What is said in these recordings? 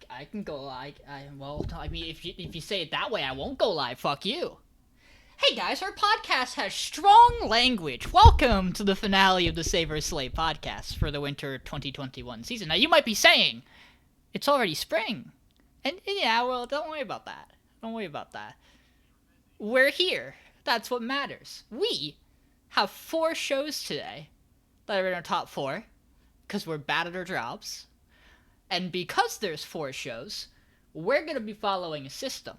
I can go live. Well, I mean, if you say it that way, I won't go live. Fuck you. Hey guys, our podcast has strong language. Welcome to the finale of the Saber Slave podcast for the winter 2021 season. Now you might be saying, it's already spring. And yeah, well, don't worry about that. Don't worry about that. We're here. That's what matters. We have 4 shows today that are in our top 4 because we're bad at our jobs. And because there's 4 shows, we're going to be following a system.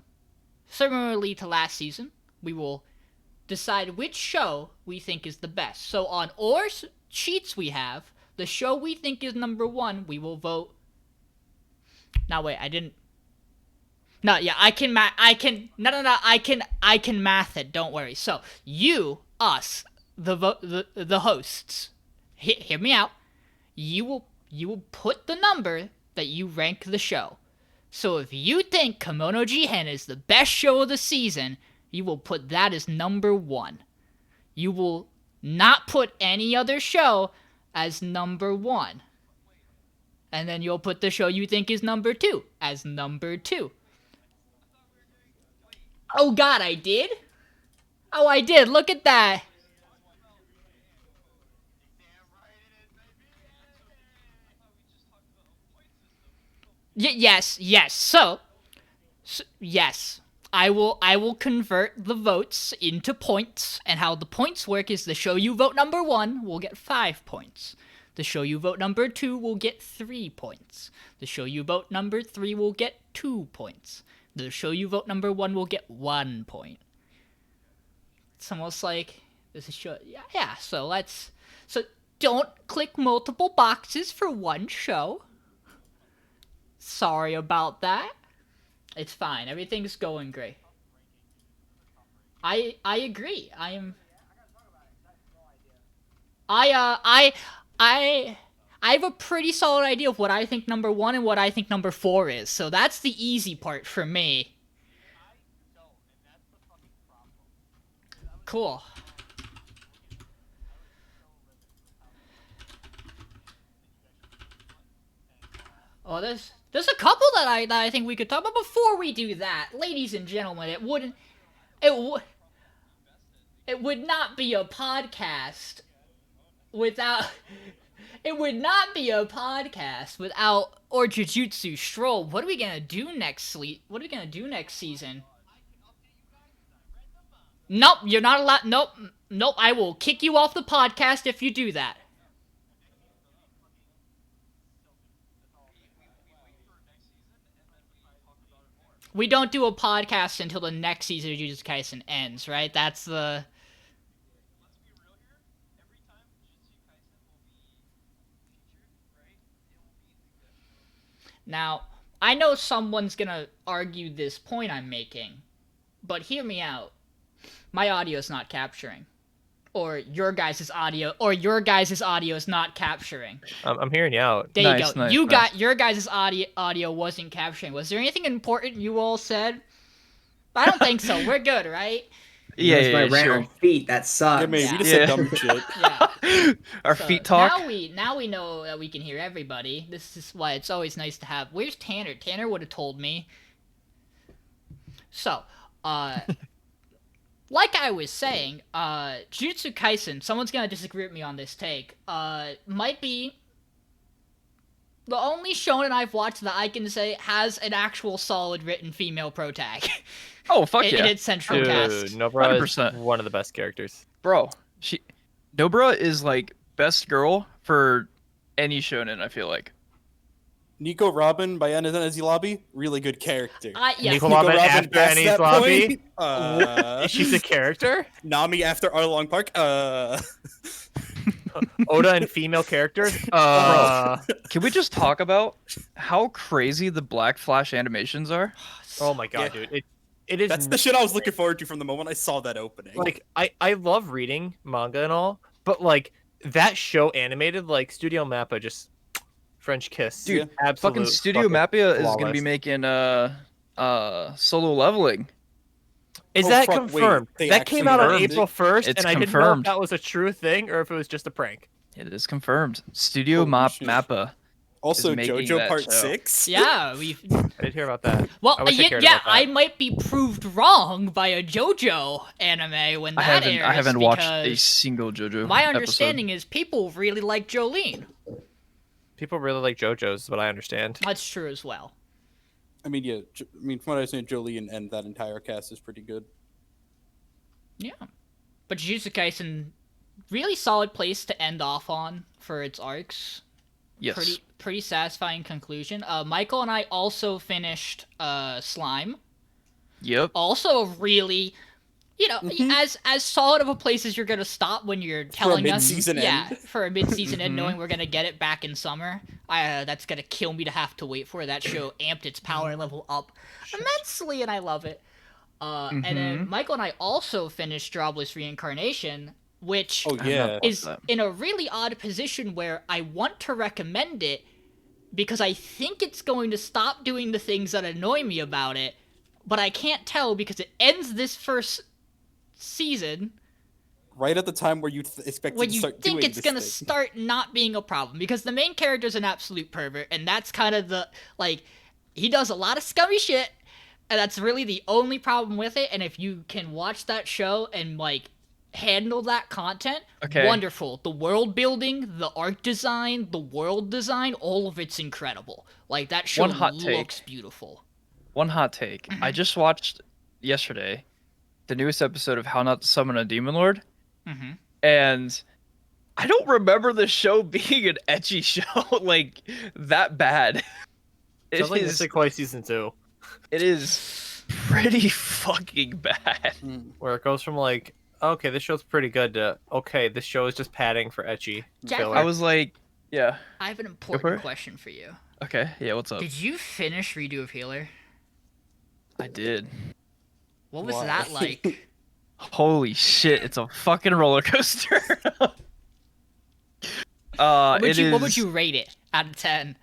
Similarly to last season, we will decide which show we think is the best. So on our sheets we have, the show we think is number 1, we will vote. Now wait, I didn't. No, yeah, I can math it. Don't worry. So you, us, the hosts, hear me out. You will put the number that you rank the show. So if you think Kimono Jihen is the best show of the season, you will put that as number 1. You will not put any other show as number 1. And then you'll put the show you think is number 2 as number 2. Oh god, I did? Oh, I did. Look at that. Yes. So, yes. I will convert the votes into points, and how the points work is the show you vote number 1 will get 5 points. The show you vote number 2 will get 3 points. The show you vote number 3 will get 2 points. The show you vote number 1 will get 1 point. It's almost like this is show. Yeah. So don't click multiple boxes for one show. Sorry about that. It's fine. Everything's going great. I agree. I have a pretty solid idea of what I think number 1 and what I think number 4 is. So that's the easy part for me. Cool. Oh, there's a couple that I think we could talk about. Before we do that, ladies and gentlemen, it would not be a podcast without or Jujutsu Stroll. What are we gonna do next season? Nope, you're not allowed. Nope. I will kick you off the podcast if you do that. We don't do a podcast until the next season of Jujutsu Kaisen ends, right? That's the... Now, I know someone's gonna argue this point I'm making, but hear me out. My audio's not capturing. Or your guys' audio is not capturing. I'm hearing you out. There you go. Your guys' audio wasn't capturing. Was there anything important you all said? I don't think so. We're good, right? Yeah, my rant on feet. That sucks. Yeah, man, we just said dumb shit. Yeah. Our feet talk. Now we know that we can hear everybody. This is why it's always nice to have. Where's Tanner? Tanner would have told me. So, like I was saying, Jujutsu Kaisen, someone's gonna disagree with me on this take, might be the only shonen I've watched that I can say has an actual solid written female pro tag. Oh, fuck yeah. In its central cast. Nobara 100%. is one of the best characters. Bro, Nobara is like best girl for any shonen, I feel like. Nico Robin by Anazanazi Lobby, really good character. Yes. Nico Robin after past Annie's that Lobby? point, She's a character? Nami after Arlong Park. Oda and female characters? Can we just talk about how crazy the Black Flash animations are? Oh my god, Yeah. dude. It is. That's the shit I was looking forward to from the moment I saw that opening. Like, I love reading manga and all, but like that show animated, like Studio Mappa just French kiss. Dude, absolutely. fucking Studio Mappa is gonna be flawless. making Solo Leveling. Is Oh, that fuck, confirmed? wait, they that came out on actually April 1st, It's and I didn't know if confirmed. that was a true thing or if it was just a prank. It is confirmed. Studio Holy shit. Mappa. Also, making JoJo that Part show. 6. Yeah, we've. I did hear about that. Well, I wish I yeah, cared yeah, about that. I might be proved wrong by a JoJo anime when that airs. I haven't watched a because single JoJo. my understanding is people really like Jolene. People really like JoJo's, is what I understand. That's true as well. I mean, yeah. I mean, from what I understand, Jolie and that entire cast is pretty good. Yeah. But Jujutsu Kaisen, really solid place to end off on for its arcs. Yes. Pretty satisfying conclusion. Michael and I also finished Slime. Yep. Also a really, as solid of a place as you're gonna stop when you're telling us, mid-season end. for a mid-season end, knowing we're gonna get it back in summer. That's gonna kill me to have to wait for it. That show amped its power level up immensely, and I love it. And then Michael and I also finished Jobless Reincarnation, which Oh yeah. is in a really odd position where I want to recommend it because I think it's going to stop doing the things that annoy me about it, but I can't tell because it ends this first season Right at the time where you expect when it to you start think doing it's this gonna thing. start not being a problem because the main character's an absolute pervert, and that's kind of he does a lot of scummy shit, and that's really the only problem with it. And if you can watch that show and handle that content, Okay. wonderful. The world building, the art design, the world design, all of it's incredible. Like that show One hot take. looks beautiful. One hot take. I just watched yesterday the newest episode of How Not to Summon a Demon Lord, and I don't remember the show being an ecchi show that bad. Sounds like Mystic Koi season 2, It is pretty fucking bad. where it goes from okay, this show's pretty good to okay, this show is just padding for ecchi Jack, filler. I was like, yeah. I have an for important it. question for you. Okay, yeah, what's up? Did you finish Redo of Healer? I did. What was Why? that like? Holy shit, it's a fucking roller coaster. What it would is- you rate it out of 10?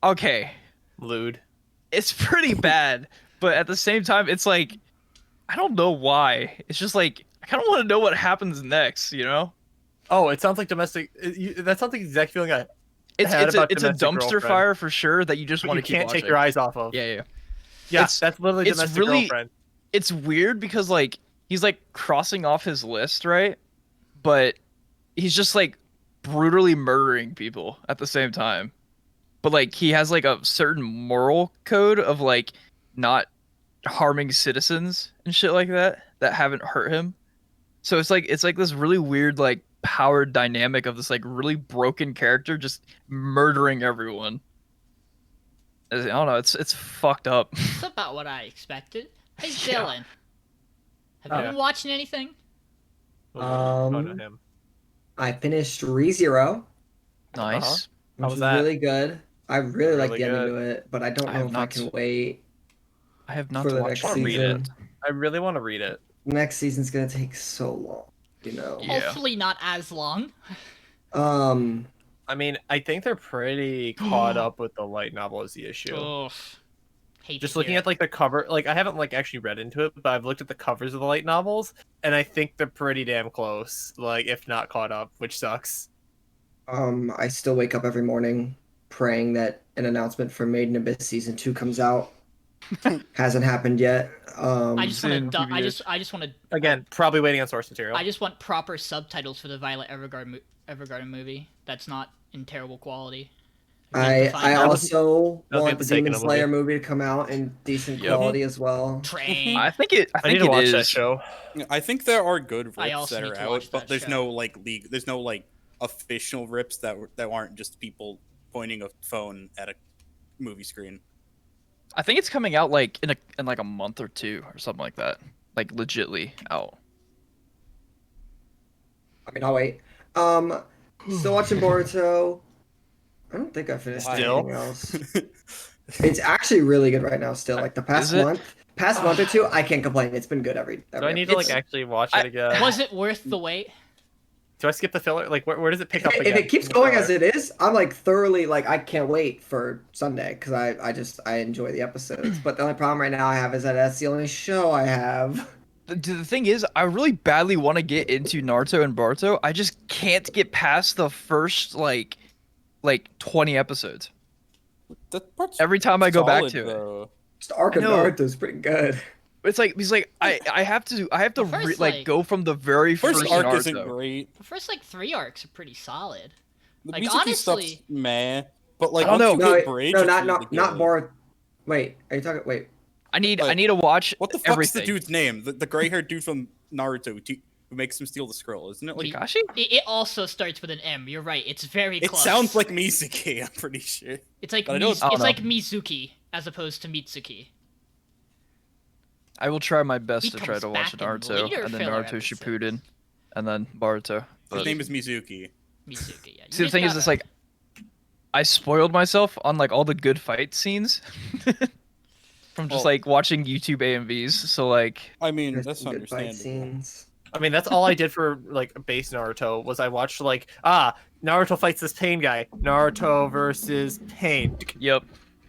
Okay, Lewd. it's pretty bad, but at the same time, it's like, I don't know why. It's just like, I kind of want to know what happens next, you know? Oh, it sounds like domestic. That sounds like the exact feeling I It's had about it's a Domestic dumpster Girlfriend. fire for sure that you just But want you to keep can't watching. take your eyes off of. Yeah. Yeah, It's- that's literally it's Domestic really- Girlfriend. It's weird because he's crossing off his list, right? But he's just brutally murdering people at the same time. But he has a certain moral code of not harming citizens and shit like that haven't hurt him. So it's like this really weird power dynamic of this really broken character just murdering everyone. I don't know, it's fucked up. It's about what I expected. Hey, Yeah. Dylan. Have you been watching anything? Oh, not him. I finished ReZero, Nice. which How was was that? really good. I really like Really getting good. into it, but I don't I know have if I not- can wait I have not for the watched next it. read season. I really want to read it. Next season's gonna take so long, you know. Yeah. Hopefully not as long. Um, I mean, I think they're pretty caught up with the light novel is the issue. Oof. Hate Just to looking hear at the cover, I haven't actually read into it, but I've looked at the covers of the light novels, and I think they're pretty damn close, if not caught up, which sucks. I still wake up every morning praying that an announcement for Made in Abyss season 2 comes out. Hasn't happened yet. I just want soon, to. I PBS. just want to. Again, probably waiting on source material. I just want proper subtitles for the Violet Evergarden movie. That's not in terrible quality. I That was- also that was want the the Taken Demon a Slayer movie. movie to come out in decent Yep. quality as well. Train. I think it. I I need think to it watch is. that show. I think there are good I rips also that need are to out, watch but that there's show. no league. There's no official rips that aren't just people pointing a phone at a movie screen. I think it's coming out in a month or two or something like that. Legitly out. I mean, I'll wait. Still watching Boruto. I don't think I finished Still? anything else. It's actually really good right now. Still, the past Is it? month or two, I can't complain. It's been good every. Do I need to It's- actually watch I- it again? Was it worth the wait? Do I skip the filler? Where does it pick up If again? it keeps going as it is, I'm thoroughly I can't wait for Sunday because I enjoy the episodes. But the only problem right now I have is that that's the only show I have. The thing is, I really badly want to get into Naruto and Boruto. I just can't get past the first like 20 episodes. That part's Every time I go back solid, to it. though. Just Arc of I know. Naruto's pretty good. It's like he's like I have to The first, like like- go from the very First first arc Naruto. isn't great. The first like 3 arcs are pretty solid. The Like, Mizuki stuff's honestly- meh. But like I don't once know. you No, get Bridge, no, it's not really not good. Boruto. Wait, are you talking? Wait, I need Like, to watch What the fuck's everything. the dude's name? The gray-haired dude from Naruto who makes him steal the scroll, isn't it? Like Kakashi? It also starts with an M. You're right. It's very it close. sounds like Mizuki. I'm pretty sure. It's like but I know it's I don't know. like Mizuki as opposed to Mitsuki. I will try my best He to try comes to watch back in Naruto later and then filler Naruto episodes. Shippuden and then Boruto. His But name is Mizuki. Mitsuki. Yeah. You see, the just thing is, gotta- it's like I spoiled myself on like all the good fight scenes from just Well- like watching YouTube AMVs. So like, I mean, there's that's some good fight understandable. scenes. I mean, that's all I did for like base Naruto was I watched like Naruto fights this Pain guy. Naruto versus Pain. yep.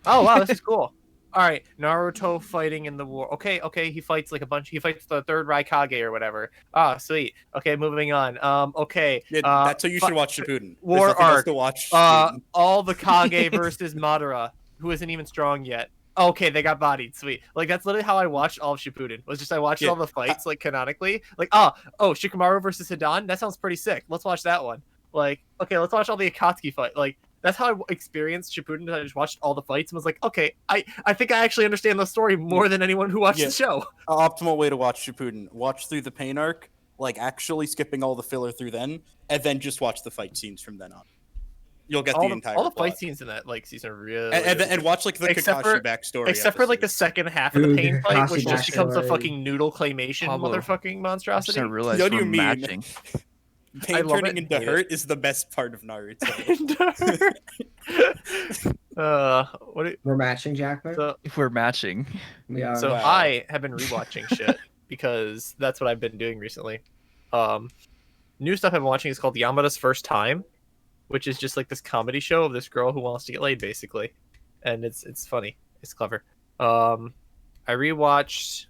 Oh wow, this is cool. All right, Naruto fighting in the war. Okay, he fights like a bunch. He fights the third Raikage or whatever. Ah, sweet. Okay, moving on. Okay. Yeah, that's how you should watch Shippuden. War There's nothing else arc. to watch. Shippuden. All the Kage versus Madara, who isn't even strong yet. Okay, they got bodied. Sweet. Like that's literally how I watched all of Shippuden. Was just I watched Yeah. all the fights like canonically. Like Shikamaru versus Hidan. That sounds pretty sick. Let's watch that one. Like okay, let's watch all the Akatsuki fight. Like that's how I experienced Shippuden. I just watched all the fights and was like, okay, I think I actually understand the story more than anyone who watched Yeah. the show. Optimal way to watch Shippuden: watch through the Pain arc, like actually skipping all the filler through then, and then just watch the fight scenes from then on. You'll get the entire all the plot. fight scenes in that like season are really And watch like the Except Kakashi for- backstory. except for like the episodes. second half of the Dude, Pain fight, which Kakashi just becomes a backstory. fucking noodle claymation Pablo, motherfucking I monstrosity. just realized What do we're you mean? matching. I Pain love turning it, into hate it. hurt is the best part of Naruto. What? We're matching Jackman. So, If we're matching, We are. so Wow. I have been rewatching shit because that's what I've been doing recently. New stuff I've been watching is called Yamada's First Time, which is just like this comedy show of this girl who wants to get laid, basically, and it's funny, it's clever. I rewatched.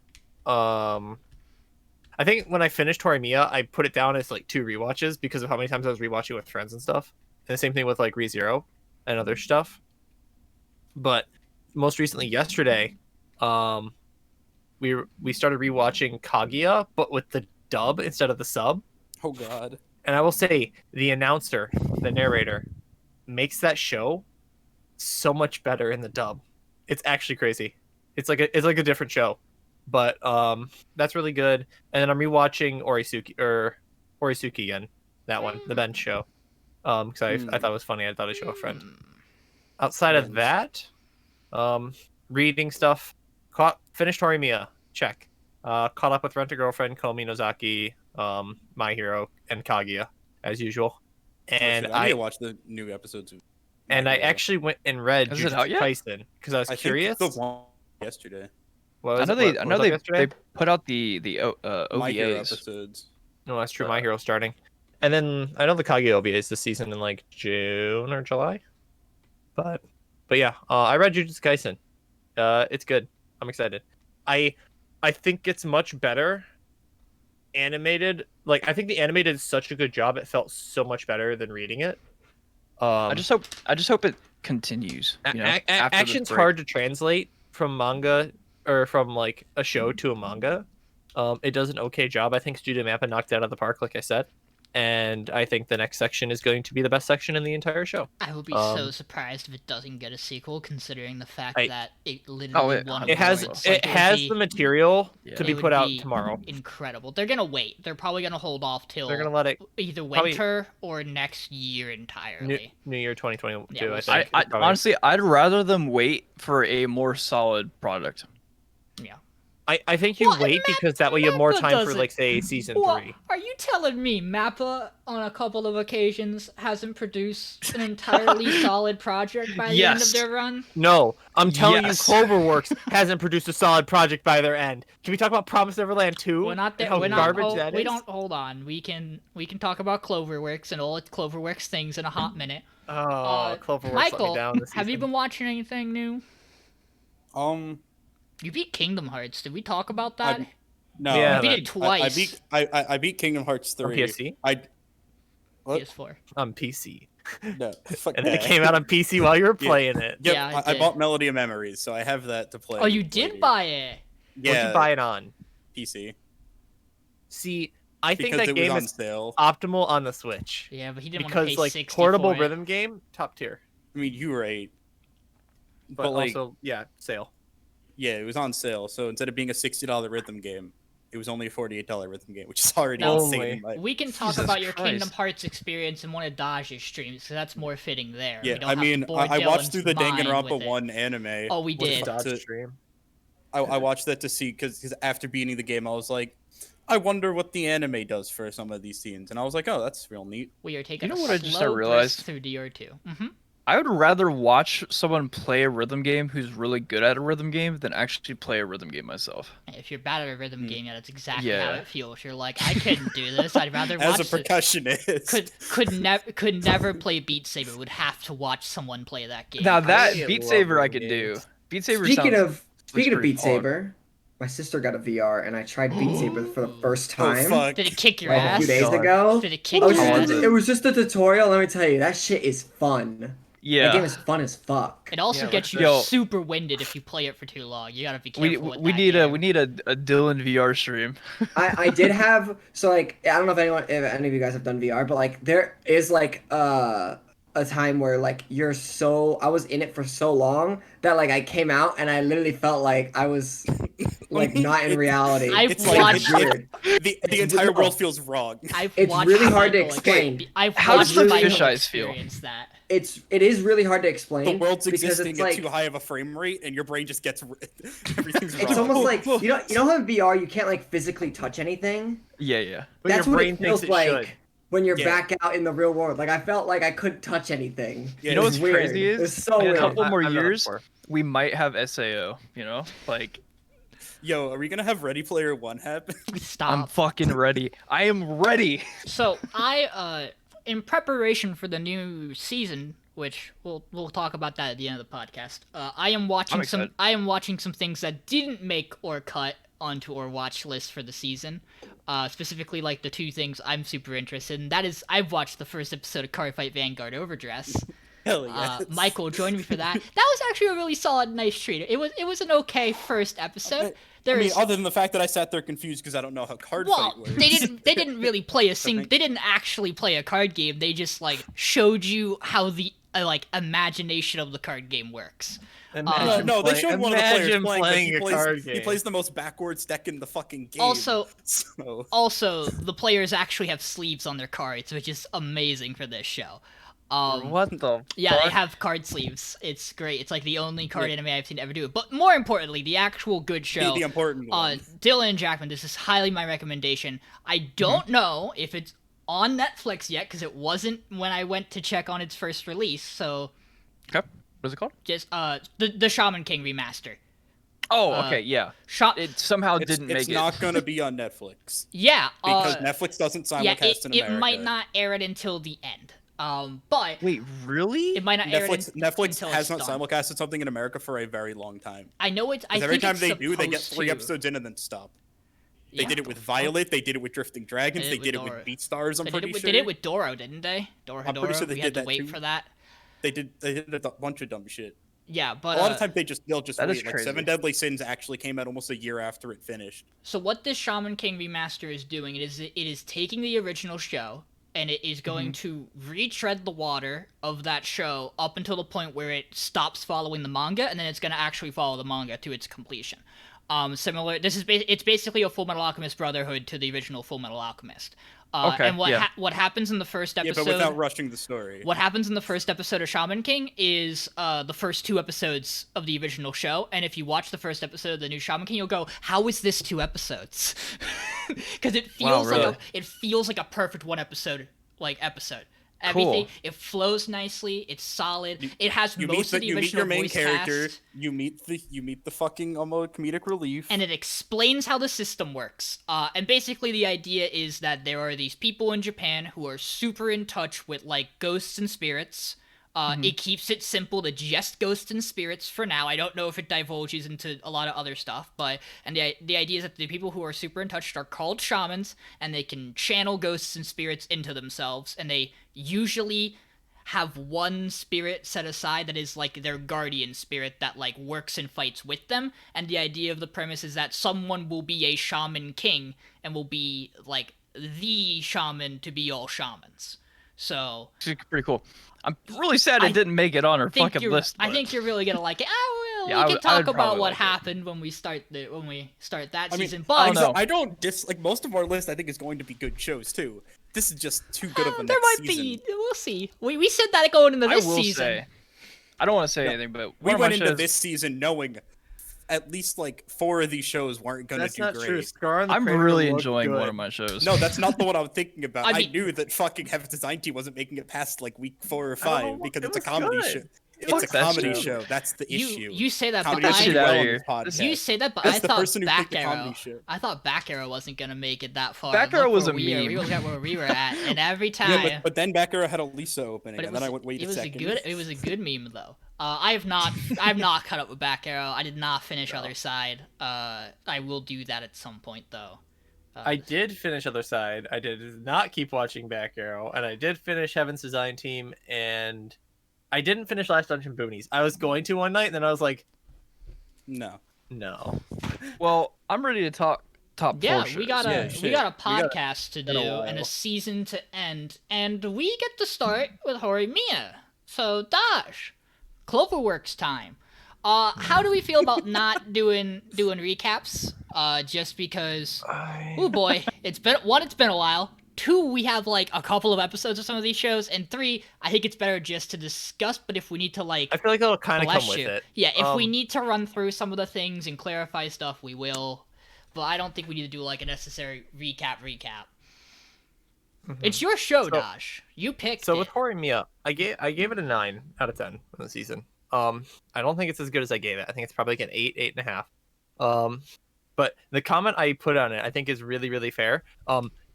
I think when I finished Horimiya, I put it down as like 2 rewatches because of how many times I was rewatching with friends and stuff. And the same thing with like ReZero and other stuff. But most recently, yesterday, we started rewatching Kaguya, but with the dub instead of the sub. Oh god. And I will say, the announcer, the narrator, makes that show so much better in the dub. It's actually crazy. It's like a different show, but that's really good. And then I'm rewatching Orisuki again, that one, the bench show, because I thought it was funny. I thought I'd show a friend. Outside of that, reading stuff. Finished Horimiya, check. Caught up with Rent a Girlfriend, Komi Nozaki, My Hero, and Kaguya as usual. And I need to watch the new episodes. Of and My I Hero. actually went and read Is it out Jujutsu yet? Kaisen because I was I think curious. the one yesterday. What I was know it? they What I know was up they yesterday? they put out the My Hero OVAs. episodes. No, that's true. My Hero's starting, and then I know the Kaguya OVA is this season in like June or July. But yeah, I read Jujutsu Kaisen. It's good. I'm excited. I think it's much better animated. Like I think the animated is such a good job. It felt so much better than reading it. I just hope it continues. You know, after this Action's break. hard to translate from manga or from like a show to a manga. It does an okay job. I think Studio Mappa knocked it out of the park, like I said. And I think the next section is going to be the best section in the entire show. I will be so surprised if it doesn't get a sequel, considering the fact that it literally it- won It has awards. it Like, would has be- the material Yeah. to it be would put out be tomorrow. Incredible. They're gonna wait. They're probably gonna hold off till They're gonna let it either probably- winter or next year entirely. New Year 2022. Yeah, we'll I see. think. I is probably- honestly, I'd rather them wait for a more solid product. I think you Well, wait because that way you have more Mappa time does for it. like say season Well, 3. are you telling me Mappa on a couple of occasions hasn't produced an entirely solid project by the end of Yes. their run? No, I'm telling Yes. you, Cloverworks hasn't produced a solid project by their end. Can we talk about Promise Neverland 2? We're not and there. how We're not. garbage that We is? don't. Hold on. We can talk about Cloverworks and all its Cloverworks things in a hot minute. Oh, Cloverworks let Michael, me down this have you season. been watching anything new? You beat Kingdom Hearts. Did we talk about that? No, Yeah, You beat but- it twice. I beat Kingdom Hearts 3. On PSC? What? PS4. On PC. No, fuck And then it that. came out on PC while you were Yeah. playing it. Yep, Yeah, I I did. bought Melody of Memories, so I have that to play. Oh, you did later. buy it. Yeah, What'd you buy it on? PC See, I think because that it was game on is sale. optimal on the Switch. Yeah, but he didn't want Because to pay like 60 portable for it. rhythm game, top tier. I mean, you're right, But, like, also, yeah, sale. yeah, it was on sale. So instead of being a $60 rhythm game, it was only a $48 rhythm game, which is already No. insane. Only. in my- We can talk Jesus about your Christ. Kingdom Hearts experience in one of Dodge's streams, because that's more fitting there. Yeah, We don't I have to mean, bore I watched Dylan's through the mind with Danganronpa it. 1 anime. Oh, we What's did. Dodge To- stream? I watched that to see because after beating the game, I was like, I wonder what the anime does for some of these scenes, and I was like, oh, that's real neat. We are taking know a what I just slow realized? brisk through DR2. Mm-hmm. I would rather watch someone play a rhythm game who's really good at a rhythm game than actually play a rhythm game myself. If you're bad at a rhythm game, yeah, that's exactly Yeah. how it feels. You're like, I couldn't do this. I'd rather As watch a it. percussionist, Could never play Beat Saber. Would have to watch someone play that game. Now that really Beat love Saber I rhythm could do. games. Beat Saber Speaking sounds of speaking of pretty Beat fun. Saber, my sister got a VR and I tried Beat Saber for the first oh time fuck, Did it kick your like ass? a few days God. ago. Did it kick I was your How just was ass? it was just a tutorial. Let me tell you, that shit is fun. Yeah. That game is fun as fuck. It also Yeah, gets you yo. super winded if you play it for too long. You gotta be we careful with we that need game. a Dylan VR stream. I did have so like I don't know if any of you guys have done VR, but like there is like a time where like I was in it for so long that like I came out and I literally felt like I was like not in reality. I've it's watched- like weird. the entire world feels wrong. I've It's watched really hard to Michael explain. I've How watched does the Michael fish eyes feel? experience that. It is really hard to explain. The world's because existing it's at like too high of a frame rate, and your brain just gets everything's wrong. it's almost like you know how in VR you can't like physically touch anything. Yeah. But That's your what brain it feels thinks it like should. when you're Yeah. back out in the real world. Like I felt like I couldn't touch anything. Yeah, You know It what's was weird. crazy is It's so in a weird. couple more I've done it years, before. we might have SAO. You know, like Yo, are we gonna have Ready Player One happen? I'm Stop. fucking ready. I am ready. So in preparation for the new season, which we'll talk about that at the end of the podcast. I am watching some things that didn't make or cut onto our watch list for the season. Specifically, like the two things I'm super interested in. That is, I've watched the first episode of Car Fight Vanguard Overdress. Hell yes. Michael joined me for that. That was actually a really solid, nice treat. It was an okay first episode. I mean, other than the fact that I sat there confused because I don't know how card Well, fight works. they didn't really play they didn't actually play a card game. They just like showed you how the like imagination of the card game works. Imagine No, they playing- showed one of the players imagine playing, but playing a card he game. plays the most backwards deck in the fucking game. Also, so the players actually have sleeves on their cards, which is amazing for this show. What the? Yeah, they fuck? have card sleeves. It's great. It's like the only card anime I've seen ever do it. But more importantly, the actual good show. the important one. Dylan and Jackman, this is highly my recommendation. I don't know if it's on Netflix yet, because it wasn't when I went to check on its first release. So Okay. What is it called? just the Shaman King remaster. Oh, okay, yeah. It somehow it's didn't make it's it. not gonna be on Netflix Yeah, because Netflix doesn't simulcast yeah, in it America. might not air it until the end. But Wait, really? it might not air it Netflix until has it's not done. simulcasted something in America for a very long time. I know it's. I Because every think time it's they do, they get supposed 3 to. episodes in and then stop. They Yeah. did it with Violet. They did it with Drifting Dragons. They They did did it it with with Dora. BeatStars. I'm They pretty sure. did it with Doro, didn't they? I'm pretty sure they we did had to that wait too. for that. They did a bunch of dumb shit. Yeah, but A lot of times they'll just That is wait. Like crazy. 7 Deadly Sins actually came out almost a year after it finished. So what this Shaman King remaster is doing it is taking the original show and it is going to retread the water of that show up until the point where it stops following the manga, and then it's going to actually follow the manga to its completion. Similar. It's basically a Full Metal Alchemist Brotherhood to the original Full Metal Alchemist. Okay, And what happens in the first Yeah, episode? but without rushing the story. What happens in the first episode of Shaman King is the first 2 episodes of the original show, and if you watch the first episode of the new Shaman King, you'll go, "How is this 2 episodes?" Because it feels really? like a perfect 1 episode episode. Cool. Everything it flows nicely. It's solid. It has most of the you meet original your main voice character. cast, You meet the fucking comedic relief. and it explains how the system works. And basically, the idea is that there are these people in Japan who are super in touch with like ghosts and spirits. It keeps it simple to just ghosts and spirits for now. I don't know if it divulges into a lot of other stuff, and the idea is that the people who are super in touch are called shamans, and they can channel ghosts and spirits into themselves, and they usually have one spirit set aside that is like their guardian spirit that like works and fights with them, and the idea of the premise is that someone will be a shaman king and will be like the shaman to be all shamans. So It's pretty cool. I'm really sad it didn't make it on our fucking list. I think you're really gonna like it. Well, Yeah, we can talk I'd about probably what like it. happened when we start that season. I But don't know. I don't like most of our list. I think is going to be good shows too. This is just too good of a there next might season. be. We'll see. We said that going into this I will season. say, I don't want to say anything, but We one of went my into shows, this season knowing at least like 4 of these shows weren't going to That's do not great. true. Scar on the I'm Crater really looked enjoying one good. of my shows. No, that's not the one I'm thinking about. I I, mean- knew that fucking Heaven's Design Team wasn't making it past like week 4 or I don't 5 know, because it it's a was comedy good. show. It's Fuck a that comedy show. show. That's the issue. You say that, but Comedy Get doesn't shit do outta well on here. this podcast. You say that, but That's I the thought person who Back picked the Arrow. comedy show. I thought Back Arrow wasn't gonna make it that far. Back Look Arrow was where a we are. meme. Look at where we were at, and every time. Yeah, but then Backer had a Lisa opening, But and then I went, wait it a was second. it was a good meme though. I've not caught up with Back Arrow. I did not finish Other Side. I will do that at some point though. I did finish Other Side. I did not keep watching Back Arrow, and I did finish Heaven's Design Team, and I didn't finish Last Dungeon Boonies. I was going to one night, and then I was like, No. no. Well, I'm ready to talk top Yeah, four shows. we got Yeah, a shit. podcast to been a do while. and a season to end, and we get to start with Horimiya. So Dash, Cloverworks time. How do we feel about not doing recaps? Just because, oh boy, it's been a while. 2, we have like a couple of episodes of some of these shows, and 3, I think it's better just to discuss. But if we need to like, I feel like it'll kind of bless come with you. it. Yeah, if we need to run through some of the things and clarify stuff, we will. But I don't think we need to do like a necessary recap. It's your show, So- Dash. You picked So it. with Horimiya, I gave it a 9 out of 10 in the season. I don't think it's as good as I gave it. I think it's probably like an 8, 8.5. But the comment I put on it, I think, is really, really fair.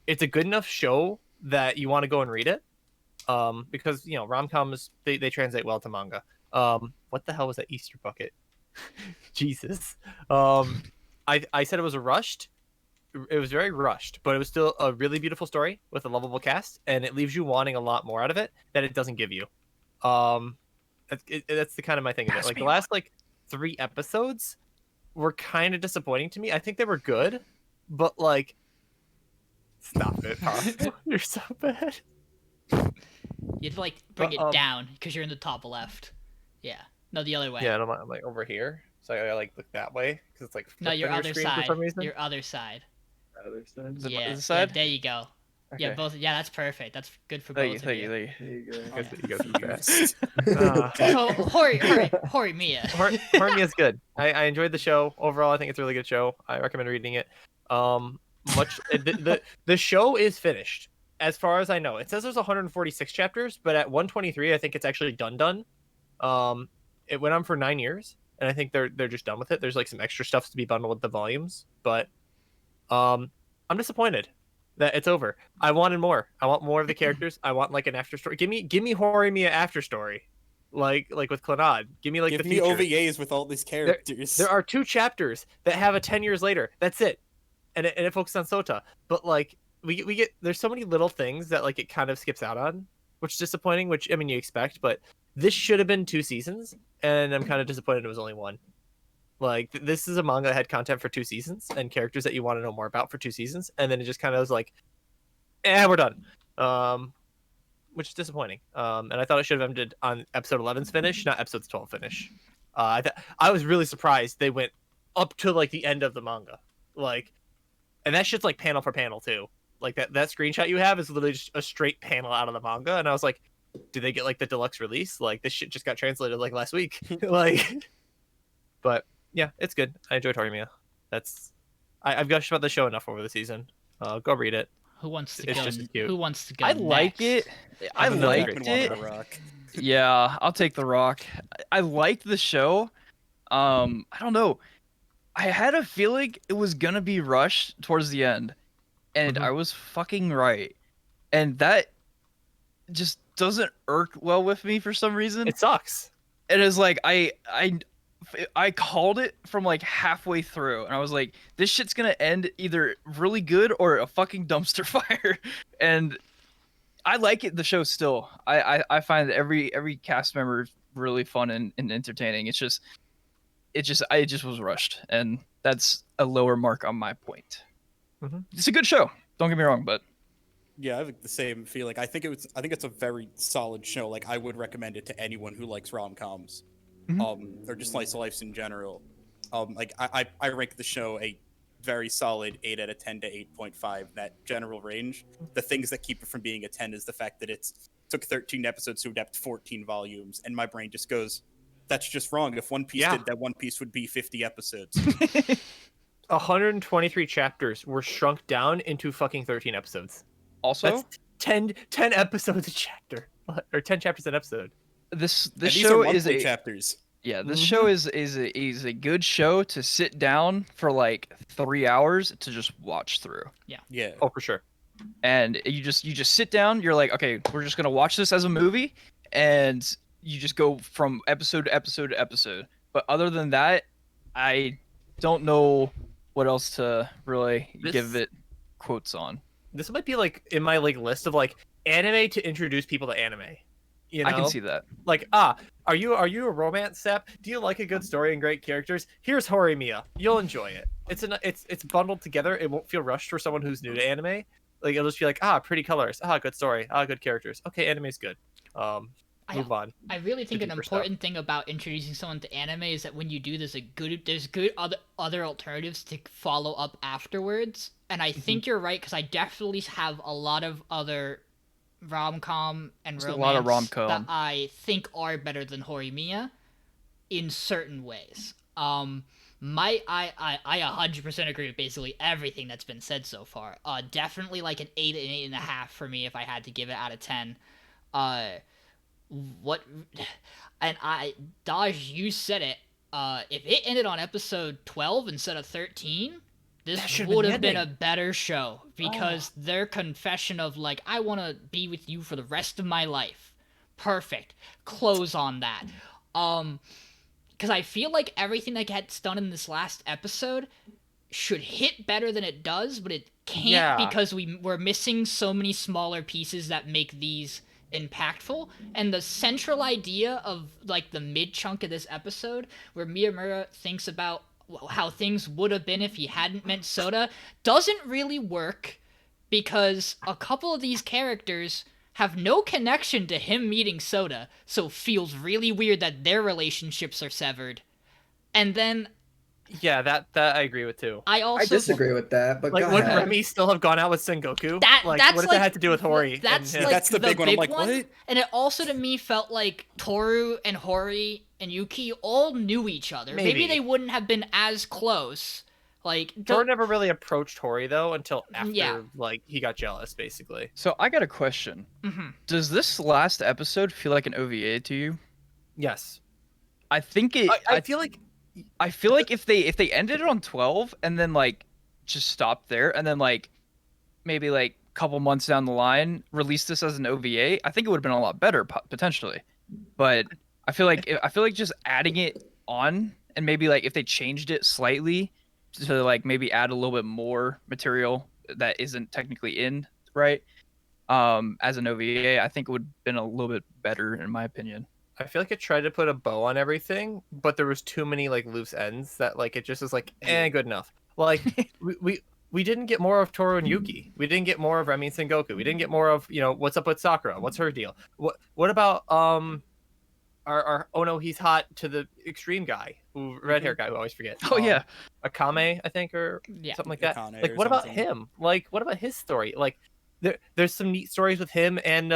It's a good enough show that you want to go and read it. Because rom-coms they translate well to manga. What the hell was that Easter bucket? Jesus. I said it was rushed. It was very rushed, but it was still a really beautiful story with a lovable cast, and it leaves you wanting a lot more out of it that it doesn't give you. That's the kind of my thing of it. Like the last 3 episodes were kind of disappointing to me. I think they were good, but like, stop it, Possible. You're so bad. You have to like bring But, it down because you're in the top left. Yeah. No, the other way. Yeah, and I'm like over here, so I gotta look that way because it's like No, flipped your on other screen side. for some reason. Your other side. Other side. Is it Yeah. this side? Yeah, there you go. Yeah, Okay. both. Yeah, that's perfect. That's good for Thank both you, of thank you, you. thank you. There you go. Oh, I guess yeah. you go fast. So Horimiya. Horimiya is good. I enjoyed the show overall. I think it's a really good show. I recommend reading it. The show is finished as far as I know. It says there's 146 chapters, but at 123, I think it's actually done. It went on for 9 years, and I think they're just done with it. There's like some extra stuff to be bundled with the volumes, but I'm disappointed that it's over. I wanted more. I want more of the characters. I want like an after story. Give me Horimiya after story, like with Clannad. Give me Give the me future. OVAs with all these characters. There are 2 chapters that have a 10 years later. That's it, and it focuses on Sota. But like we get there's so many little things that like it kind of skips out on, which is disappointing. Which I mean you expect, but this should have been 2 seasons, and I'm kind of disappointed it was only 1. Like this is a manga that had content for 2 seasons and characters that you want to know more about for 2 seasons, and then it just kind of was like, we're done. Which is disappointing. And I thought it should have ended on episode 11's finish, not episode 12 finish. I was really surprised they went up to like the end of the manga, like, and that shit's like panel for panel too. Like that screenshot you have is literally just a straight panel out of the manga, and I was like, did they get like the deluxe release? Like this shit just got translated like last week. Like, but yeah, it's good. I enjoyed Horimiya. I've gushed about the show enough over the season. Go read it. Who wants to It's go? just as cute. Who wants to go? I like next? it. I I've been liked Jackman it. The Rock. Yeah, I'll take the rock. I liked the show. I don't know. I had a feeling it was gonna be rushed towards the end, and Mhm. I was fucking right. And that just doesn't irk well with me for some reason. It sucks. It is like I called it from like halfway through, and I was like, this shit's gonna end either really good or a fucking dumpster fire. And I like it. The show still. I find every cast member really fun and entertaining. It just was rushed, and that's a lower mark on my point. Mhm. It's a good show. Don't get me wrong, but Yeah, I have the same feeling. I think it's a very solid show. Like I would recommend it to anyone who likes rom-coms, or just slice of life in general. Like I rank the show a very solid 8 out of 10 to 8.5, that general range. The things that keep it from being a 10 is the fact that it took 13 episodes to adapt 14 volumes, and my brain just goes, that's just wrong. If One Piece Yeah. did that, One Piece would be 50 episodes. 123 chapters were shrunk down into fucking 13 episodes. also That's 10 episodes a chapter, or 10 chapters an episode. this And these show are is monthly a chapters. yeah. This show is a good show to sit down for like 3 hours to just watch through. Yeah. Oh, for sure. And you just sit down. You're like, okay, we're just gonna watch this as a movie, and you just go from episode to episode to episode. But other than that, I don't know what else to really give it quotes on. This might be like in my like list of like anime to introduce people to anime. You know? I can see that. Like, are you a romance sap? Do you like a good story and great characters? Here's Horimiya. You'll enjoy it. It's bundled together. It won't feel rushed for someone who's new to anime. Like it'll just be like, pretty colors, good story, good characters. Okay, anime's good. Move on. I really think an deeper important thing about introducing someone to anime is that when you do, there's good other alternatives to follow up afterwards. And I think you're right, because I definitely have a lot of other rom-com and There's a romance lot of rom-com. that I think are better than Horimiya in certain ways. I 100% agree with basically everything that's been said so far. Definitely like an 8 and 8.5 for me if I had to give it out of 10. Dodge, you said it. If it ended on episode 12 instead of 13, this would have been a better show, because their confession of like, I want to be with you for the rest of my life. Perfect. Close on that. Because I feel like everything that gets done in this last episode should hit better than it does, but it can't because we're missing so many smaller pieces that make these impactful. And the central idea of like the mid chunk of this episode, where Miyamura thinks about how things would have been if he hadn't met Soda, doesn't really work, because a couple of these characters have no connection to him meeting Soda, so it feels really weird that their relationships are severed. And then Yeah, that I agree with too. I disagree with that, but Like, go would ahead. Remy still have gone out with Sengoku? That's what if like, that had to do with Hori? That's and him? like That's the big one. I'm like, what? And it also to me felt like Toru and Hori and Yuki all knew each other. Maybe Maybe. they wouldn't have been as close. Like Toru never really approached Hori though until after Yeah. like he got jealous, basically. So I got a question. Mhm. Does this last episode feel like an OVA to you? Yes, I think it. I feel like I feel like if they ended it on 12 and then like just stopped there and then like maybe like a couple months down the line released this as an OVA, I think it would have been a lot better potentially. But I feel like just adding it on, and maybe like if they changed it slightly to like maybe add a little bit more material that isn't technically in, right? As an OVA, I think it would have been a little bit better in my opinion. I feel like it tried to put a bow on everything, but there was too many like loose ends that like it just was like good enough. Like we didn't get more of Toru and Yuki. We didn't get more of Remy and Sengoku. We didn't get more of, what's up with Sakura? What's her deal? What about our oh no, he's hot to the extreme guy, who red hair guy who I always forget. Oh yeah. Akame, I think, or Yeah. something like that. Akane Like or what about something. him? Like what about his story? Like there's some neat stories with him and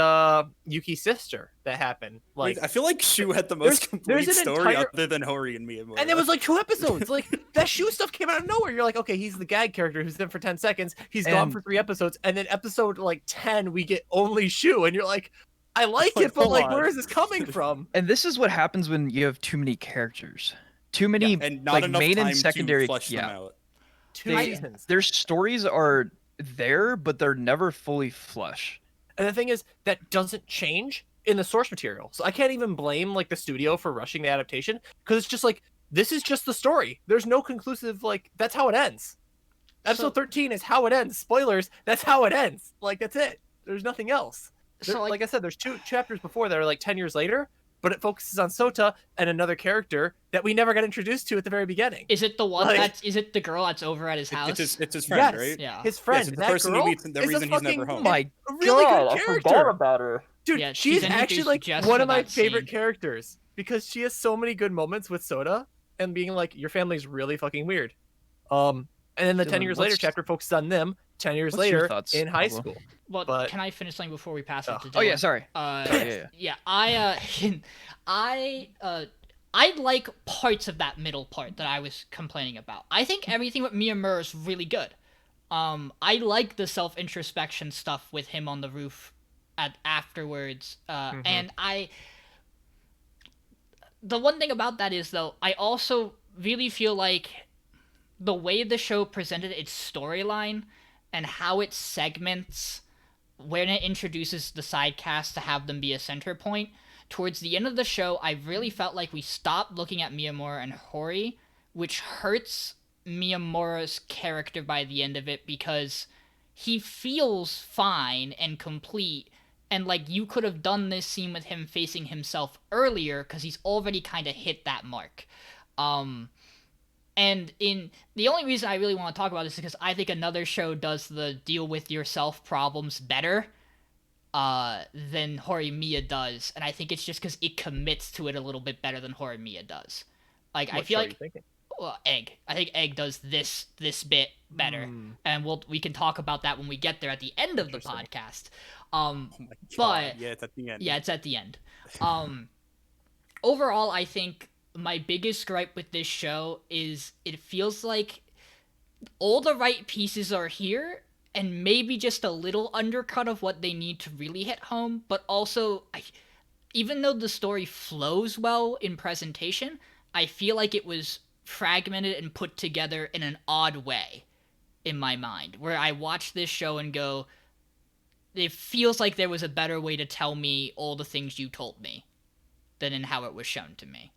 Yuki's sister that happened. Like I feel like Shu had the there's- most complete there's an story entire- other than Hori and Miyamura. and it was like 2 episodes. Like that shoe stuff came out of nowhere. You're like, okay, he's the gag character who's in for 10 seconds. He's gone And- for 3 episodes, and then episode like 10, we get only Shu, and you're like, I like Like, it, but hold like, on. where is this coming from? And this is what happens when you have too many characters. Too many and not like enough main time and secondary to flesh them yeah. out. 2 They- seasons. Their stories are there, but they're never fully flush. And the thing is, that doesn't change in the source material. So I can't even blame like the studio for rushing the adaptation, because it's just like, this is just the story. There's no conclusive, like, that's how it ends. Episode 13 is how it ends. Spoilers, that's how it ends. Like, that's it. There's nothing else. So like I said, there's 2 chapters before that are like 10 years later, but it focuses on Sota and another character that we never got introduced to at the very beginning. is it the one Like- is it the girl that's over at his house? It's his friend, Yes, right? Yeah. his friend, Yes, it's the that person he girl meets and the is a reason he's never fucking- home. My a really God, good I forgot character. about her. Dude, Yeah, she's she's actually introduced like just one for of my that favorite scene. characters because she has so many good moments with Soda and being like, your family's really fucking weird. And then the 10 Dylan, years later what's- chapter focuses on them 10 years what's your later thoughts, in high Pablo? school. Well, but- can I finish something before we pass it to Dylan? Oh yeah, sorry. Yeah. I like parts of that middle part that I was complaining about. I think everything with Miyamura is really good. I like the self-introspection stuff with him on the roof afterwards. And the one thing about that is, though, I also really feel like the way the show presented its storyline and how it segments when it introduces the side cast to have them be a center point, towards the end of the show, I really felt like we stopped looking at Miyamura and Hori, which hurts Miyamura's character by the end of it because he feels fine and complete, and like you could have done this scene with him facing himself earlier because he's already kind of hit that mark. And in the only reason I really want to talk about this is because I think another show does the deal with yourself problems better than Horimiya does, and I think it's just because it commits to it a little bit better than Horimiya does. Like, I What feel show are you like thinking? Egg. I think Egg does this bit better, and we can talk about that when we get there at the end of the Interesting. podcast. Oh my God. But yeah, it's at the end. yeah, it's at the end. Overall, I think my biggest gripe with this show is it feels like all the right pieces are here and maybe just a little undercut of what they need to really hit home, but also even though the story flows well in presentation, I feel like it was fragmented and put together in an odd way in my mind, where I watch this show and go, it feels like there was a better way to tell me all the things you told me than in how it was shown to me.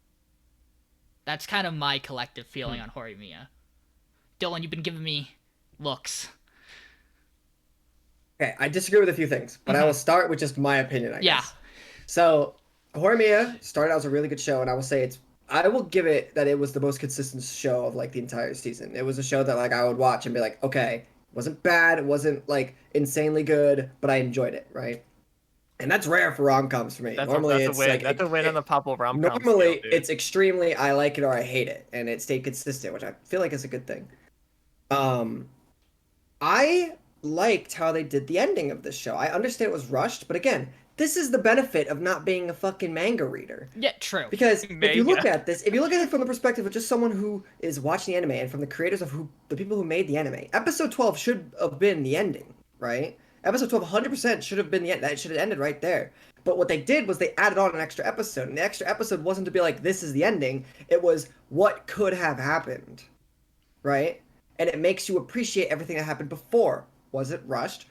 That's kind of my collective feeling on Horimiya. Dylan, you've been giving me looks. Okay, I disagree with a few things, but I will start with just my opinion, I Yeah. guess. So, Horimiya started out as a really good show, and I will say I will give it that it was the most consistent show of like the entire season. It was a show that like I would watch and be like, okay, it wasn't bad, it wasn't like insanely good, but I enjoyed it, right? And that's rare for rom-coms for me. Normally that's it's a win. like That's a win on the Popple rom-com normally scale, dude. it's extremely I like it or I hate it, and it stayed consistent, which I feel like is a good thing. I liked how they did the ending of this show. I understand it was rushed, but again, this is the benefit of not being a fucking manga reader. Yeah, true. Because if you look Manga. at this, if you look at it from the perspective of just someone who is watching the anime and from the creators of the people who made the anime, episode 12 should have been the ending, right? Episode 12 100% should have been the end. That should have ended right there. But what they did was they added on an extra episode, and the extra episode wasn't to be like, this is the ending. It was what could have happened, right? And it makes you appreciate everything that happened before. Was it rushed?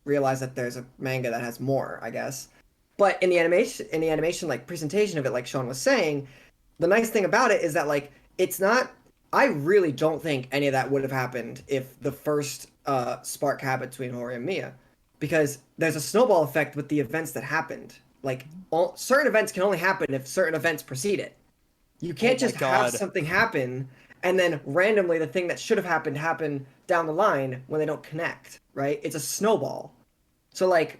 Realize that there's a manga that has more, I guess. But in the animation like presentation of it, like Sean was saying, the nice thing about it is that like it's not. I really don't think any of that would have happened if the first spark happened between Hori and Mia, because there's a snowball effect with the events that happened. Like certain events can only happen if certain events precede it. You can't Oh my just have God. something happen and then randomly the thing that should have happened happen down the line when they don't connect, right? It's a snowball. So like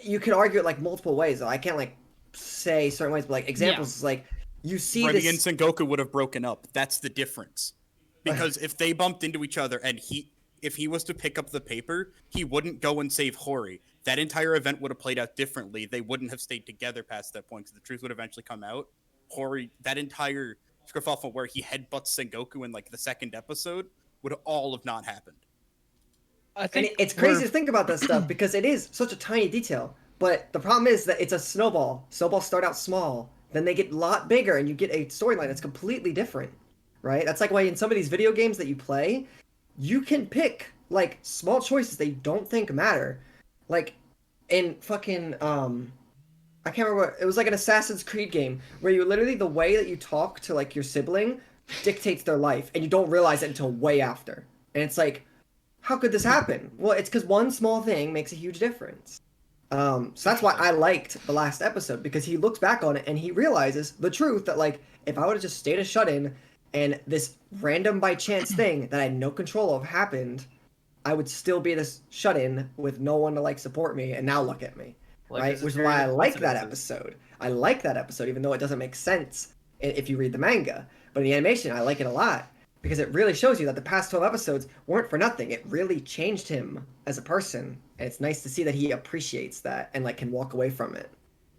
you can argue it like multiple ways. I can't like say certain ways, but like examples is like you see Remy this. and Sengoku would have broken up. That's the difference. Because if they bumped into each other and if he was to pick up the paper, he wouldn't go and save Hori. That entire event would have played out differently. They wouldn't have stayed together past that point because the truth would eventually come out. Hori, that entire kerfuffle where he headbutts Sengoku in like the second episode would all have not happened. I And think it's crazy we're- to think about that stuff because it is such a tiny detail. But the problem is that it's a snowball. Snowballs start out small, then they get a lot bigger, and you get a storyline that's completely different, right? That's like why in some of these video games that you play, you can pick like small choices that you don't think matter. Like in fucking I can't remember it was like an Assassin's Creed game where you literally the way that you talk to like your sibling dictates their life, and you don't realize it until way after. And it's like, how could this happen? Well, it's because one small thing makes a huge difference, So that's why I liked the last episode, because he looks back on it and he realizes the truth that, like, if I would have just stayed a shut-in and this random by chance thing that I had no control of happened, I would still be this shut-in with no one to like support me, and now look at me. Like, Right? this Which is very why I like that coincidences. episode. I like that episode, even though it doesn't make sense if you read the manga. But in the animation, I like it a lot because it really shows you that the past 12 episodes weren't for nothing. It really changed him as a person. And it's nice to see that he appreciates that and like can walk away from it.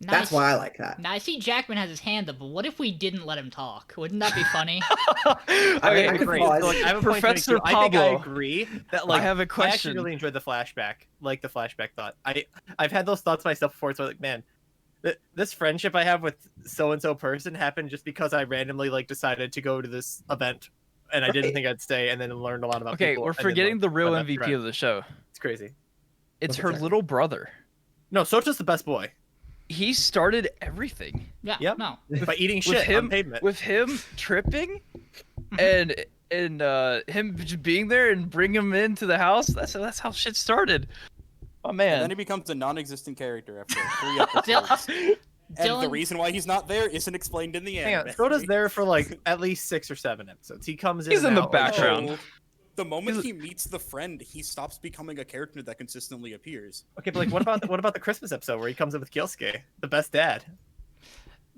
That's why I like that. Now I see Jackman has his hand up, but what if we didn't let him talk? Wouldn't that be funny? I could agree. pause. So, like, I have a point to make, Professor too. I think I Pablo, agree that like I have a I actually question. really enjoyed the flashback, like the flashback thought. I've had those thoughts myself before. So like, man, this friendship I have with so and so person happened just because I randomly like decided to go to this event, and I didn't Right. think I'd stay, and then learned a lot about Okay, people. we're and then, forgetting like, the real found out MVP threat. of the show. It's crazy. It's What's it, her Jack? little brother. No, Socha's the best boy He started everything Yeah. Yep. No. by eating with shit on him. pavement. With him tripping, and him just being there and bring him into the house. That's how shit started. Oh And then man. he becomes a non-existent character after 3 episodes. And the Dylan, reason why he's not there isn't explained in the Hang anime. on, Soda's there for like at least 6 or 7 episodes. He comes in. He's and in the out, like, background. No. The moment He's- he meets the friend, he stops becoming a character that consistently appears. Okay, but like, what about the Christmas episode where he comes in with Kyosuke, the best dad?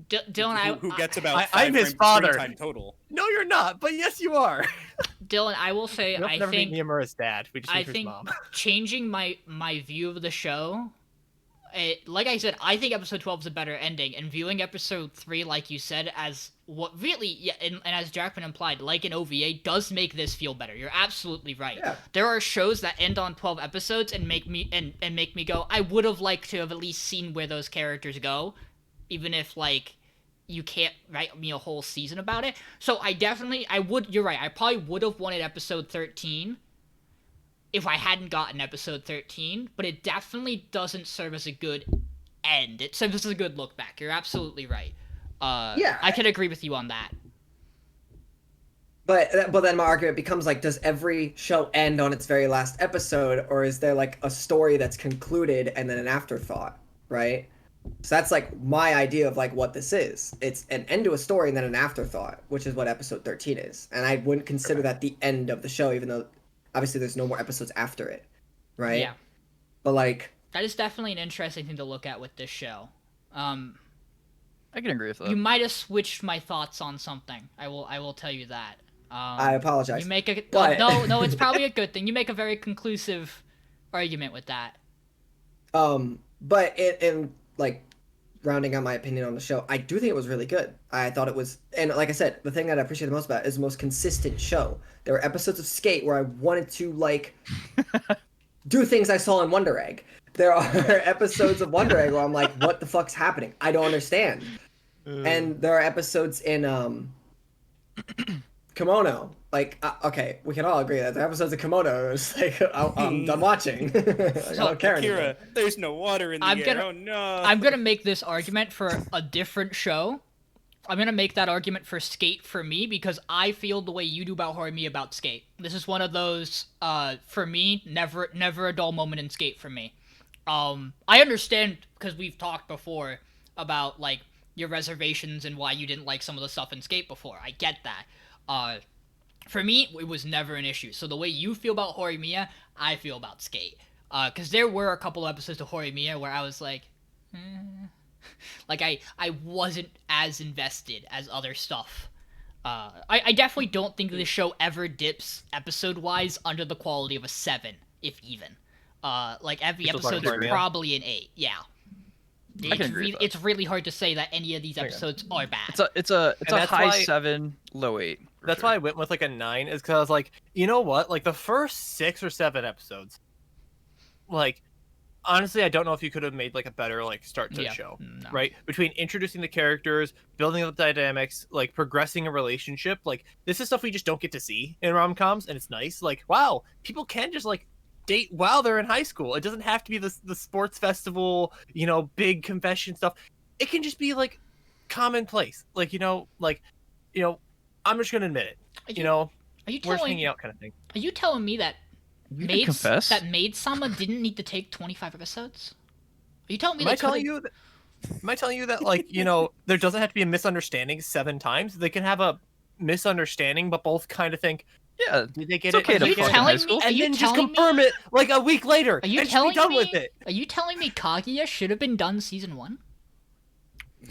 Dylan, Who gets about I'm 5 his frames of father. screen time total. No, you're not. But yes, you are. Dylan, I will say, We'll I never think meet Miyamura's dad. We just I meet his think mom. changing my view of the show, like I said, I think episode 12 is a better ending, and viewing episode 3, like you said, as what really, yeah, and as Jackman implied, like an OVA, does make this feel better. You're absolutely right. Yeah. There are shows that end on 12 episodes and make me and make me go, I would have liked to have at least seen where those characters go, even if like you can't write me a whole season about it. So you're right, I probably would have wanted episode 13 if I hadn't gotten episode 13, but it definitely doesn't serve as a good end. It serves as a good look back. You're absolutely right. Yeah. I can agree with you on that. But then my argument becomes like, does every show end on its very last episode, or is there like a story that's concluded and then an afterthought, right? So that's like my idea of like what this is. It's an end to a story and then an afterthought, which is what episode 13 is. And I wouldn't consider that the end of the show, even though obviously there's no more episodes after it, right? Yeah. But like, That is definitely an interesting thing to look at with this show. I can agree with that. You might have switched my thoughts on something. I will tell you that. I apologize. You make a But- no, it's probably a good thing. You make a very conclusive argument with that. But in like rounding out my opinion on the show, I do think it was really good. I thought it was, and like I said, the thing that I appreciate the most about it is the most consistent show. There were episodes of Skate where I wanted to like do things I saw in Wonder Egg. There are episodes of Wonder Egg where I'm like, what the fuck's happening? I don't understand. And there are episodes in Kimono. Like, okay, we can all agree that the episodes of Kimono is like, I'm done watching. I don't care anymore. Akira, there's no water in the I'm air. gonna- Oh no. I'm gonna make this argument for a different show. I'm gonna make that argument for Skate for me because I feel the way you do about Horimiya about Skate. This is one of those, for me, never a dull moment in Skate for me. I understand because we've talked before about like your reservations and why you didn't like some of the stuff in Skate before. I get that. For me, it was never an issue. So the way you feel about Horimiya, I feel about Skate. Because there were a couple episodes of Horimiya where I was like, like I wasn't as invested as other stuff. I definitely don't think this show ever dips episode-wise under the quality of a 7, if even. Like every People's like episode is Horimiya? probably an 8. Yeah. I can agree with that. It's really hard to say that any of these Okay. episodes are bad. It's a And that's high why- 7, low 8. for That's sure. why I went with like a 9, is because I was like, you know what? Like the first 6 or 7 episodes, like honestly, I don't know if you could have made like a better like start to Yeah. the show, No. right? Between introducing the characters, building up dynamics, like progressing a relationship, like this is stuff we just don't get to see in rom-coms, and it's nice. Like, wow, people can just like date while they're in high school. It doesn't have to be the sports festival, you know, big confession stuff. It can just be like commonplace, like I'm just gonna admit it. Are You know, are you we're just telling hanging out kind of thing. Are you telling me that You can confess. Maid Sama didn't need to take 25 episodes? you telling me Am I they telling could've- you that? Am I telling you that, like, there doesn't have to be a misunderstanding 7 times? They can have a misunderstanding, but both kind of think, Yeah, did they get it's it? okay Did to they fuck get in high telling me- school. Are And you then just telling me- confirm it like a week later Are you and just be telling done me? with it. Are you telling me Kaguya should have been done season 1?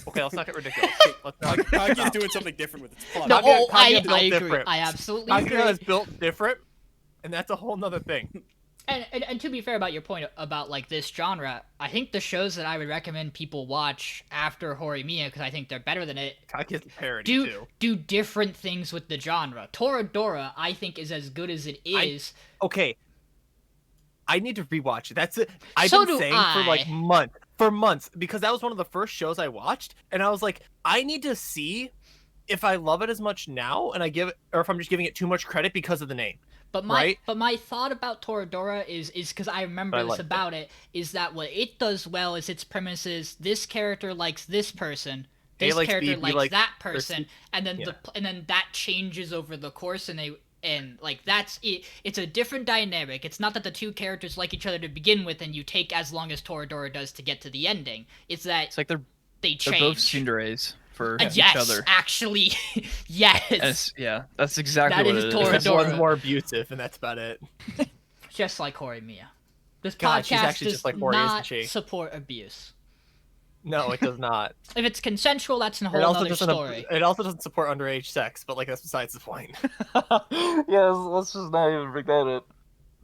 Okay, let's not get ridiculous. Let's not. Kaguya's doing something different with its plot. No, Kaguya- I Kaguya built agree. different. I absolutely Kaguya agree. is built different, and that's a whole nother thing. And to be fair about your point about like this genre, I think the shows that I would recommend people watch after Horimiya, because I think they're better than it, Kaguya's a parody too. do different things with the genre. Toradora, I think, is as good as it is. Okay, I need to rewatch it. That's it. I've So been do saying for like I. months, because that was one of the first shows I watched, and I was like, I need to see if I love it as much now, and I give it, or if I'm just giving it too much credit because of the name. But my thought about Toradora is because I remember I this liked about it, is that what it does well is its premise is this character likes this person, this likes character B, B likes likes that or person, C. and then Yeah. and then that changes over the course, and like that's it. It's a different dynamic. It's not that the two characters like each other to begin with, and you take as long as Toradora does to get to the ending. It's that It's like they're they both change. tsunderes for each Yes, other. actually, yes. Yeah, that's exactly That what is it Toradora. is. This one's more abusive, and that's about it. Just like Horimiya. This God, she's podcast actually does just like Hori, isn't not she? support abuse. No, it does not. If it's consensual, that's a It whole also other doesn't. story. It also doesn't support underage sex, but like that's besides the point. Yeah, let's just not even bring that up.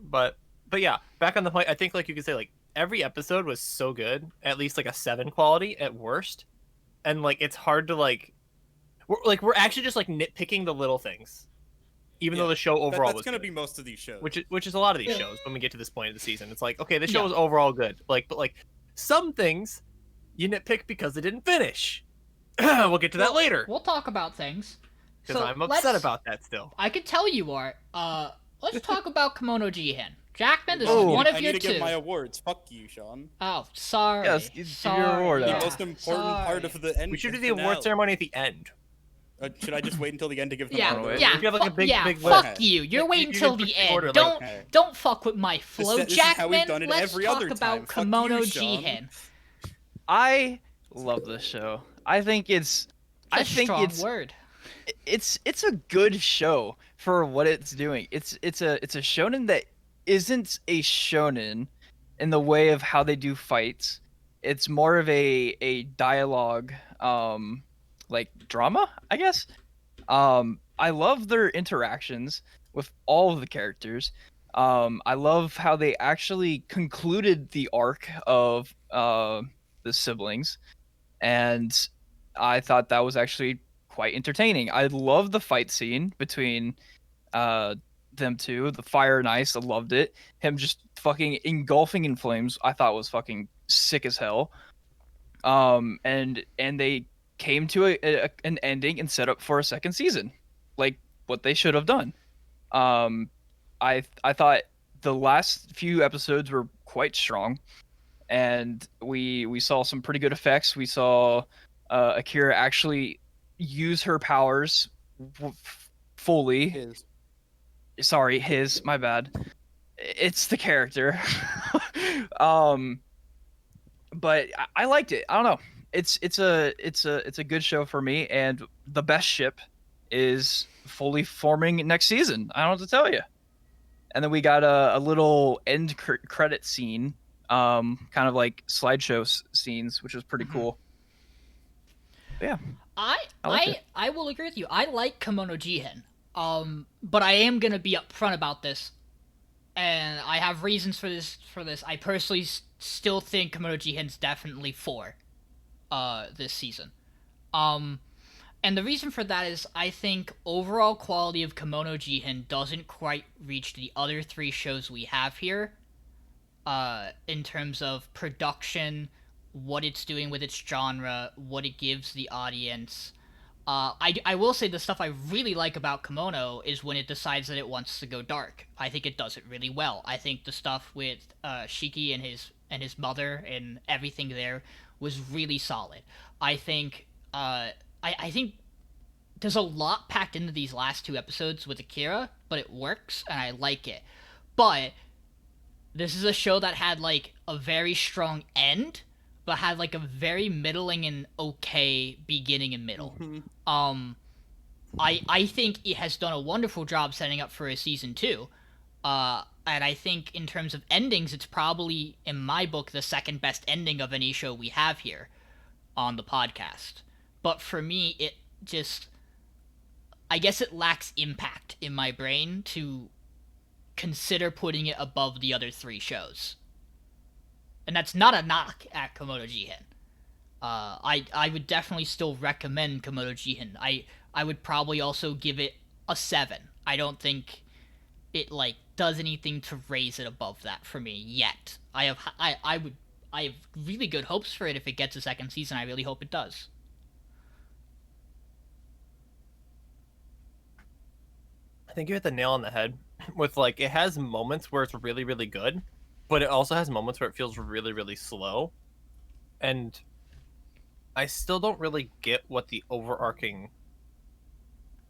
But yeah, back on the point. I think like you could say like every episode was so good, at least like a 7 quality at worst, and like it's hard to we're actually just like nitpicking the little things, even though Yeah, the show overall that's was gonna good. be most of these shows. Which is a lot of these shows when we get to this point of the season. It's like, okay, this show Yeah. was overall good. But like some things you nitpick because they didn't finish. We'll get to that later. We'll talk about things. Because So I'm upset let's- about that still. I could tell you are. Let's talk about Kimono Jihen. Jackman, this Oh. is one of I your need to give two. my awards. Fuck you, Sean. Oh, sorry. Yes, give your sorry. award The out. Yeah, most important part of the end. We should do the finale. award ceremony at the end. Should I just wait until the end to give them Yeah, all wait. yeah, If you have, like, a fuck, big- yeah, big fuck list. you. You're You- waiting you till can the push the end. order, like, Don't okay. don't fuck with my flow, this is how we've Jackman. done it Let's every talk other about time. Fuck Kimono you, Sean. Jihen. I love this show. I think it's That's a strong it's word. a good show for what it's doing. It's a shonen that isn't a shonen in the way of how they do fights. It's more of a dialogue like drama, I guess. I love their interactions with all of the characters. I love how they actually concluded the arc of the siblings, and I thought that was actually quite entertaining. I love the fight scene between them two, the fire and ice. I loved it. Him just fucking engulfing in flames, I thought was fucking sick as hell. And they came to an ending and set up for a second season, like what they should have done. I thought the last few episodes were quite strong, and we saw some pretty good effects. We saw Akira actually use her powers fully. His, my bad. It's the character. But I liked it. I don't know. It's a good show for me, and the best ship is fully forming next season. I don't know what to tell you. And then we got a little end credit scene, kind of like slideshow scenes, which was pretty cool. But yeah. I liked it. I will agree with you. I like Kimono Jihen. But I am gonna be upfront about this, and I have reasons for this. I personally still think Kimono Jihen's definitely 4, this season. And the reason for that is I think overall quality of Kimono Jihen doesn't quite reach the other 3 shows we have here, in terms of production, what it's doing with its genre, what it gives the audience. I will say the stuff I really like about Kimono is when it decides that it wants to go dark. I think it does it really well. I think the stuff with Shiki and his mother and everything there was really solid. I think I think there's a lot packed into these last 2 episodes with Akira, but it works and I like it. But this is a show that had like a very strong end but had like a very middling and okay beginning and middle. I think it has done a wonderful job setting up for a season 2. And I think in terms of endings, it's probably, in my book, the second best ending of any show we have here on the podcast. But for me, it just, I guess it lacks impact in my brain to consider putting it above the other 3 shows. And that's not a knock at Komodo Jihen. I would definitely still recommend Komodo Jihen. I would probably also give it a 7. I don't think it like does anything to raise it above that for me yet. I have really good hopes for it if it gets a second season. I really hope it does. I think you hit the nail on the head with like it has moments where it's really really good, but it also has moments where it feels really really slow. And I still don't really get what the overarching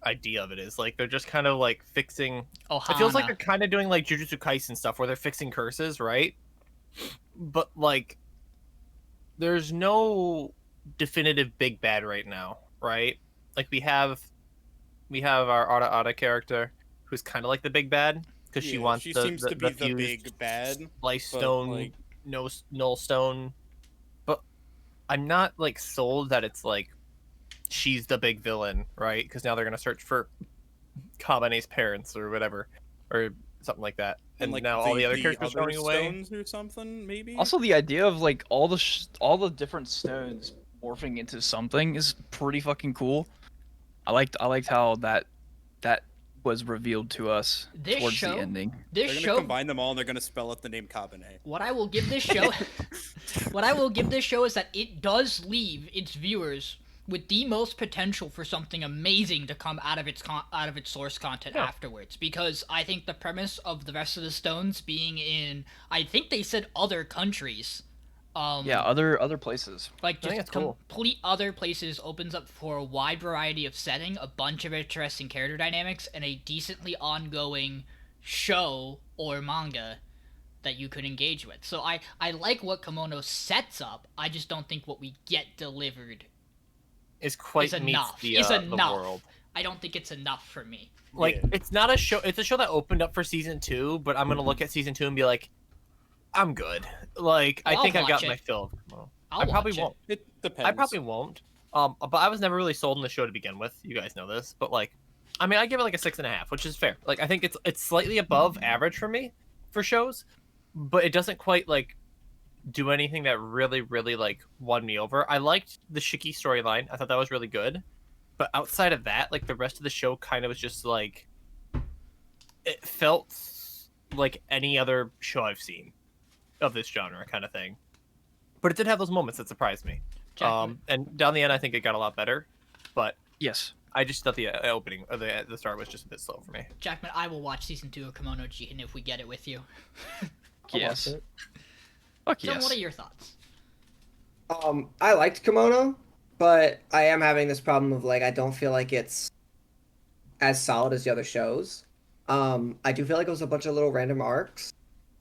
idea of it is. Like they're just kind of like fixing It feels like they're kind of doing like Jujutsu Kaisen stuff where they're fixing curses, right? But like there's no definitive big bad right now, right? Like we have our Ara Ara character who's kind of like the big bad because she wants she the seems to be fused the big bad life stone, like... null stone. But I'm not like sold that it's like she's the big villain, right? Because now they're gonna search for Kabane's parents or whatever, or something like that. And like now all the other characters other running away. stones or something, maybe. Also, the idea of like all the different stones morphing into something is pretty fucking cool. I liked how that was revealed to us towards the ending. They're gonna combine them all and they're gonna spell out the name Kabane. What I will give this show is that it does leave its viewers with the most potential for something amazing to come out of its source content afterwards, because I think the premise of the rest of the stones being in, I think they said other countries, other places, like just complete other places, opens up for a wide variety of setting, a bunch of interesting character dynamics, and a decently ongoing show or manga that you could engage with. So I like what Kimono sets up. I just don't think what we get delivered is enough. The world. I don't think it's enough for me. Like it's not a show. It's a show that opened up for season 2, but I'm gonna look at season 2 and be like, I'm good. Like I think I've got my fill. Well, I probably won't. It depends. I probably won't. But I was never really sold on the show to begin with. You guys know this, but like, I mean, I give it like a 6.5, which is fair. Like I think it's slightly above average for me for shows, but it doesn't quite like do anything that really really like won me over. I liked the Shiki storyline. I thought that was really good, but outside of that, like the rest of the show kind of was just like, it felt like any other show I've seen of this genre kind of thing. But it did have those moments that surprised me. And down the end I think it got a lot better, but yes, I just thought the opening or the start was just a bit slow for me. Jackman, I will watch season 2 of Kimono Jihen if we get it with you. Yes. Fuck yes. What are your thoughts? I liked Kimono, but I am having this problem of like I don't feel like it's as solid as the other shows. I do feel like it was a bunch of little random arcs.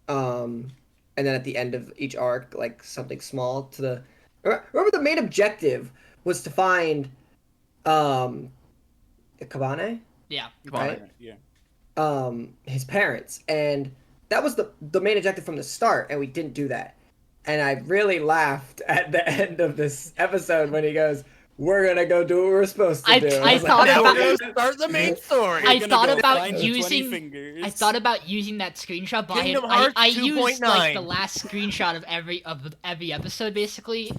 And then at the end of each arc, like something small to the. Remember the main objective was to find, Kabane. Yeah. Right? Yeah. His parents, and that was the main objective from the start, and we didn't do that. And I really laughed at the end of this episode when he goes, "We're gonna go do what we're supposed to do." I thought about we're gonna start the main story. I thought about using that screenshot, but I used like the last screenshot of every episode basically.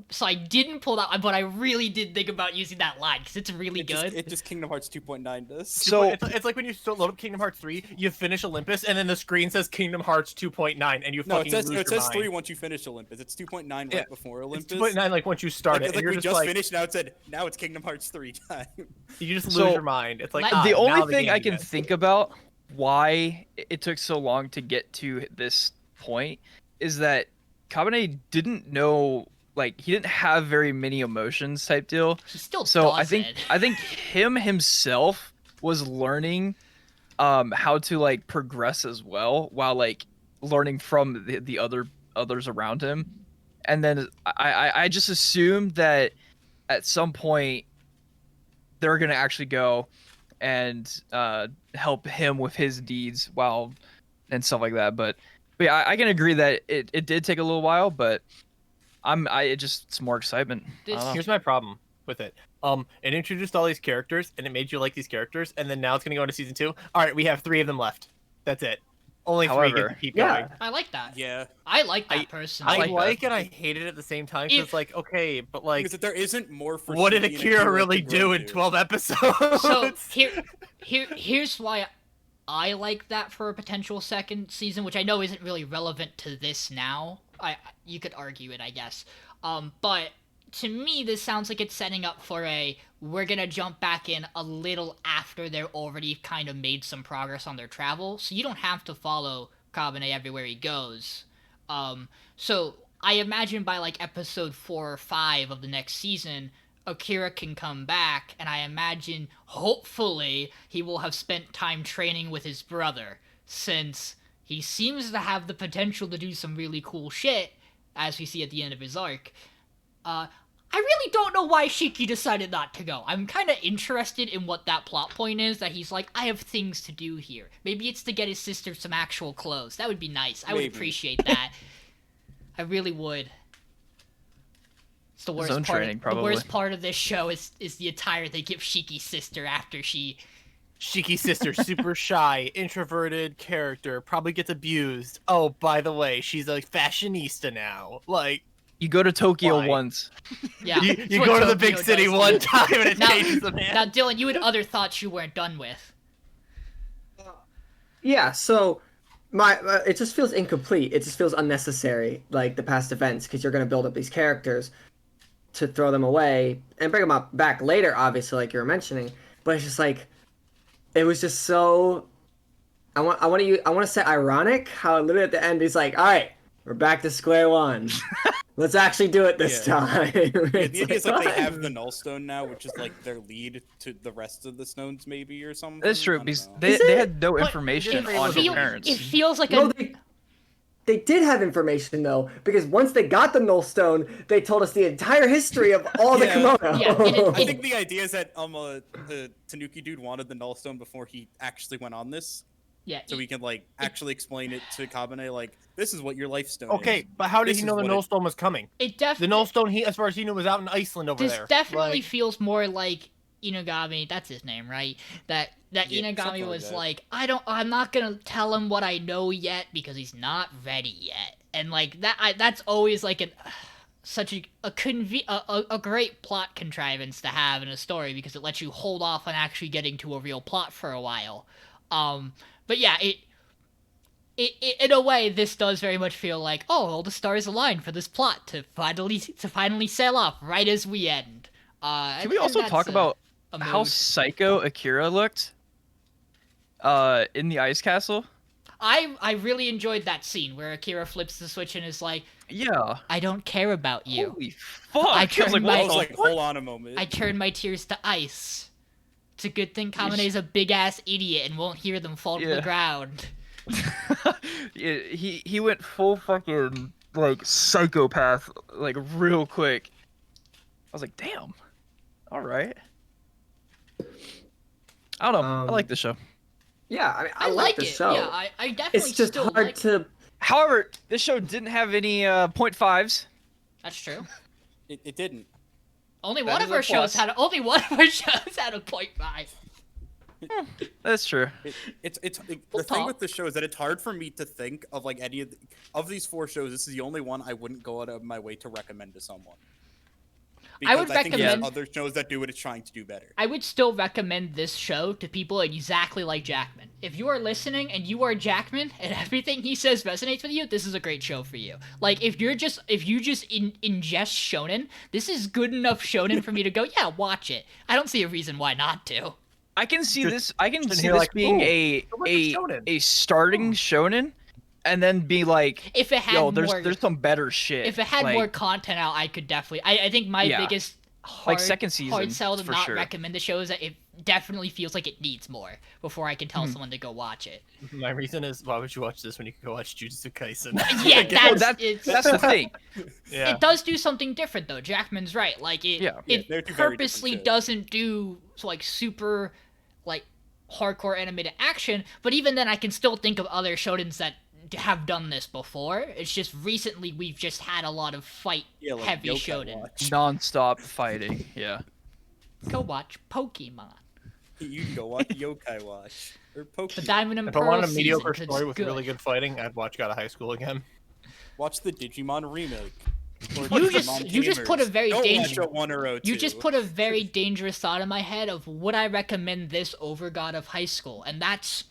So I didn't pull that, but I really did think about using that line because it's really good. It just Kingdom Hearts 2.9 does. So it's like when you load up Kingdom Hearts 3, you finish Olympus, and then the screen says Kingdom Hearts 2.9, and you fucking lose your mind. It says 3 once you finish Olympus. It's 2.9 right before Olympus. It's 2.9 like once you start it. It's like we just finished. Now it's Kingdom Hearts 3 time. You just lose your mind. It's like the only thing I can think about why it took so long to get to this point is that Kabane didn't know. Like he didn't have very many emotions type deal. He still doesn't. I think him himself was learning how to like progress as well while like learning from the others around him. and then I just assumed that at some point they're gonna actually go and help him with his deeds and stuff like that. But yeah, I can agree that it did take a little while, but it's more excitement. I don't know. Here's my problem with it. It introduced all these characters and it made you like these characters, and then now it's gonna go into season 2. All right, we have 3 of them left. That's it. Only 3 get to keep going. I like that. Yeah. I like that personally. I like it. I hate it at the same time. Cause it's like, okay, but like, Because there isn't more for what did Shiki and Akira really to do grow in to. 12 episodes? So here's why I like that for a potential second season, which I know isn't really relevant to this now. You could argue it, I guess. But to me, this sounds like it's setting up for we're gonna jump back in a little after they're already kind of made some progress on their travel, so you don't have to follow Kabane everywhere he goes. So I imagine by like episode 4 or 5 of the next season, Akira can come back, and I imagine hopefully he will have spent time training with his brother, since he seems to have the potential to do some really cool shit, as we see at the end of his arc. I really don't know why Shiki decided not to go. I'm kind of interested in what that plot point is, that he's like, I have things to do here. Maybe it's to get his sister some actual clothes. That would be nice. I would Maybe. appreciate that. I really would. It's the worst His own part. training, The probably. worst part of this show is the attire they give Shiki's sister after she... Shiki's sister, super shy, introverted character, probably gets abused. Oh, by the way, she's a fashionista now. Like, You go to Tokyo Why? once. Yeah. you it's what go to the Tokyo big city does. one time and it Now- changes the man. Now, Dylan, you had other thoughts you weren't done with. Yeah, so it just feels incomplete. It just feels unnecessary, like the past events, because you're going to build up these characters to throw them away and bring them back later, obviously, like you were mentioning. But it's just like, it was just so. I want to say ironic how literally at the end he's like, all right, we're back to square one. Let's actually do it this Yeah. time. Yeah, the idea is like they what? have the Nullstone now, which is like their lead to the rest of the stones, maybe, or something. That's I true don't because know. they Is it? had no But information it on feel- the parents. It feels like No, a... they did have information though, because once they got the Nullstone, they told us the entire history of all the Yeah. kimono. Yeah, I think the idea is that the Tanuki dude wanted the Nullstone before he actually went on this, Yeah, so we can like actually explain it to Kabane, like this is what your life stone Okay, is. but how did This he is know the what it- Nullstone was coming? it The definitely... Nullstone, as far as he knew, was out in Iceland over This there. definitely Like, feels more like Inagami. That's his name, right? That Yeah, Inagami something like was that. like, I'm not gonna tell him what I know yet because he's not ready yet, and like that. That's always like such a great plot contrivance to have in a story because it lets you hold off on actually getting to a real plot for a while. But yeah, it in a way, this does very much feel like, oh, all the stars align for this plot to finally sail off right as we end. Can we also talk about how mood. psycho Akira looked in the ice castle? I really enjoyed that scene where Akira flips the switch and is like, Yeah. I don't care about you. Holy fuck! I I was turned like, my- what I the was like, fuck? hold on a moment. I turn my tears to ice. It's a good thing Kamane's a big ass idiot and won't hear them fall to the Yeah. ground. Yeah, he went full fucking like psychopath like real quick. I was like, damn. All right. I don't know. I like the show. Yeah, I mean, I like like the it. show. Yeah, I definitely It's just still hard like to. However, this show didn't have any .5s. That's true. It didn't. Only That one is of a our shows plus. had only one of our shows had a 0.5. That's true. The We'll thing talk. with the show is that it's hard for me to think of like any of these 4 shows. This is the only one I wouldn't go out of my way to recommend to someone. I would Because think there's recommend- other shows that do what it's trying to do better. I would still recommend this show to people exactly like Jackman. If you are listening and you are Jackman and everything he says resonates with you, this is a great show for you. Like if you just ingest shonen, this is good enough shonen for me to go, yeah, watch it. I don't see a reason why not to. I can see Just this. I can sitting see here this like, being ooh, so much shonen. a starting shonen, and then be like, If it had yo, there's more, some better shit. if it had like, more content out, I could definitely. I think my Yeah. biggest Like hard, second hard season, sell to for not sure. recommend the show is that definitely feels like it needs more before I can tell someone to go watch it. My reason is, why would you watch this when you can go watch Jujutsu Kaisen? Yeah, That's the thing. Yeah. It does do something different though. Jackman's right. Like Yeah. it they're two very different purposely shows. doesn't do like super like hardcore animated action, but even then I can still think of other shonens that have done this before. It's just recently we've just had a lot of fight Yeah, like heavy Yokai shonen. Watch. Non-stop fighting. Yeah. Go watch Pokemon. You can go watch Yokai Watch or The Pokemon. Diamond and If I Pearl wanted a season, mediocre 'cause story it's with good. really good fighting, I'd watch God of High School again. Watch the Digimon remake. Or You Digimon just put a Gamers. very Don't dangerous. watch a 1 or 02. You just put a very dangerous thought in my head of would I recommend this over God of High School, and that's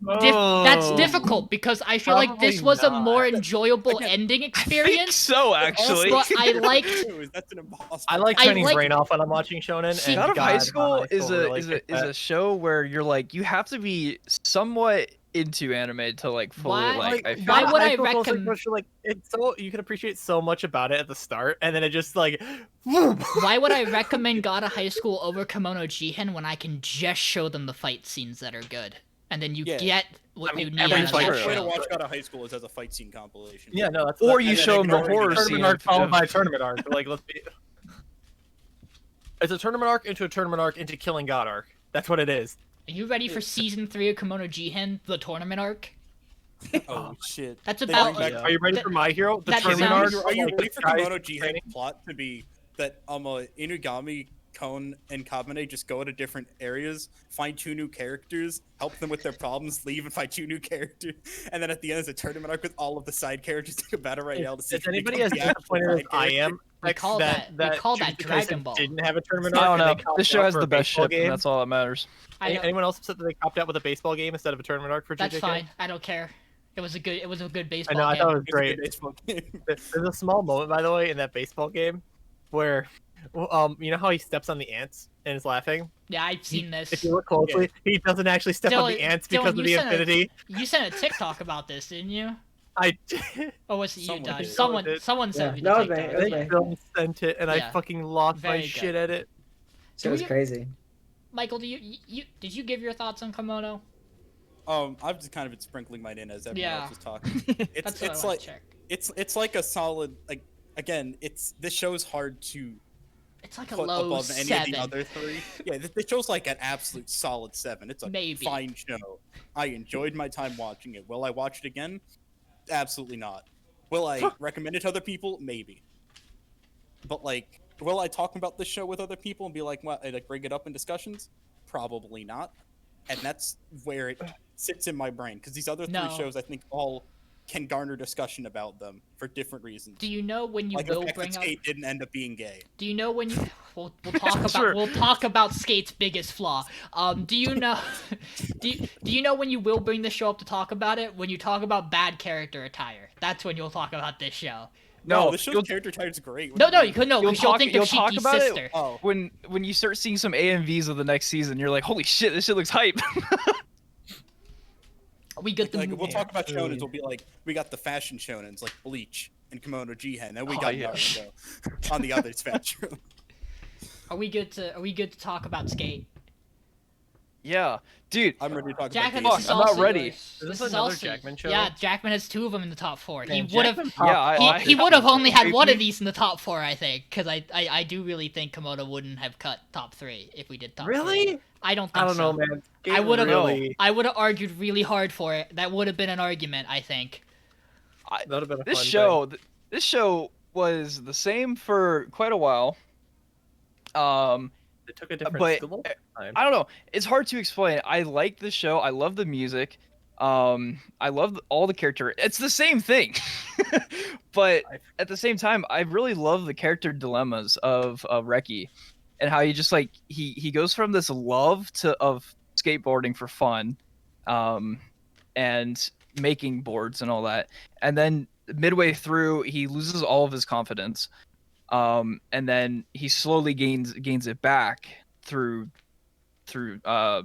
that's difficult because I feel like this Probably was a not. more enjoyable Again, ending I think experience. so, actually. But I liked. That's an impossible. I like I turning like- brain off when I'm watching shonen. See, and God of God, High School is really a kicked that. show where you're like you have to be somewhat into anime to like fully Why- like. I Like, feel why God of would High I School feels like recommend- like it's so you can appreciate so much about it at the start, and then it just like. Why would I recommend God of High School over Kimono Jihen when I can just show them the fight scenes that are good, and then you Yeah. get what I mean, you need every out of fight that The way to show. watch God of High School is as a fight scene compilation. Yeah, no, that's Or that- you and then show them the ignore horror tournament scene arc of- followed of- by a tournament arc. Like, let's be. It's a tournament arc into a tournament arc into Killing God arc. That's what it is. Are you ready for season 3 of Kimono Jihen, the tournament arc? Oh shit. That's They about- bring back- Are you ready that- for My Hero? The that tournament sounds- arc. Are you like, ready the for guys Kimono Jihen's training? plot to be that Inugami, Kon, and Kamine just go to different areas, find 2 new characters, help them with their problems, leave and find 2 new characters, and then at the end is a tournament arc with all of the side characters take a battle royale to see Is who anybody becomes as the actual disappointed as side I character. am? We call that Jujutsu Dragon Kaisen Ball. Didn't have a tournament I arc. don't and they know. This copped show out has for a the best baseball ship, game. and that's all that matters. I know, Anyone else upset that they copped out with a baseball game instead of a tournament arc for that's JJK? fine. I don't care. It was a good I baseball know. I game. thought it was It's a good great. baseball game. There's a small moment, by the way, in that baseball game where, you know how he steps on the ants and is laughing? Yeah, I've seen this. If you look closely, he doesn't actually step on the Dylan- ants Dylan, because you of the sent a- infinity. You sent a TikTok about this, didn't you? I Or was it you, Someone Josh? did. Someone Yeah, sent me the that was me, TikTok. it was they me. film sent it, and Yeah. I fucking lost Very my good. shit at it. Shit was you- crazy. Michael, did you give your thoughts on Komodo? I've just kind of been sprinkling mine in as everyone Yeah. else was talking. It's That's what it's I want like to check. it's like a solid like again. This show's hard to It's like a put low above any 7. of the other 3. Yeah, this show's like an absolute solid 7. It's a Maybe. fine show. I enjoyed my time watching it. Will I watch it again? Absolutely not. Will I recommend it to other people? Maybe. But like, will I talk about this show with other people and be like, what, like bring it up in discussions? Probably not. And that's where it sits in my brain because these other 3 No. shows I think all can garner discussion about them for different reasons. Do you know when you Like will the fact bring that up? Skate didn't end up being gay. Do you know when you? We'll talk about Sure. we'll talk about Skate's biggest flaw. Do you know? do you know when you will bring the show up to talk about it? When you talk about bad character attire, that's when you'll talk about this show. No, this show's you'll- character type is great. What No, do no, you you could no, You'll because you'll talk- think you'll of talk Shiki's about it? sister. Oh, when you start seeing some AMVs of the next season, you're like, holy shit, this shit looks hype. We get the like movie. we'll talk about shonens. We'll be like, we got the fashion shonens like Bleach and Kimono Jihen, and we Oh, got yeah. Naruto on the other spectrum. Are we good to talk about Skate? Yeah, dude. I'm ready to talk Jackman, about this Jason. is I'm not also ready. yours. Is this This is another also Jackman show? Yeah, Jackman has 2 of them in the top 4. Man, He would have. Jackman Yeah, popped He off would have this only had one of crazy. these in the top 4, I think, because I do really think Komodo wouldn't have cut top 3 if we did top 3. Really? I don't think I don't so. know, man. I would have really. I would have argued really hard for it. That would have been an argument, I think. That would have been a This fun show, this show was the same for quite a while. Thing. It took a different but- school time. I don't know. It's hard to explain. I like the show. I love the music. I love all the character. It's the same thing, but at the same time, I really love the character dilemmas of Reki, and how he just like he goes from this love of skateboarding for fun, and making boards and all that, and then midway through he loses all of his confidence, and then he slowly gains it back through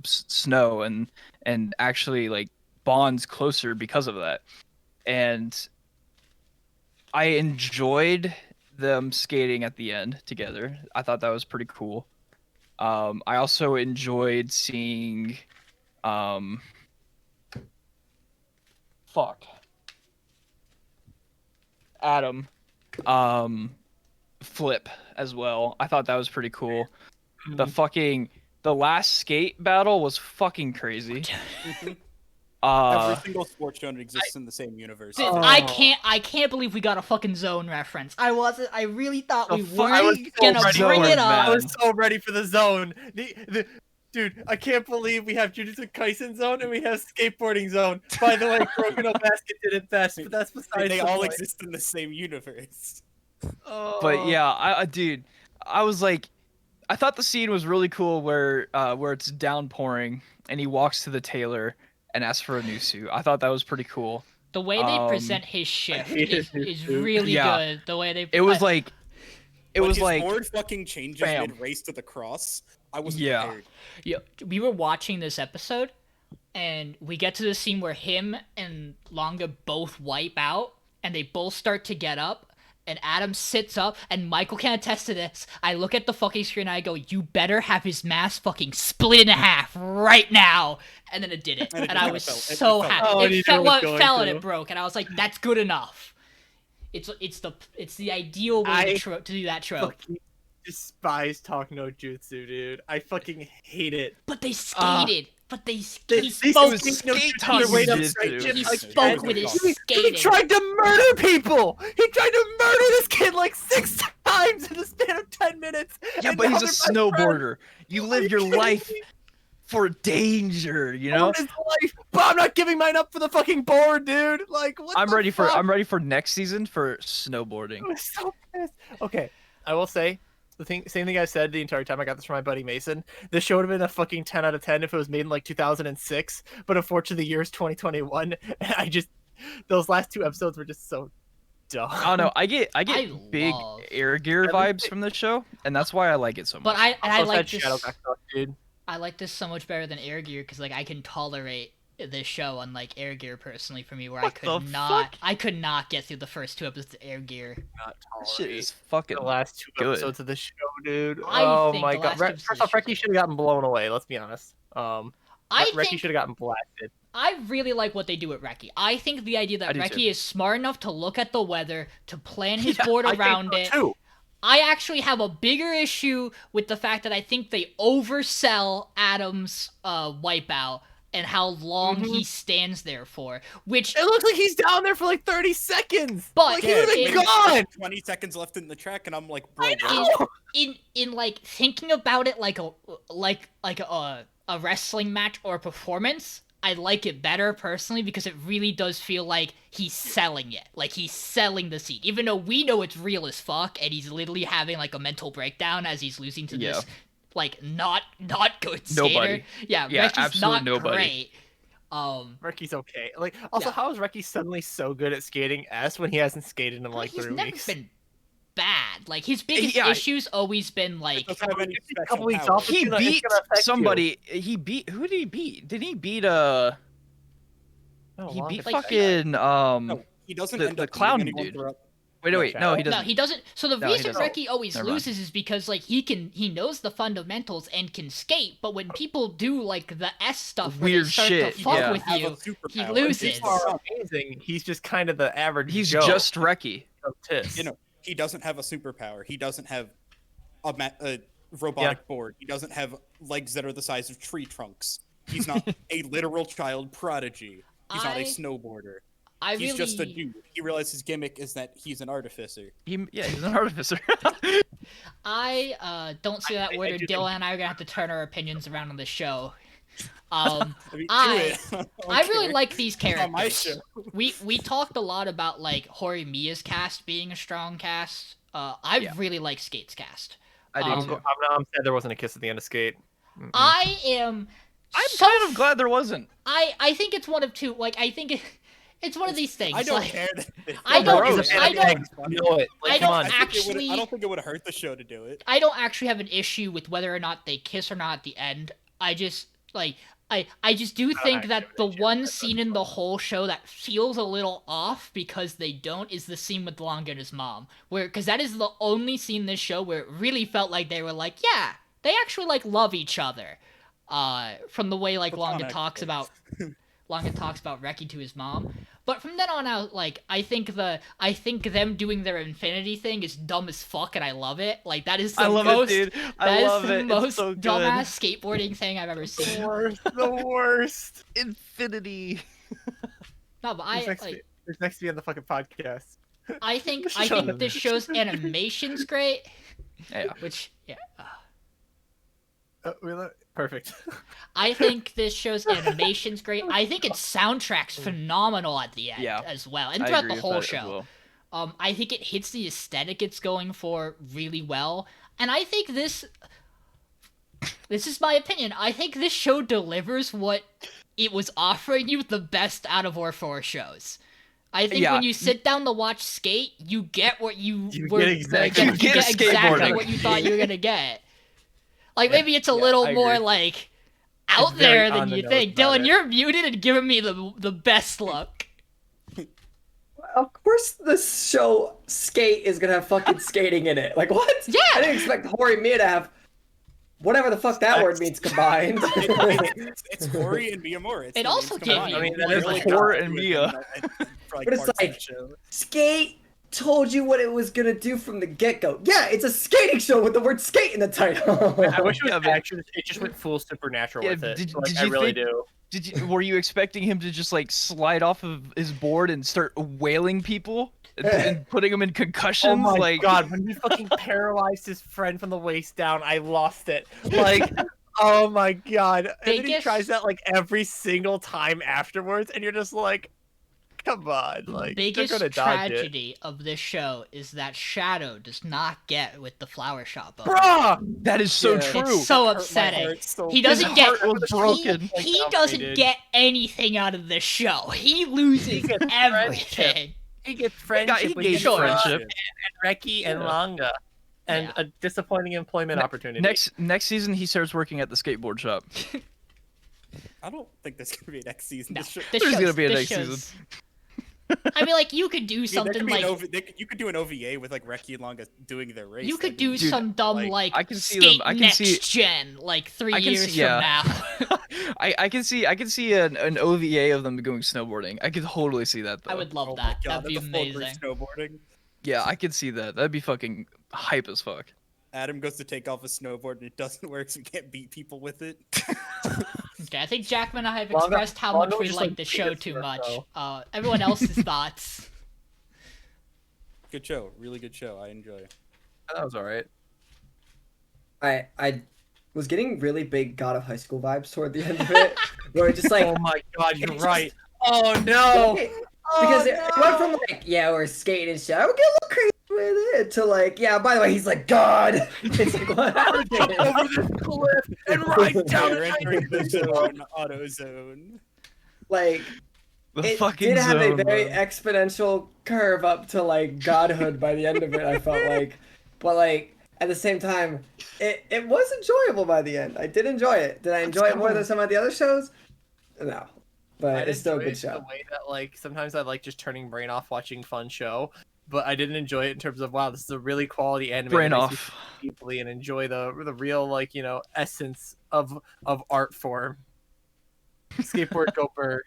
snow and actually like bonds closer because of that. And I enjoyed them skating at the end together. I thought that was pretty cool. I also enjoyed seeing, fuck, Adam, um, flip as well. I thought that was pretty cool. The last skate battle was fucking crazy. Every Uh, single sports show exists in the same universe. Dude, Oh. I can't believe we got a fucking Zone reference. I really thought we I was weren't so gonna ready bring for it it, up. I was so ready for the zone. Dude, I can't believe we have Jujutsu Kaisen zone and we have skateboarding zone. By the way, Kuroko Basket did it best, but that's besides They the all point. exist in the same universe. but yeah, dude, I was like, I thought the scene was really cool where it's downpouring and he walks to the tailor and asks for a new suit. I thought that was pretty cool. The way they present his shift hate his is suit. really Yeah. good. The way they It was like, When his like, board fucking changes bam. mid race to the cross. I was Yeah. prepared. yeah, we were watching this episode, and we get to the scene where him and Longa both wipe out, and they both start to get up. And Adam sits up, and Michael can attest to this. I look at the fucking screen, and I go, "You better have his mask fucking split in half right now!" And then it did it, And it and I kinda was fell. It so fell. happy. Oh, you It knew fell, it was well, it going fell and to. it broke, and I was like, "That's good enough." It's the ideal way to do that trope. fucking despise Talk No Jutsu, dude. I fucking hate it. But they skated. But he They spoke. was skate talk talking way up jujitsu. straight He jib, like, spoke and with his he skating. tried to murder people. He tried to murder this kid like 6 times in the span of 10 minutes. Yeah, and but now he's a they're my friends. snowboarder. You live your kidding life me? for danger, you I know? want his life, but I'm not giving mine up for the fucking board, dude. Like, what I'm the ready fuck? for next season for snowboarding. I was so pissed. Okay, I will say same thing I said the entire time. I got this from my buddy Mason. This show would have been a fucking 10 out of 10 if it was made in like 2006. But unfortunately, the year is 2021, and those last 2 episodes were just so dumb. I don't know. I get I big love- air gear vibes from this show, and that's why I like it so much. But I Also like had this. Shadowback stuff, dude. I like this so much better than Air Gear because like I can tolerate this show, unlike Air Gear personally for me, where What the fuck? I could not get through the first 2 episodes of Air Gear. Not This shit tolerate is fucking. the last 2 good. episodes of the show, dude. I Oh think my the god! last episode First of off, the Reki should have gotten blown away. Let's be honest. I Reki think should have gotten blasted. I really like what they do with Reki. I think the idea I that do Reki too. is smart enough to look at the weather, to plan his Yeah, board I think around so, it. too. I actually have a bigger issue with the fact that I think they oversell Adam's wipeout and how long Mm-hmm. he stands there for, which It looks like he's down there for like 30 seconds. But like, Yeah, he's it- been gone. 20 seconds left in the track, and I'm like, bro, I what? know. in like thinking about it like a wrestling match or a performance, I like it better personally because it really does feel like he's selling it. Like he's selling the scene. Even though we know it's real as fuck and he's literally having like a mental breakdown as he's losing to Yeah. this like not good skater. Nobody. Yeah, Yeah, Reki's absolute not nobody. great. Reki's okay. Like, also, Yeah. how is Reki suddenly so good at skating S when he hasn't skated in like he's 3 never weeks? been bad. Like his biggest Yeah. issu's always been like Doesn't have any A special couple weeks powers. off. He It's gonna beat affect you. somebody. He beat. Who did he beat? Did he beat No, He long beat time. fucking No, he doesn't the- end the up beating clown anyone dude. throughout- Wait, No, wait, no, he No, doesn't. he doesn't. So the No, he reason doesn't. Reki always Never mind. loses is because like he knows the fundamentals and can skate, but when people do like the S stuff, where Weird they start shit, to fuck yeah. with Have a you, superpower. he When loses. people are amazing. He's just kind of the average. He's Joe just Reki. of Tis. You know, he doesn't have a superpower. He doesn't have a robotic board. He doesn't have legs that are the size of tree trunks. He's not a literal child prodigy. He's not I- a snowboarder. I He's really, just a dude. He realized his gimmick is that he's an artificer. He's an artificer. I don't say that I word, do or think- Dylan and I are gonna have to turn our opinions around on the show. I mean, I- do it. I really care. like these It's on my characters. show. We talked a lot about like Horimiya's cast being a strong cast. I Yeah. really like Skate's cast. I do Um, too. I'm sad there wasn't a kiss at the end of Skate. Mm-mm. I am. I'm so kind of glad there wasn't. I think it's one of two. Like I think it's one of these things. I don't like, care. That I Bro, don't- he's a fan I of don't- eggs. You know it. Like, I come don't on. I actually- don't think it would have hurt the show to do it. I don't actually have an issue with whether or not they kiss or not at the end. I just like I just do think actually that have the an issue one with that, scene in the whole show that feels a little off because they don't is the scene with Longa and his mom. Where because that is the only scene in this show where it really felt like they were like, yeah, they actually like love each other. From the way like Longa Platonic, talks of about course. Longa talks about Reki to his mom. But from then on out, like I think them doing their infinity thing is dumb as fuck, and I love it. Like that is the I love most it, dude. I that is love the it. most It's so good. dumbass skateboarding thing I've ever The seen. worst. The worst. Infinity. No, but Who's next to be on the fucking podcast? I think Shut up. this show's animation's great. Yeah. Which yeah. Perfect. I think this show's animation's great. I think its soundtrack's phenomenal at the end Yeah. as well, and I throughout agree the with whole that as show. well. I think it hits the aesthetic it's going for really well, and I think this is my opinion. I think this show delivers what it was offering you the best out of our 4 shows. I think Yeah. when you sit down to watch Skate, you get what you were get exactly- gonna you get, get exactly skateboarding. what you thought you were gonna get. Like Yeah, maybe it's a yeah, little I more agree. like out It's very there on than the you nose think. about Dylan, it. you're muted and giving me the best look. Of course, this show Skate is gonna have fucking skating in it. Like what? Yeah. I didn't expect Hori Mia to have whatever the fuck that word means combined. It's Hori and Miyamura. It's It the also names gave combined. you- I mean, that They is really like got Hor to and do it Mia. for, But it's parts of the like- show. Skate told you what it was gonna do from the get go. Yeah, it's a skating show with the word skate in the title. I wish it was Yeah, but- actually. It just went full supernatural Yeah, with it. did- Like, did I you really think- do. Were you expecting him to just like slide off of his board and start wailing people and putting them in concussions? Oh my like, god! When he fucking paralyzed his friend from the waist down, I lost it. Like, oh my god! And then he Biggest- tries that like every single time afterwards, and you're just like, come on! Like, Biggest they're gonna dodge it. tragedy of this show is that Shadow does not get with the flower shop owner. Bruh! that is so Yeah. true. It's so Hurt my upsetting. heart so He bad. doesn't His get heart was broken. He Like, doesn't outdated. get anything out of this show. He loses gets everything. He gets he friendship with gets Sure. friendship. Reki and Yeah. Longa, and Yeah. a disappointing employment opportunity. Next season, he starts working at the skateboard shop. I don't think there's gonna be a next season. No, This show- this There's gonna show's- be a this next show's- I mean, like you could do I mean, there something could be like you could do an OVA with like Reki and Longa doing their race. you could That'd do be- Dude, some dumb like, like I can see skate them- I can next see- gen like 3 I can years see- yeah. from now. I can see an OVA of them going snowboarding. I could totally see that though. I would love Oh my that. God, That'd be that's a full group amazing. snowboarding. Yeah, I could see that. That'd be fucking hype as fuck. Adam goes to take off his snowboard and it doesn't work, so he can't beat people with it. Okay, I think Jackman and I have Longa- expressed how Longa much we just, like like, the beat show us too to it, much. though. Everyone else's thoughts. Good show, really good show. I enjoy it. That was all right. I was getting really big God of High School vibes toward the end of it, where it just like Oh my god, you're right. Oh no! because it went from like we're skating and shit. I would get a little crazy with it to like by the way he's like God. It's like what happened? over this cliff and right down You're the entering the zone, auto zone. Like The it fucking did have zone, a very bro. exponential curve up to like godhood by the end of it. I felt like, but like at the same time, it was enjoyable by the end. I did enjoy it. Did I enjoy it more than some of the other shows? No, but it's still a good The show. way that like sometimes I like just turning brain off watching fun show, but I didn't enjoy it in terms of wow, this is a really quality anime. Brain that makes me off. think deeply and enjoy the real like essence of art form. Skateboard Gopher.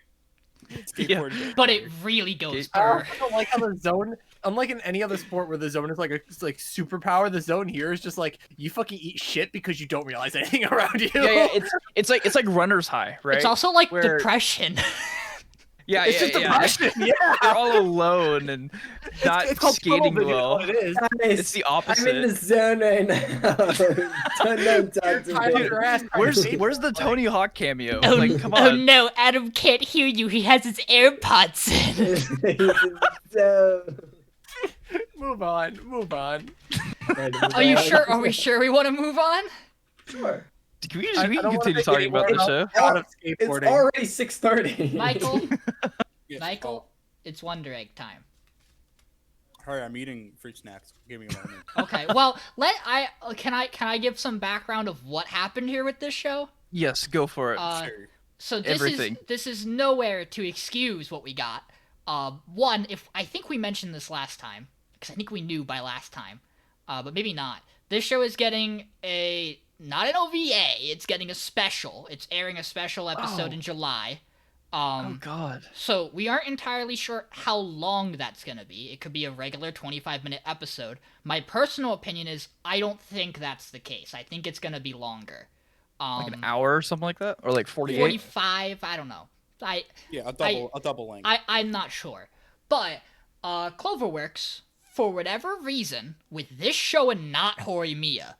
Skateboard. But it really goes I burr. don't like how the zone, unlike in any other sport where the zone is like a superpower, the zone here is just like you fucking eat shit because you don't realize anything around you. Yeah, it's like runner's high, right? It's also like Where- depression. yeah, it's yeah, just yeah. depression. Yeah, You're all alone and not it's called tunnel skating vision, well. It is. Guys, It's the I'm in the opposite. zone right now. Don't talk to Time me. up your ass. Where's the Tony Hawk cameo? Oh, Like, come oh on. no, Adam can't hear you. He has his AirPods in. He's in the zone. Move on. Move on. Are you sure? Are we sure we want to move on? Sure. Can we I just we don't can wanna continue make talking any about more the show? out of It's skateboarding. already 6:30. Michael, Yes, Michael, it's Wonder Egg time. Hurry, I'm eating fruit snacks. Give me a moment. Okay, well, can I give some background of what happened here with this show? Yes, go for it. Uh, Sure. So Everything. this is nowhere to excuse what we got. One, if I think we mentioned this last time, because I think we knew by last time, but maybe not. This show is getting a not an OVA. It's getting a special. It's airing a special episode in July. Oh God. So we aren't entirely sure how long that's going to be. It could be a regular 25-minute episode. My personal opinion is I don't think that's the case. I think it's going to be longer. Like an hour or something like that, or like 48. 45. I don't know. Yeah, a double length. I'm not sure, but Cloverworks, for whatever reason, with this show and not Horimiya,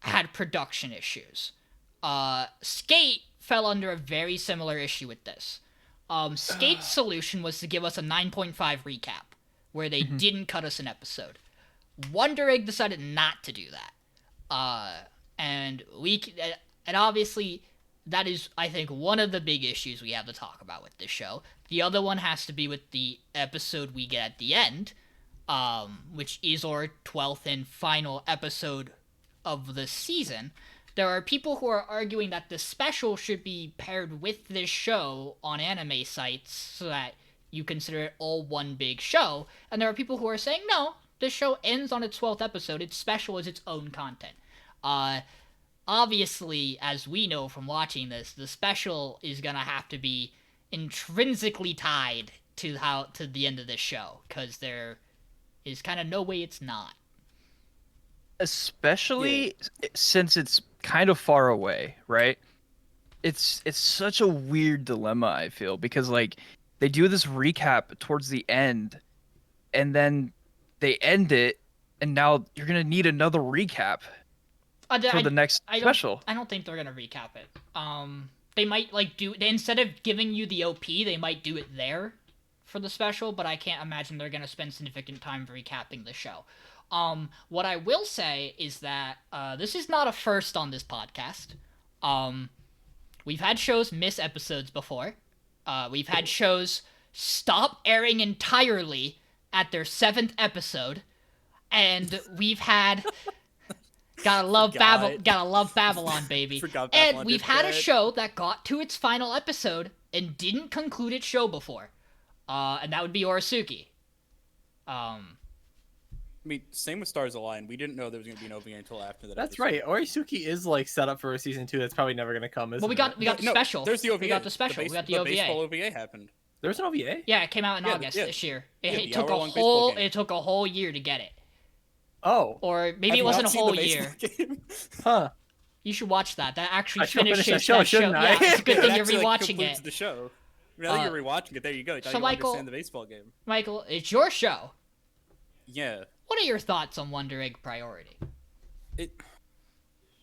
had production issues. Skate fell under a very similar issue with this. Skate's solution was to give us a 9.5 recap, where they didn't cut us an episode. Wonder Egg decided not to do that. And obviously, that is, I think, one of the big issues we have to talk about with this show. The other one has to be with the episode we get at the end, which is our 12th and final episode of the season. There are people who are arguing that the special should be paired with this show on anime sites so that you consider it all one big show. And there are people who are saying, no, this show ends on its 12th episode. Its special is its own content. Obviously, as we know from watching this, the special is going to have to be intrinsically tied to the end of this show, because there is kind of no way it's not. Especially since it's kind of far away, right? It's such a weird dilemma, I feel, because like they do this recap towards the end and then they end it, and now you're gonna need another recap for the next special. I don't think they're gonna recap it. They might instead of giving you the OP, they might do it there for the special, but I can't imagine they're gonna spend significant time recapping the show. What I will say is that this is not a first on this podcast. We've had shows miss episodes before. We've had shows stop airing entirely at their 7th episode, and we've had gotta love Babylon, baby. And we've had a show that got to its final episode and didn't conclude its show before, and that would be Orisuke. I mean, same with Stars Align. We didn't know there was going to be an OVA until after that. That's episode. right. Orisuke is like set up for a season 2 that's probably never going to come, isn't Well, we got the special. There's the OVA. We got the special. We got the OVA. Baseball OVA happened. There's an OVA? Yeah, it came out in August this year. It took it took a whole year to get it. Oh. Or maybe it wasn't a whole year. Huh. You should watch that. That actually I should finish finishes that show, that show. shouldn't I? Yeah, it's a good thing you're actually, rewatching concludes it. the show. Now that you're rewatching it, there you go. Now so you Michael, understand the baseball game. Michael, it's your show. Yeah. What are your thoughts on Wonder Egg Priority?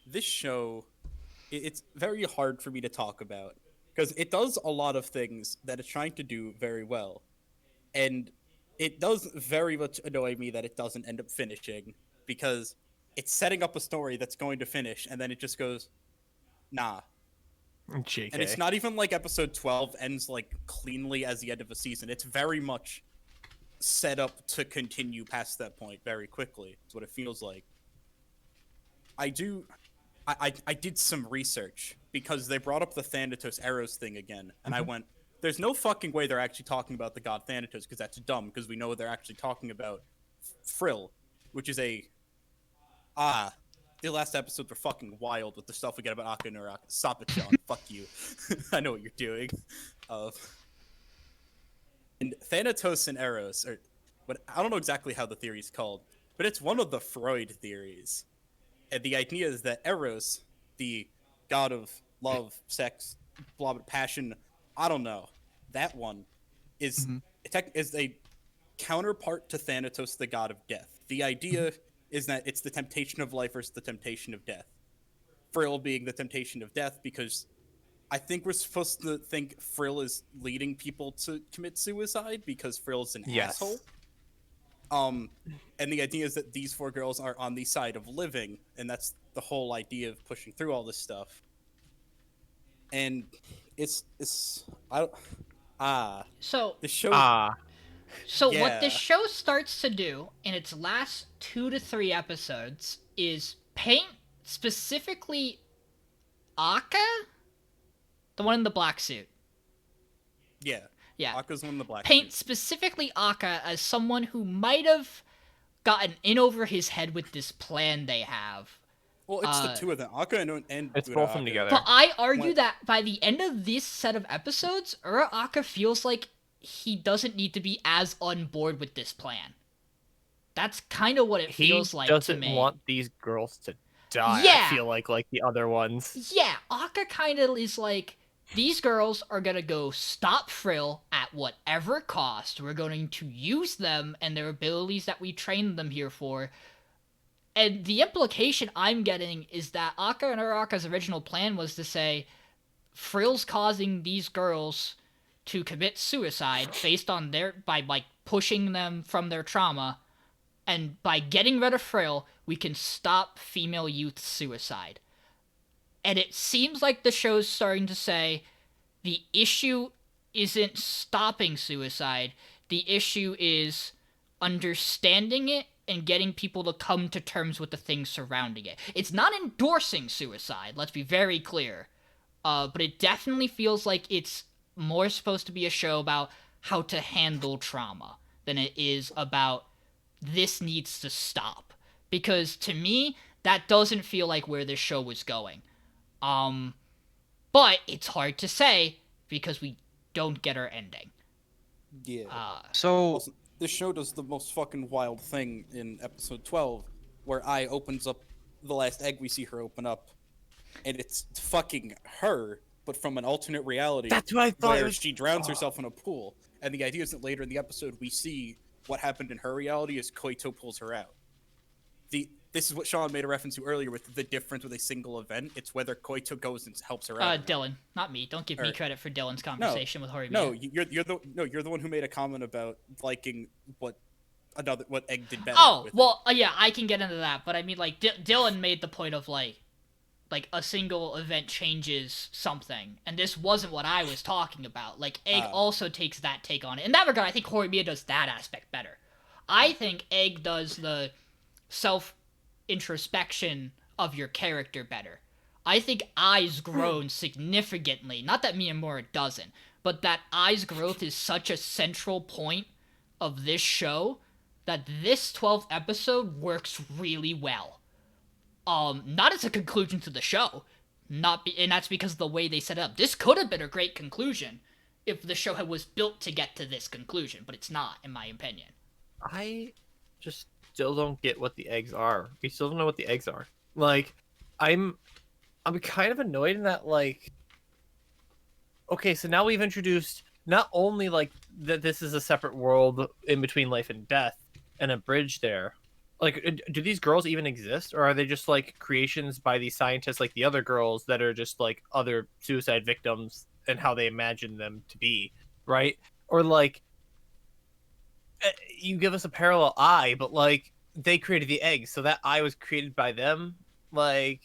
This show, it's very hard for me to talk about because it does a lot of things that it's trying to do very well, and it does very much annoy me that it doesn't end up finishing because it's setting up a story that's going to finish and then it just goes, nah. JK. And it's not even like episode 12 ends like cleanly as the end of a season. It's very much set up to continue past that point very quickly. That's what it feels like. I did some research because they brought up the Thanatos Eros thing again, and I went, there's no fucking way they're actually talking about the god Thanatos because that's dumb, because we know they're actually talking about Frill, which is the last episodes were fucking wild with the stuff we get about Aka and Uraka. Stop it, Sean. Fuck you. I know what you're doing. And Thanatos and Eros, I don't know exactly how the theory is called, but it's one of the Freud theories. And the idea is that Eros, the god of love, sex, blah, blah, passion, I don't know, that one is a counterpart to Thanatos, the god of death. The idea is that it's the temptation of life versus the temptation of death. Frill being the temptation of death because I think we're supposed to think Frill is leading people to commit suicide because Frill's an asshole. And the idea is that these 4 girls are on the side of living, and that's the whole idea of pushing through all this stuff. And what this show starts to do in its last 2 to 3 episodes is paint specifically Aka, the one in the black suit. Yeah. Aka's one in the black paint suit. Specifically Aka as someone who might have gotten in over his head with this plan they have Well, it's the two of them, Akka and It's both of them Uraraka. together. But I argue What? that by the end of this set of episodes, Uraraka feels like he doesn't need to be as on board with this plan. That's kind of what it He feels like to doesn't me. want these girls to die. Yeah. I feel like the other ones. Yeah, Akka kind of is like, these girls are gonna go stop Frill at whatever cost. We're going to use them and their abilities that we trained them here for. And the implication I'm getting is that Akka and Uraraka's original plan was to say, Frill's causing these girls to commit suicide based on by like pushing them from their trauma, and by getting rid of Frill, we can stop female youth suicide. And it seems like the show's starting to say the issue isn't stopping suicide, the issue is understanding it and getting people to come to terms with the things surrounding it. It's not endorsing suicide, let's be very clear. But it definitely feels like it's more supposed to be a show about how to handle trauma than it is about this needs to stop. Because to me, that doesn't feel like where this show was going. But it's hard to say because we don't get our ending. Yeah. So Also, this show does the most fucking wild thing in episode 12, where Ai opens up the last egg we see her open up, and it's fucking her, but from an alternate reality. That's what I thought. Where she drowns herself in a pool, and the idea is that later in the episode we see what happened in her reality as Koito pulls her out. This is what Sean made a reference to earlier with the difference with a single event. It's whether Koito goes and helps her out. Dylan, not me. Don't give me credit for Dylan's conversation with Horimiya. No, you're the one who made a comment about liking what Egg did better. Oh, with well, yeah, I can get into that, but I mean, like, Dylan made the point of, like a single event changes something, and this wasn't what I was talking about. Like, Egg also takes that take on it. In that regard, I think Horimiya does that aspect better. I think Egg does the self-introspection of your character better. I think Ai's grown significantly. Not that Miyamura doesn't, but that Ai's growth is such a central point of this show that this 12th episode works really well. Not as a conclusion to the show, and that's because of the way they set it up. This could have been a great conclusion if the show was built to get to this conclusion, but it's not, in my opinion. I just still don't get what the eggs are. We still don't know what the eggs are. Like, I'm kind of annoyed in that, like, okay, so now we've introduced not only like that this is a separate world in between life and death and a bridge there. Like, do these girls even exist, or are they just like creations by these scientists, like the other girls that are just like other suicide victims and how they imagine them to be, right? Or like, you give us a parallel eye, but like they created the egg, so that eye was created by them, like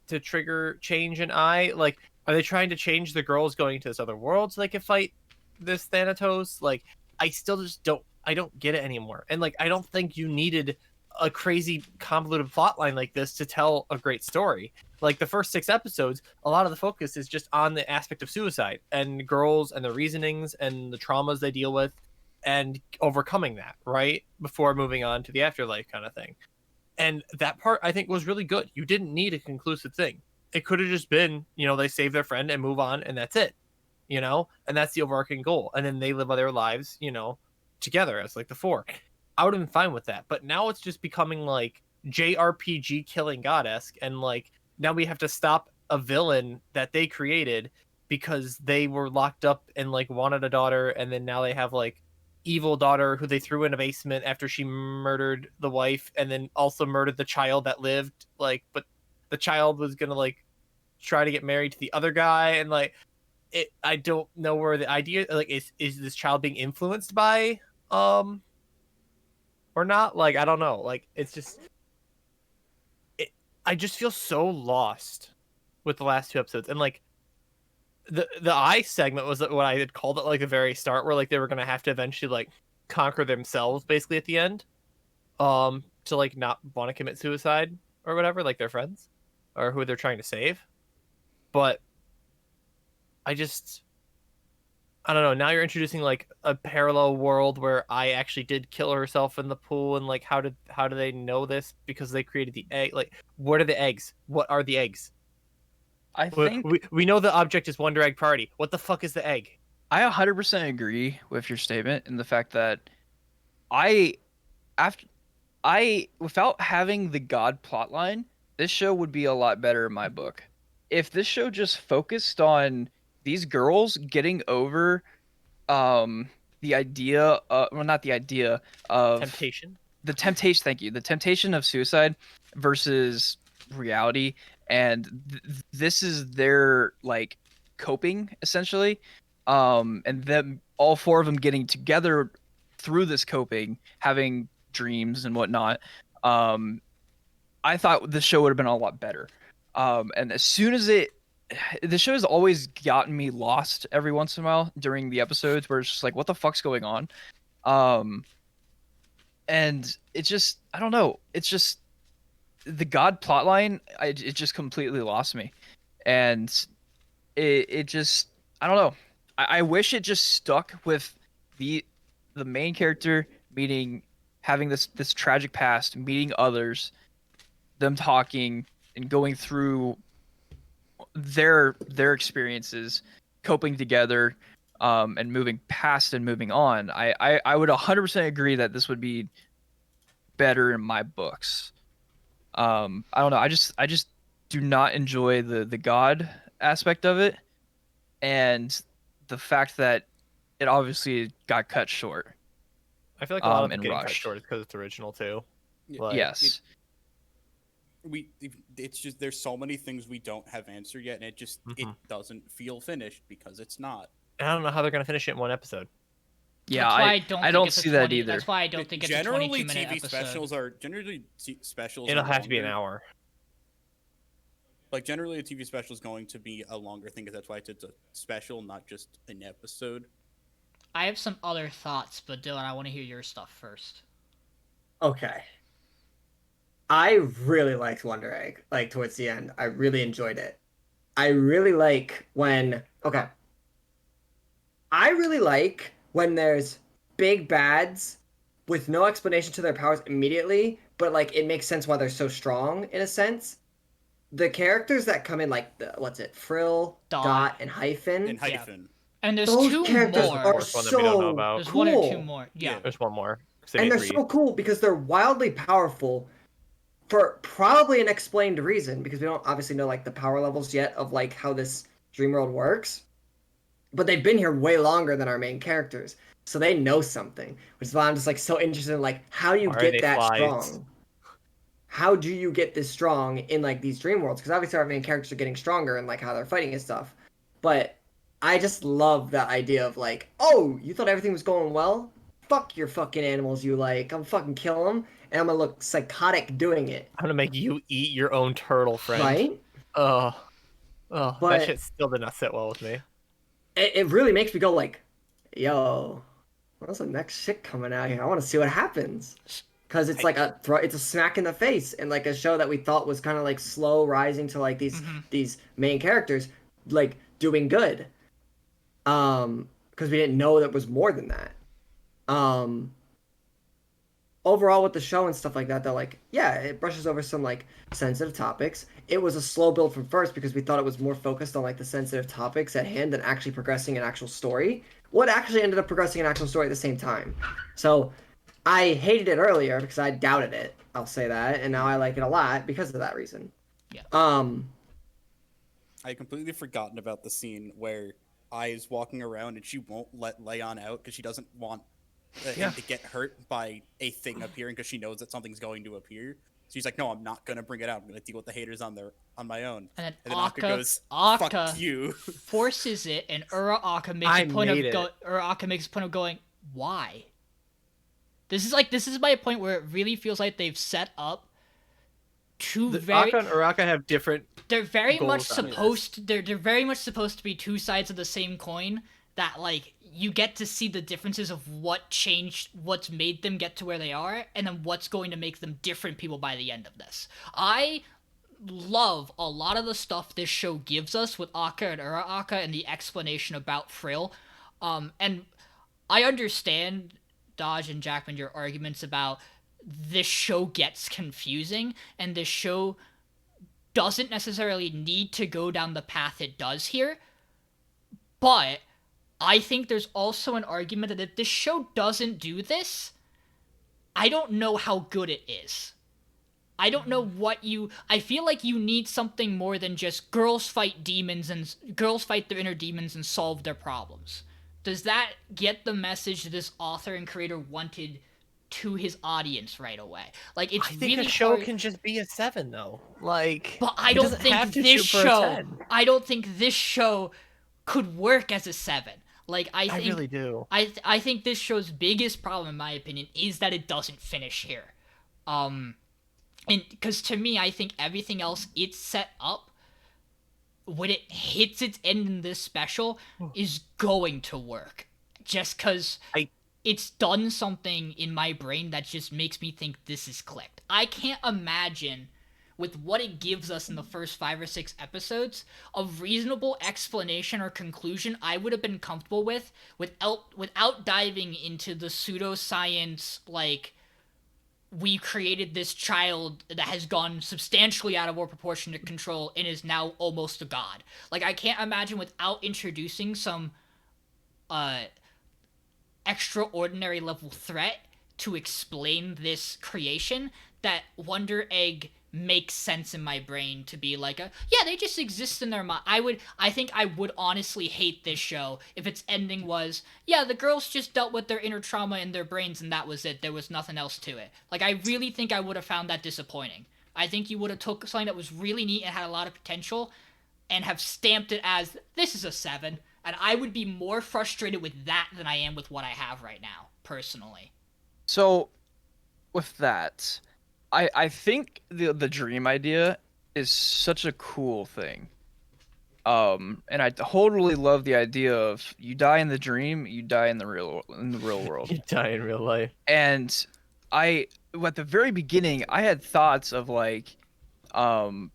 to trigger change in eye. Like, are they trying to change the girls going to this other world so they can fight this Thanatos? Like, I still just don't get it anymore. And like, I don't think you needed a crazy convoluted plot line like this to tell a great story. Like, the first 6 episodes, a lot of the focus is just on the aspect of suicide and girls and the reasonings and the traumas they deal with and overcoming that, right? Before moving on to the afterlife kind of thing. And that part, I think, was really good. You didn't need a conclusive thing. It could have just been, they save their friend and move on, and that's it. And that's the overarching goal. And then they live their lives, together as like the 4. I would have been fine with that. But now it's just becoming like JRPG killing god-esque, and like now we have to stop a villain that they created because they were locked up and like wanted a daughter, and then now they have like evil daughter who they threw in a basement after she murdered the wife and then also murdered the child that lived, like, but the child was gonna like try to get married to the other guy, and like I don't know where the idea, like, is this child being influenced by or not? Like, I don't know. Like, it's just I just feel so lost with the last 2 episodes. And like the eye segment was what I had called it, like the very start, where like they were gonna have to eventually like conquer themselves basically at the end, to like not want to commit suicide or whatever, like their friends or who they're trying to save. But I don't know. Now you're introducing like a parallel world where I actually did kill herself in the pool, and like how do they know this? Because they created the egg. Like, what are the eggs? What are the eggs? I think We know the object is Wonder Egg Party. What the fuck is the egg? I 100% agree with your statement in the fact that I after I without having the God plotline, this show would be a lot better in my book. If this show just focused on these girls getting over um the idea well, not the idea of Temptation. the temptation, thank you, the temptation of suicide versus reality, and this is their like coping essentially, and them all four of them getting together through this coping, having dreams and whatnot. um I thought the show would have been a lot better. And as soon as the show has always gotten me lost every once in a while during the episodes where it's just like, what the fuck's going on? Um, and it just, I don't know. It's just the God plotline. It just completely lost me, and it just, I don't know. I wish it just stuck with the the main character meeting, having this tragic past, meeting others, them talking and going through their experiences, coping together, and moving past and moving on. I would 100% agree that this would be better in my books. I don't know. I just do not enjoy the God aspect of it, and the fact that it obviously got cut short. I feel like a lot of it And getting cut rushed. short is because it's original too. Yeah, Like, Yes. It's just there's so many things we don't have answered yet, and it Mhm. doesn't feel finished because it's not. I don't know how they're gonna finish it in one episode. Yeah, That's why I I don't I think don't it's a see that 20 either. That's why I don't think it's a Generally, 22-minute TV episode. specials It'll are have to be an longer. hour. Like generally, a TV special is going to be a longer thing, because that's why it's a special, not just an episode. I have some other thoughts, but Dylan, I want to hear your stuff first. Okay. I really liked Wonder Egg, like towards the end. I really enjoyed it. I really like when okay. I really like when there's big bads with no explanation to their powers immediately, but like it makes sense why they're so strong in a sense. The characters that come in like the what's it, Frill, Dot, and Hyphen. And hyphen. And there's Those two characters more. are Fourth one that we don't know so about. There's cool. one or two more. Yeah. Yeah. There's one more. And they're Three. so cool because they're wildly powerful for probably an explained reason, because we don't obviously know like the power levels yet of like how this dream world works. But they've been here way longer than our main characters, so they know something, which is why I'm just like so interested in like how do you Why are get they that flies? strong? How do you get this strong in like these dream worlds? Because obviously our main characters are getting stronger and like how they're fighting and stuff. But I just love that idea of like, oh, you thought everything was going well? Fuck your fucking animals, you like. I'm fucking kill them, and I'm gonna look psychotic doing it, I'm gonna make you eat your own turtle, friend. right? Oh, that But shit still did not sit well with me. it really makes me go like, yo, what's the next shit coming out here? I want to see what happens. Because it's like it's a smack in the face, and like a show that we thought was kind of like slow rising to like these main characters like doing good, because we didn't know that was more than that. Overall with the show and stuff like that, though, like yeah, it brushes over some like sensitive topics. It was a slow build from first because we thought it was more focused on like the sensitive topics at hand than actually progressing an actual story. What actually ended up progressing an actual story at the same time. So I hated it earlier because I doubted it. I'll say that, and now I like it a lot because of that reason. Yeah. I had completely forgotten about the scene where Ai is walking around and she won't let Leon out because she doesn't want him to get hurt by a thing appearing, because she knows that something's going to appear. So she's like, "No, I'm not gonna bring it out. I'm gonna deal with the haters on my own." And then then Akka goes, Akka "Fuck you." forces it, and Akka makes I a point made of it. Akka makes a point of going, why? This is my point where it really feels like they've set up two very Akka and Uraka have different. they're very goals much on this. supposed they're very much supposed to be two sides of the same coin, that like you get to see the differences of what changed, what's made them get to where they are, and then what's going to make them different people by the end of this. I love a lot of the stuff this show gives us with Akka and Uraka and the explanation about Frill. And I understand, Dodge and Jackman, your arguments about this show gets confusing, and this show doesn't necessarily need to go down the path it does here. But I think there's also an argument that if this show doesn't do this, I don't know how good it is. I don't know what you. I feel like you need something more than just girls fight demons and girls fight their inner demons and solve their problems. Does that get the message this author and creator wanted to his audience right away? Like, it's I think really a show hard. can just be a 7 though. Like, But I it don't doesn't think have to this shoot for a show. 10. I don't think this show could work as a 7. Like, I I think really do. I think this show's biggest problem, in my opinion, is that it doesn't finish here. And because to me, I think everything else it's set up when it hits its end in this special is going to work. Just because I it's done something in my brain that just makes me think this is clicked. I can't imagine, with what it gives us in the first 5 or 6 episodes, a reasonable explanation or conclusion I would have been comfortable with without diving into the pseudoscience, like, we created this child that has gone substantially out of our proportionate control and is now almost a god. Like, I can't imagine without introducing some extraordinary level threat to explain this creation that Wonder Egg makes sense in my brain to be like yeah, they just exist in their mind. I think I would honestly hate this show if its ending was, yeah, the girls just dealt with their inner trauma in their brains and that was it. There was nothing else to it. Like, I really think I would have found that disappointing. I think you would have took something that was really neat and had a lot of potential and have stamped it as, this is a 7. And I would be more frustrated with that than I am with what I have right now, personally. So, with that, I think the dream idea is such a cool thing. And I totally love the idea of you die in the dream, you die in the real world. You die in real life. And at the very beginning, I had thoughts of like, are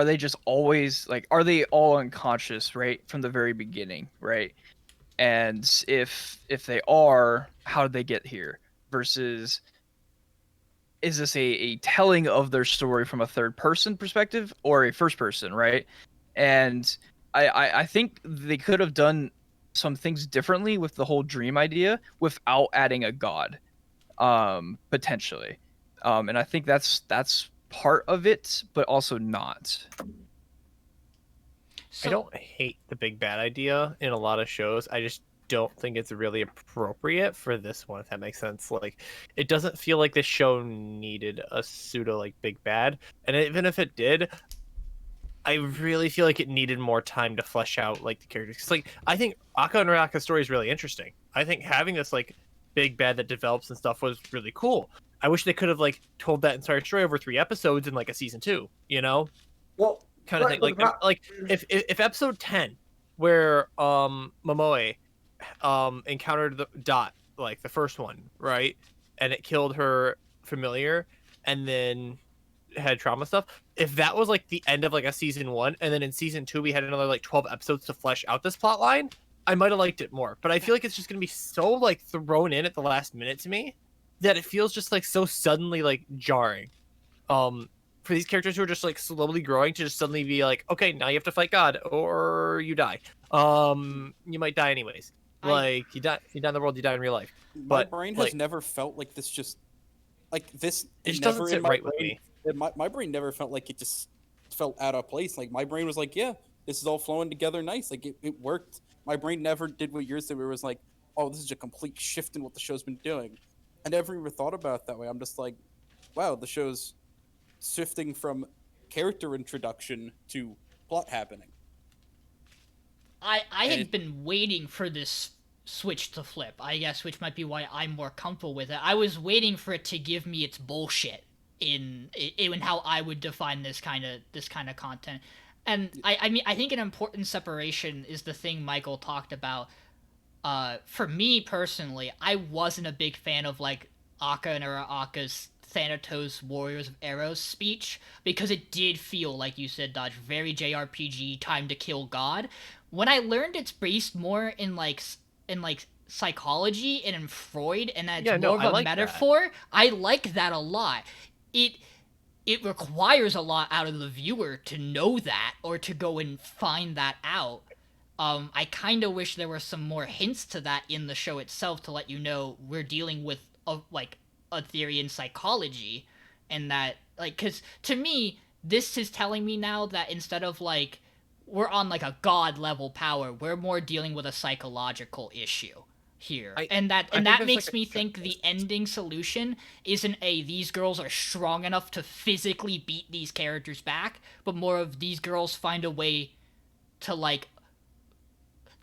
they just always like, are they all unconscious right from the very beginning, right? And if they are, how did they get here? Versus, is this a telling of their story from a third person perspective or a first person, right? And I think they could have done some things differently with the whole dream idea without adding a god, potentially. And I think that's part of it, but also not. So, I don't hate the big bad idea in a lot of shows. I just don't think it's really appropriate for this one, if that makes sense. Like, it doesn't feel like this show needed a pseudo like big bad, and even if it did, I really feel like it needed more time to flesh out like the characters. 'Cause, like, I think Akka and Raka's story is really interesting. I think having this like big bad that develops and stuff was really cool. I wish they could have like told that entire story over 3 episodes in like a season 2, you know, Well, kind of thing. Like if episode 10, where Momoe encountered the Dot, like the first one, right, and it killed her familiar, and then had trauma stuff. If that was like the end of like a season 1, and then in season 2 we had another like 12 episodes to flesh out this plot line, I might have liked it more. But I feel like it's just gonna be so like thrown in at the last minute to me that it feels just like so suddenly like jarring. For these characters who are just like slowly growing to just suddenly be like, okay, now you have to fight God or you die. You might die anyways. Like, you die in the world, you die in real life. My But brain like, has never felt like this. Just like this, it just never doesn't in sit my right with brain- me. My brain never felt like it just felt out of place. Like, my brain was like, yeah, this is all flowing together nice. Like, it worked. My brain never did what yours did, where it was like, oh, this is a complete shift in what the show's been doing. I never even thought about it that way. I'm just like, wow, the show's shifting from character introduction to plot happening. I And had it- been waiting for this switch to flip, I guess, which might be why I'm more comfortable with it. I was waiting for it to give me its bullshit in how I would define this kind of content. And I mean, I think an important separation is the thing Michael talked about. For me personally, I wasn't a big fan of like Akka and Uraraka's Thanatos Warriors of Arrows speech, because it did feel, like you said, Dodge, very JRPG, time to kill God. when I learned it's based more in like psychology and in Freud, and that it's Yeah, no, more I of a like that. metaphor, I like that a lot. It it requires a lot out of the viewer to know that or to go and find that out. I kind of wish there were some more hints to that in the show itself to let you know we're dealing with a theory in psychology, and that like because to me this is telling me now that instead of like we're on like a god level power, we're more dealing with a psychological issue here, and I think that there's, makes like, a me think the checklist. ending solution isn't a these girls are strong enough to physically beat these characters back, but more of these girls find a way to like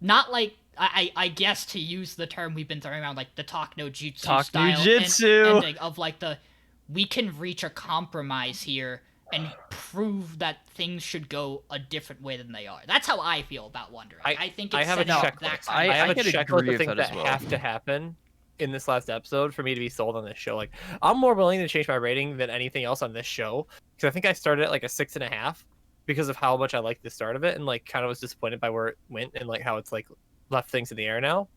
not like I guess to use the term we've been throwing around like the talk no jutsu Talk no style jutsu. ending of like the we can reach a compromise here and prove that things should go a different way than they are. That's how I feel about Wondering. I think it's I have a setting up that checklist. kind I have I a could checklist agree of with things that as that well. have to happen in this last episode for me to be sold on this show. Like, I'm more willing to change my rating than anything else on this show because I think I started at like a 6.5 because of how much I liked the start of it and like kind of was disappointed by where it went and like how it's like left things in the air now.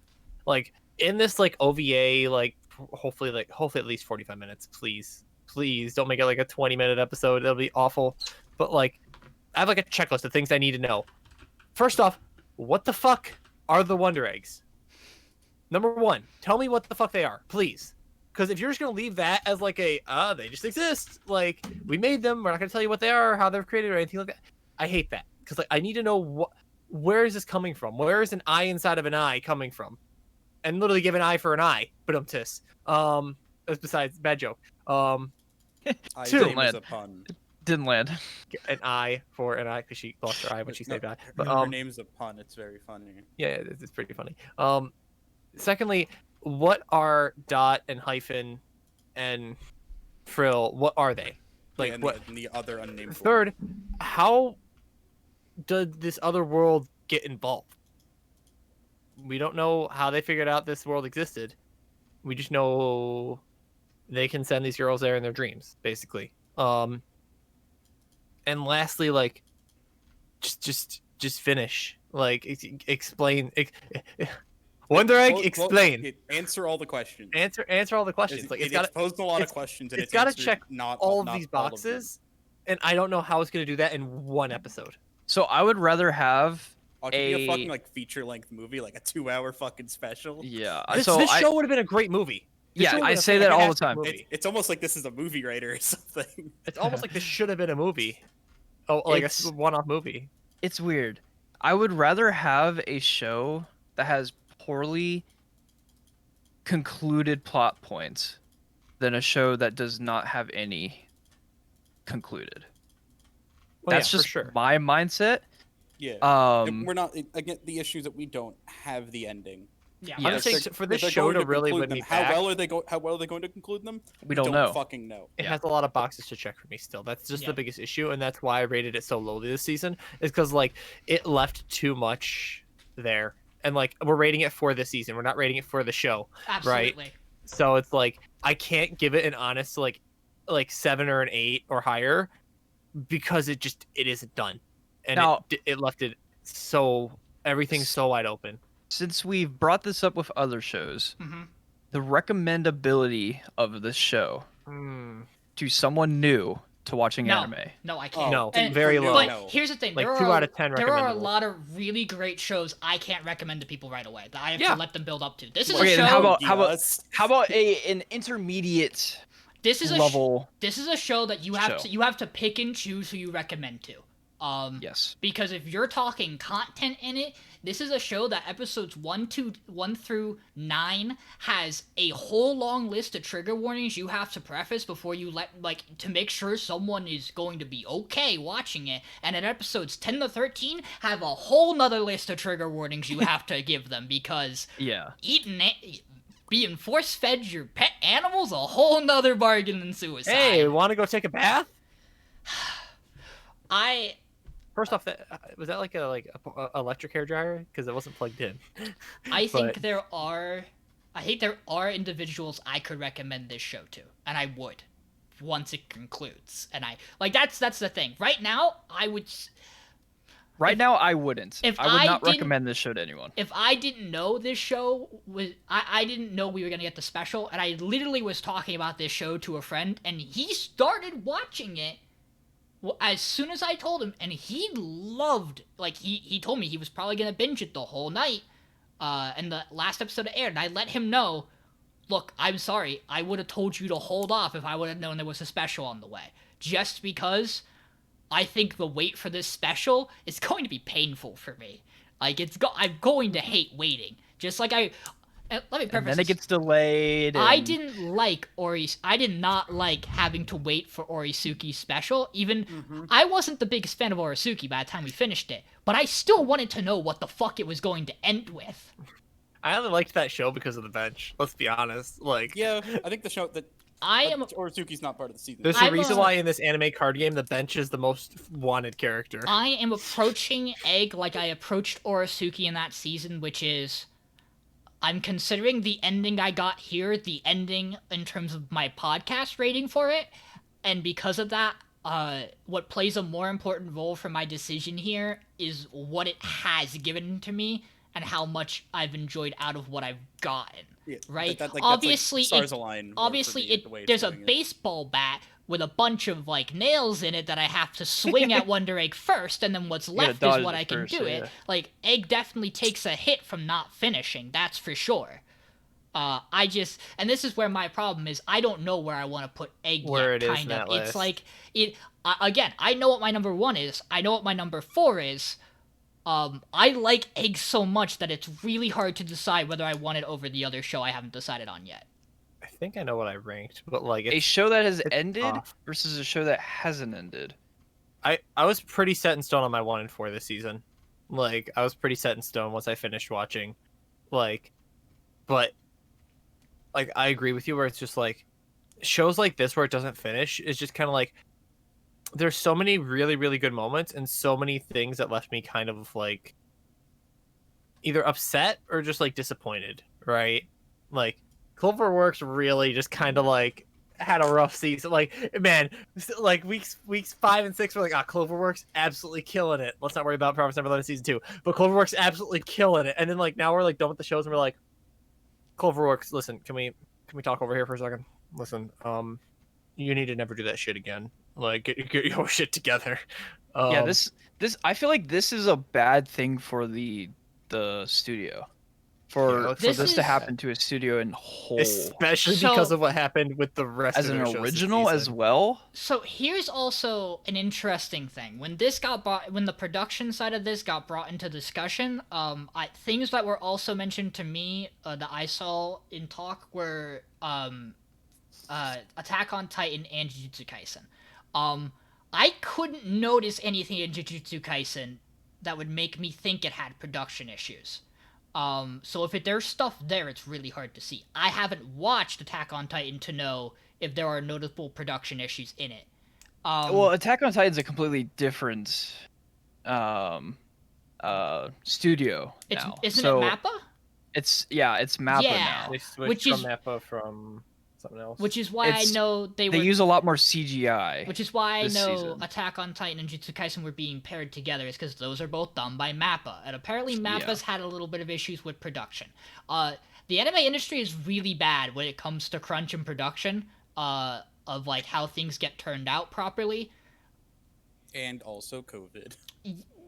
Like in this like OVA, hopefully at least 45 minutes, please don't make it like a 20-minute episode. It'll be awful. But like I have like a checklist of things I need to know. First off, what the fuck are the Wonder Eggs? Number one, tell me what the fuck they are, please. Because if you're just gonna leave that as like they just exist, like we made them, we're not gonna tell you what they are, how they're created, or anything like that. I hate that because like I need to know where is this coming from? Where is an eye inside of an eye coming from? And literally give an eye for an eye, but that's besides bad joke. I Two. name is a pun. Didn't land. An eye for an eye because she lost her eye when she No, saved eye. her, But her name's a pun. It's very funny. yeah, it's pretty funny. Secondly, what are dot and hyphen and frill? What are they? Like Yeah, and what? the other unnamed one. Third, how did this other world get involved? We don't know how they figured out this world existed. We just know they can send these girls there in their dreams, basically. And lastly, like, just finish. Like, explain. Wonder Egg, explain. Answer all the questions. Answer all the questions. Like, it's posed a lot of questions, and it's got to answered check not all of not these all of them. boxes, and I don't know how it's going to do that in one episode. So I would rather have It could be a fucking like feature length movie, like a 2-hour fucking special. yeah. This so show would have been a great movie. This Yeah, show would I have say been that a all the fantastic time. movie. It's almost like this is a movie writer or something. It's almost like this should have been a movie. Oh, like It's- a one-off movie. It's weird. I would rather have a show that has poorly concluded plot points than a show that does not have any concluded. Well, That's yeah, just for sure. my mindset. Yeah. Um, We're not again. The issue is that we don't have the ending. Yeah. Yeah. I'm Yes. just saying for this show to really win me how back, well are they going? How well are they going to conclude them? we don't know. Fucking know. it Yeah. has a lot of boxes to check for me still. That's just Yeah. the biggest issue, and that's why I rated it so lowly this season. Is because like it left too much there, and like we're rating it for this season. We're not rating it for the show. Absolutely. So it's like I can't give it an honest like 7 or an 8 or higher because it isn't done, and Now- it left it so everything's so wide open. Since we've brought this up with other shows, Mhm. the recommendability of this show Hmm. to someone new to watching No. anime. No, I can't. No, And- very for low. But No. here's the thing: Like there 2 are out of 10 there are a recommendable. lot of really great shows I can't recommend to people right away. That I have Yeah. to let them build up to. This is Okay, a then show. how about Yes. an intermediate this is a level? this is a show that you have show. to pick and choose who you recommend to. Yes. Because if you're talking content in it, this is a show that episodes 1 through 9 has a whole long list of trigger warnings you have to preface before you to make sure someone is going to be okay watching it. And then episodes 10 to 13 have a whole nother list of trigger warnings you have to give them because Yeah. being force fed your pet animals a whole nother bargain than suicide. Hey, want to go take a bath? First off, was that like a electric hair dryer? Because it wasn't plugged in. I think But- there are individuals I could recommend this show to, and I would once it concludes. And that's the thing. Right now, Right now, I wouldn't. if I would I not didn't- recommend this show to anyone. If I didn't know this show was, I didn't know we were gonna get the special, and I literally was talking about this show to a friend, and he started watching it as soon as I told him, and he loved. Like he told me he was probably gonna binge it the whole night. And the last episode aired, and I let him know. Look, I'm sorry. I would have told you to hold off if I would have known there was a special on the way. Just because I think the wait for this special is going to be painful for me. Like I'm going to hate waiting. Just like let me preface And then it this. gets delayed. I and- didn't like I did not like having to wait for Orisuke's special. Even I wasn't the biggest fan of Orisuke by the time we finished it, but I still wanted to know what the fuck it was going to end with. I only liked that show because of the bench. Let's be honest. Like, Yeah, I think the show that I am Orisuke's not part of the season. there's I'm a reason a- why in this anime card game the bench is the most wanted character. I am approaching Egg like I approached Orisuke in that season, which is I'm considering the ending I got here the ending in terms of my podcast rating for it, and because of that, what plays a more important role for my decision here is what it has given to me and how much I've enjoyed out of what I've gotten. Yeah, Right? that's Obviously, stars align. more for Obviously, me, the way it's there's a doing it. baseball bat with a bunch of like nails in it that I have to swing at Wonder Egg first, and then what's gotta left dodge is what it I can first, do yeah, it. yeah. Like Egg definitely takes a hit from not finishing. That's for sure. And this is where my problem is. I don't know where I want to put Egg Where yet. it is Kind in of. that It's list. like it. Again, I know what my number 1 is. I know what my number 4 is. I like Egg so much that it's really hard to decide whether I want it over the other show I haven't decided on yet. I think I know what I ranked, but like A it's, show that has it's ended tough. versus a show that hasn't ended. I was pretty set in stone on my 1 and 4 this season. Like I was pretty set in stone once I finished watching. Like, but like I agree with you where it's just like shows like this where it doesn't finish is just kind of like there's so many really really good moments and so many things that left me kind of like either upset or just like disappointed, right? Like Cloverworks really just kind of like had a rough season. Like man, like weeks 5 and 6 were like, Cloverworks absolutely killing it. Let's not worry about Promise Neverland season 2, but Cloverworks absolutely killing it. And then like now we're like done with the shows and we're like, Cloverworks, listen, can we talk over here for a second? Listen, you need to never do that shit again. Like get your shit together. Yeah, this I feel like this is a bad thing for the studio. For Yeah, this This to is- happen to a studio in whole especially So- because of what happened with the rest as of an their shows this original as season. well. So here's also an interesting thing. When the production side of this got brought into discussion, things that were also mentioned to me that I saw in talk were Attack on Titan and Jujutsu Kaisen. I couldn't notice anything in Jujutsu Kaisen that would make me think it had production issues. So if there's stuff there, it's really hard to see. I haven't watched Attack on Titan to know if there are notable production issues in it. Well, Attack on Titan's a completely different studio now. Isn't So it Mappa? It's Mappa Yeah. now. They switched Which from is- Mappa from something else. Which is why I It's- know they They were. use a lot more CGI. Which is why I this know season. Attack on Titan and Jujutsu Kaisen were being paired together, is because those are both done by Mappa, and apparently Mappa's had a little bit of issues with production. The anime industry is really bad when it comes to crunch and production, of like how things get turned out properly. And also COVID.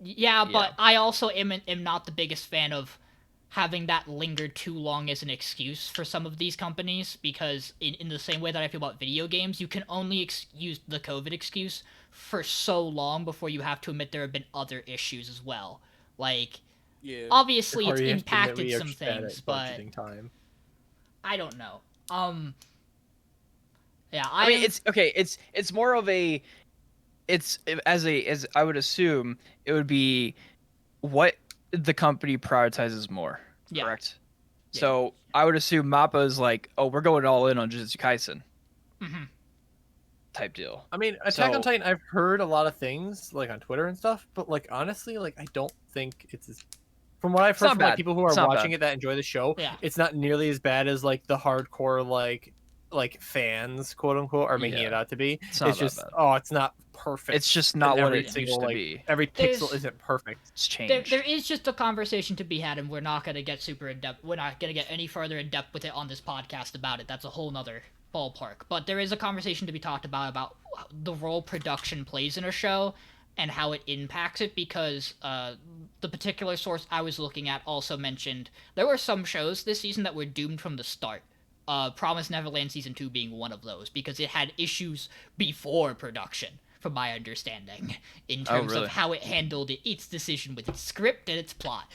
Yeah, but Yeah. I also am not the biggest fan of having that linger too long as an excuse for some of these companies, because in the same way that I feel about video games, you can only use the COVID excuse for so long before you have to admit there have been other issues as well. Like, Yeah. obviously Or it's you have to admit impacted we are some just bad at things, but budgeting time. I don't know. Yeah, I mean, it's okay. It's more of a, it's as I would assume it would be what the company prioritizes more. Yeah. Correct. Yeah. So I would assume Mappa is like, oh, we're going all in on Jujutsu Kaisen Mhm. type deal. I mean, Attack on So- Titan, I've heard a lot of things like on Twitter and stuff, but like honestly, like I don't think it's as from what I've heard not from like bad. people who are It's not watching bad. it that enjoy the show, Yeah. it's not nearly as bad as like the hardcore like fans, quote unquote, are making Yeah. it out to be. It's not that just bad. oh, it's not perfect. It's just not and what every it single, used to like, be. Every There's- pixel isn't perfect. It's There changed. is just a conversation to be had, and we're not gonna get super in depth. We're not gonna get any further in depth with it on this podcast about it. That's a whole nother ballpark. But there is a conversation to be talked about the role production plays in a show and how it impacts it, because the particular source I was looking at also mentioned there were some shows this season that were doomed from the start. Promise Neverland season 2 being one of those, because it had issues before production, from my understanding, in terms really? of how it handled its decision with its script and its plot.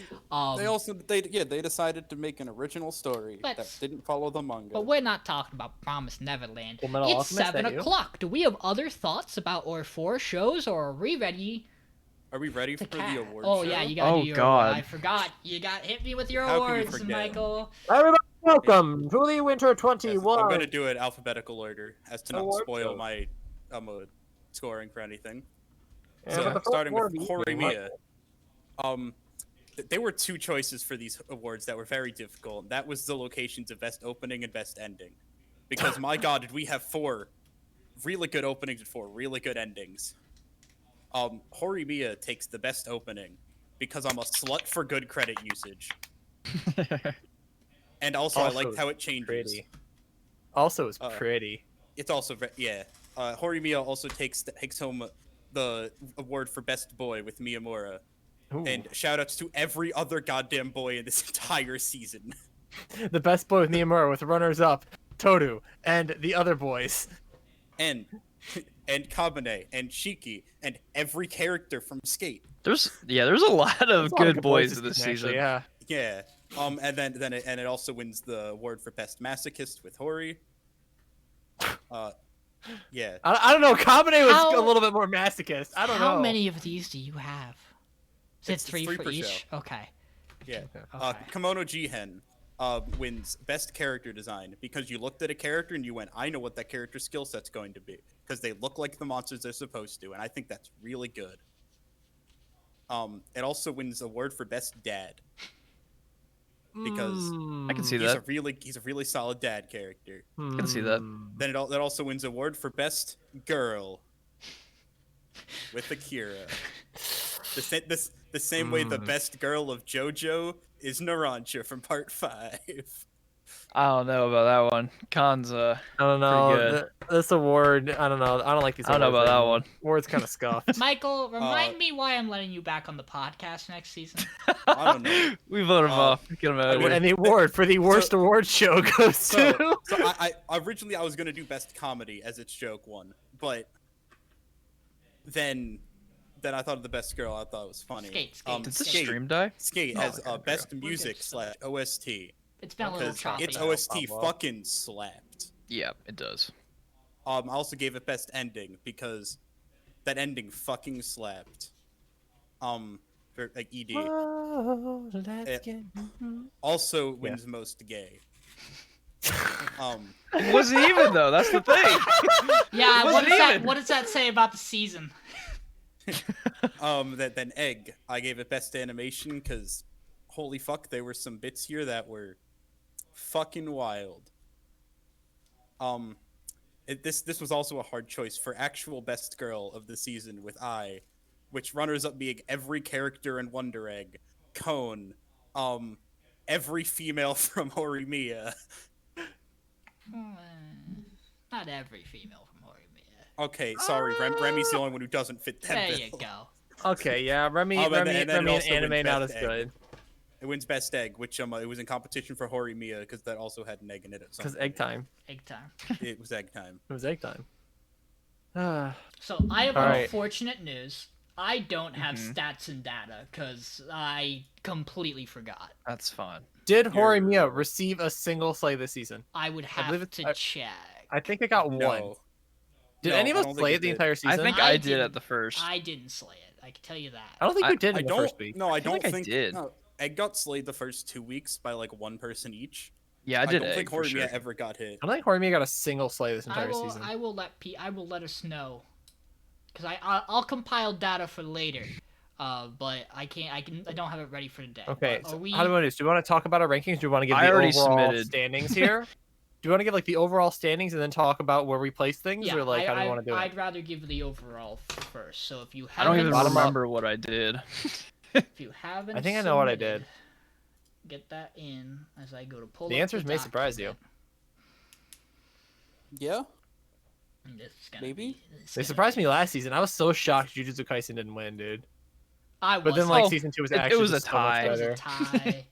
They decided to make an original story that Let's- didn't follow the manga. But we're not talking about Promise Neverland. Full Metal It's Alchemist, 7 that you? o'clock. Do we have other thoughts about our 4 shows, or are we ready Are we ready to for cat? the award Oh show? yeah, you gotta Oh, do your God. award. I forgot. You got hit me with your How can you awards, forget? Michael. Everybody, welcome to the Winter Yes, 21. I'm gonna do it alphabetical order, as to not Award spoil show. my scoring for anything. And So for the first starting with award, Horimiya, there were 2 choices for these awards that were very difficult. That was the locations of best opening and best ending, because my God, did we have 4 really good openings and 4 really good endings. Horimiya takes the best opening because I'm a slut for good credit usage, and also I liked how it changes. Pretty. Also, it's Uh, pretty. It's also Horimiya also takes home the award for best boy with Miyamura. Ooh. And shoutouts to every other goddamn boy in this entire season. The best boy with Miyamura, with runners up Toru and the other boys. And Kabane and Shiki and every character from Skate. There's a lot of There's a lot of good boys this this season. Yeah. Yeah. And then it also wins the award for best masochist with Hori. Yeah. I don't know. Kabane was How- a little bit more masochist. I don't know. How many of these do you have? Is it It's 3 3 for per each? show. Okay. Yeah. Okay. Kimono Jihen wins best character design because you looked at a character and you went, I know what that character's skill set's going to be, because they look like the monsters they're supposed to, and I think that's really good. It also wins award for best dad because I can see he's that. he's a really solid dad character. I can see that. Then that also wins award for best girl with Akira. The same way the best girl of JoJo is Narancia from Part 5. I don't know about that one. Khan's I don't know. Pretty good. This award, I don't know. I don't like these I don't know awards about that anymore. one. Awards kind of scuffed. Michael, remind me why I'm letting you back on the podcast next season. I don't know. We vote him off. Get him out of here. And the award for the worst award show goes So to. I originally I was gonna do best comedy as its joke one, but then I thought of the best girl. I thought it was funny. Skate. Did the Skate. stream die? Skate Oh, as okay, best We're music good still. / OST It's been a little because choppy. its OST Pablo. fucking slapped. Yeah, it does. I also gave it best ending because that ending fucking slapped. For like ED Oh, let's It- get- also wins most gay. It wasn't even though. That's the thing. Yeah, It what wasn't does, that, even. what does that say about the season? Then Egg, I gave it best animation because holy fuck, there were some bits here that were fucking wild. This was also a hard choice for actual best girl of the season with which runners up being every character in Wonder Egg, Cone, every female from Horimiya. Not every female from Horimiya. Okay, sorry, Remy's the only one who doesn't fit that There bill. you go. Okay, yeah, Remy, And Remy, then it Remy, and also wins anime not as Best Egg. good It wins best egg, which it was in competition for Horimiya because that also had an egg in it. At some because point. egg time. Egg time. It was egg time. It was egg time. Ah, So I have All right. unfortunate news. I don't have Mhm. stats and data because I completely forgot. That's fine. did You're- Horimiya receive a single slay this season? I would believe have it's- to check. I think it got one. No. Did No, any of I us don't think play it it the did. entire season? I think I I did didn't- at the first. I didn't slay it. I can tell you that. I don't think we did I in the don't. first week. No, I feel don't like I think. did. No, egg got slayed the first 2 weeks by like one person each. Yeah, I did don't egg think for Horimiya sure. ever got hit. I don't think Horimiya got a single slay this I entire will. season. I will let us know, because I'll compile data for later. But I don't have it ready for today. Okay, But so are we? how do we want to do this? Do we want to talk about our rankings? Do we want to give I the already overall submitted. standings here? you want to give like the overall standings and then talk about where we place things, Yeah, or like how do you want to do it? I'd rather give the overall first. So if you I don't haven't, even Bottom up. remember what I did. if you haven't, I think I know what I submitted, did. Get that in as I go to pull. The up answers may surprise you. document. Yeah. This is gonna Maybe? be- this is They gonna surprised be- me last season. I was so shocked Jujutsu Kaisen didn't win, dude. I But was. then like Oh, season 2 was it actually was a just so much tie. It was better. a tie.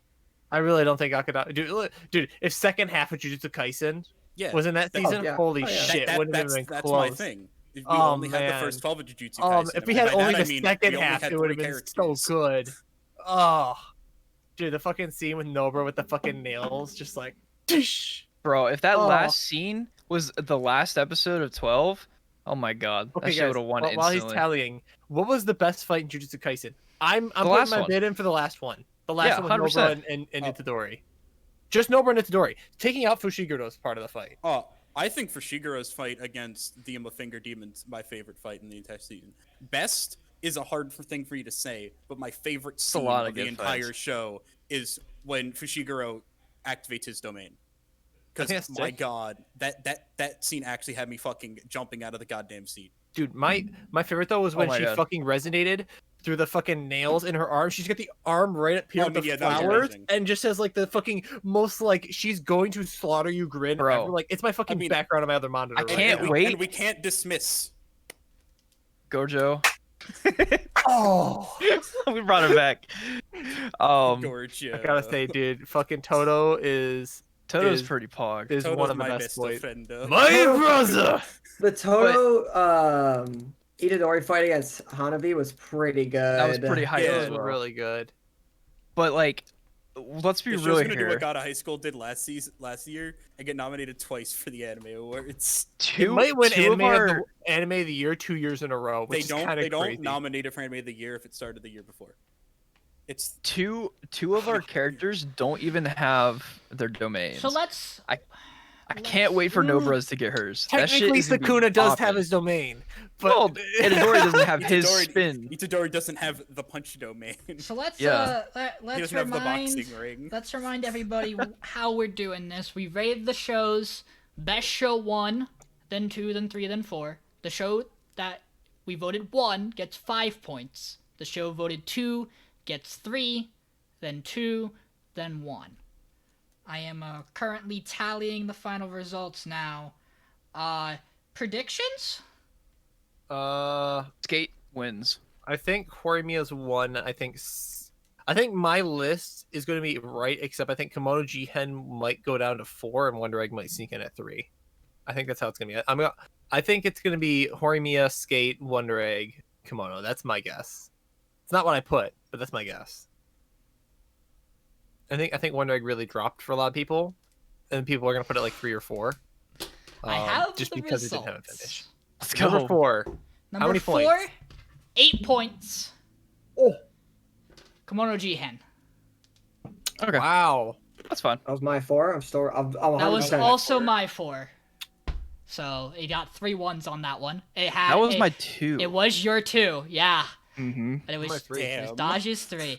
I really don't think Akadama. Dude, if second half of Jujutsu Kaisen Yeah. was in that That- season, yeah. holy Oh, yeah. shit, wouldn't have been that's close. my thing. If we Oh, only had the man. first 12 of Jujutsu Kaisen. If we and had by only that, I the mean, second we only half, had it would have 3 been so characters. good. Oh, dude, the fucking scene with Nobra with the fucking nails, just like, tish. Bro, if that Oh. last scene was the last episode of 12, oh my god, Okay, that shit guys, would have won while he's instantly. tallying, what was the best fight in Jujutsu Kaisen? I'm putting last my one. bid in for the last one. The last Yeah, one with 100%. Nobra and Oh. Itadori. Just Nobra and Itadori. Taking out Fushiguro is part of the fight. Oh, I think Fushigero's fight against the Finger Demon's my favorite fight in the entire season. Best is a hard thing for you to say, but my favorite a scene lot of of the good entire fights. show is when Fushiguro activates his domain. I think Because that's my sick. god, that scene actually had me fucking jumping out of the goddamn seat. Dude, my favorite though was when my she God. fucking resonated through the fucking nails in her arm. She's got the arm right up here Oh, with the yeah, that was flowers, amazing. and just has like the fucking most like she's going to slaughter you grin. Bro. Ever. Like it's my fucking mean, background on my other monitor. I right can't now. wait. And we can't dismiss. Gojo. Oh, We brought it back. Gorgeous. I gotta say, dude, fucking Toto is Toto's is- pretty pog. one Toto's of the my best boys. defender. My brother. The Toto Itadori fight against Hanabi was pretty good. That was pretty hype Yeah. as Those were well. really good. But like, let's be The show's real gonna do here. what God of High School did last year and get nominated twice for the Anime Awards. It Two, might win two of anime of the year 2 years in a row, which They is kind of don't crazy. nominate it for Anime of the Year if it started the year before. It's two of our characters don't even have their domains. So let's. I can't wait for Nobra's to get hers. That shit Technically, is gonna be Sukuna does have poppin'. his domain, but Well, Itadori doesn't have his spin. Itadori doesn't have the punch domain. So let's. Yeah. He Let's doesn't have the remind. boxing ring. Let's remind everybody how we're doing this. We rated the shows. Best show 1, then 2, then 3, then 4. The show that we voted 1 gets 5 points. The show voted 2 gets 3, then 2, then 1. I am currently tallying the final results now. Predictions? Skate wins. I think Horimiya's one. I think my list is going to be right, except I think Kimono Jihen might go down to 4, and Wonder Egg might sneak in at 3. I think that's how it's going to be. I think it's going to be Horimiya, Skate, Wonder Egg, Kimono. That's my guess. It's not what I put, but that's my guess. I think Wonder Egg really dropped for a lot of people, and people are going to put it like 3 or 4. I have just the because results. it didn't have a finish. Let's go. Number 4. Number many 4, points? 8 points. Oh, Kimono Jihen. Okay, wow. that's fine. That was my 4. I'm still. I'm That was 100%. also my 4. So it got 3 ones on that one. That was my 2. It was your 2, yeah. Mm-hmm. And it My was 3. Damn. Dodge's 3.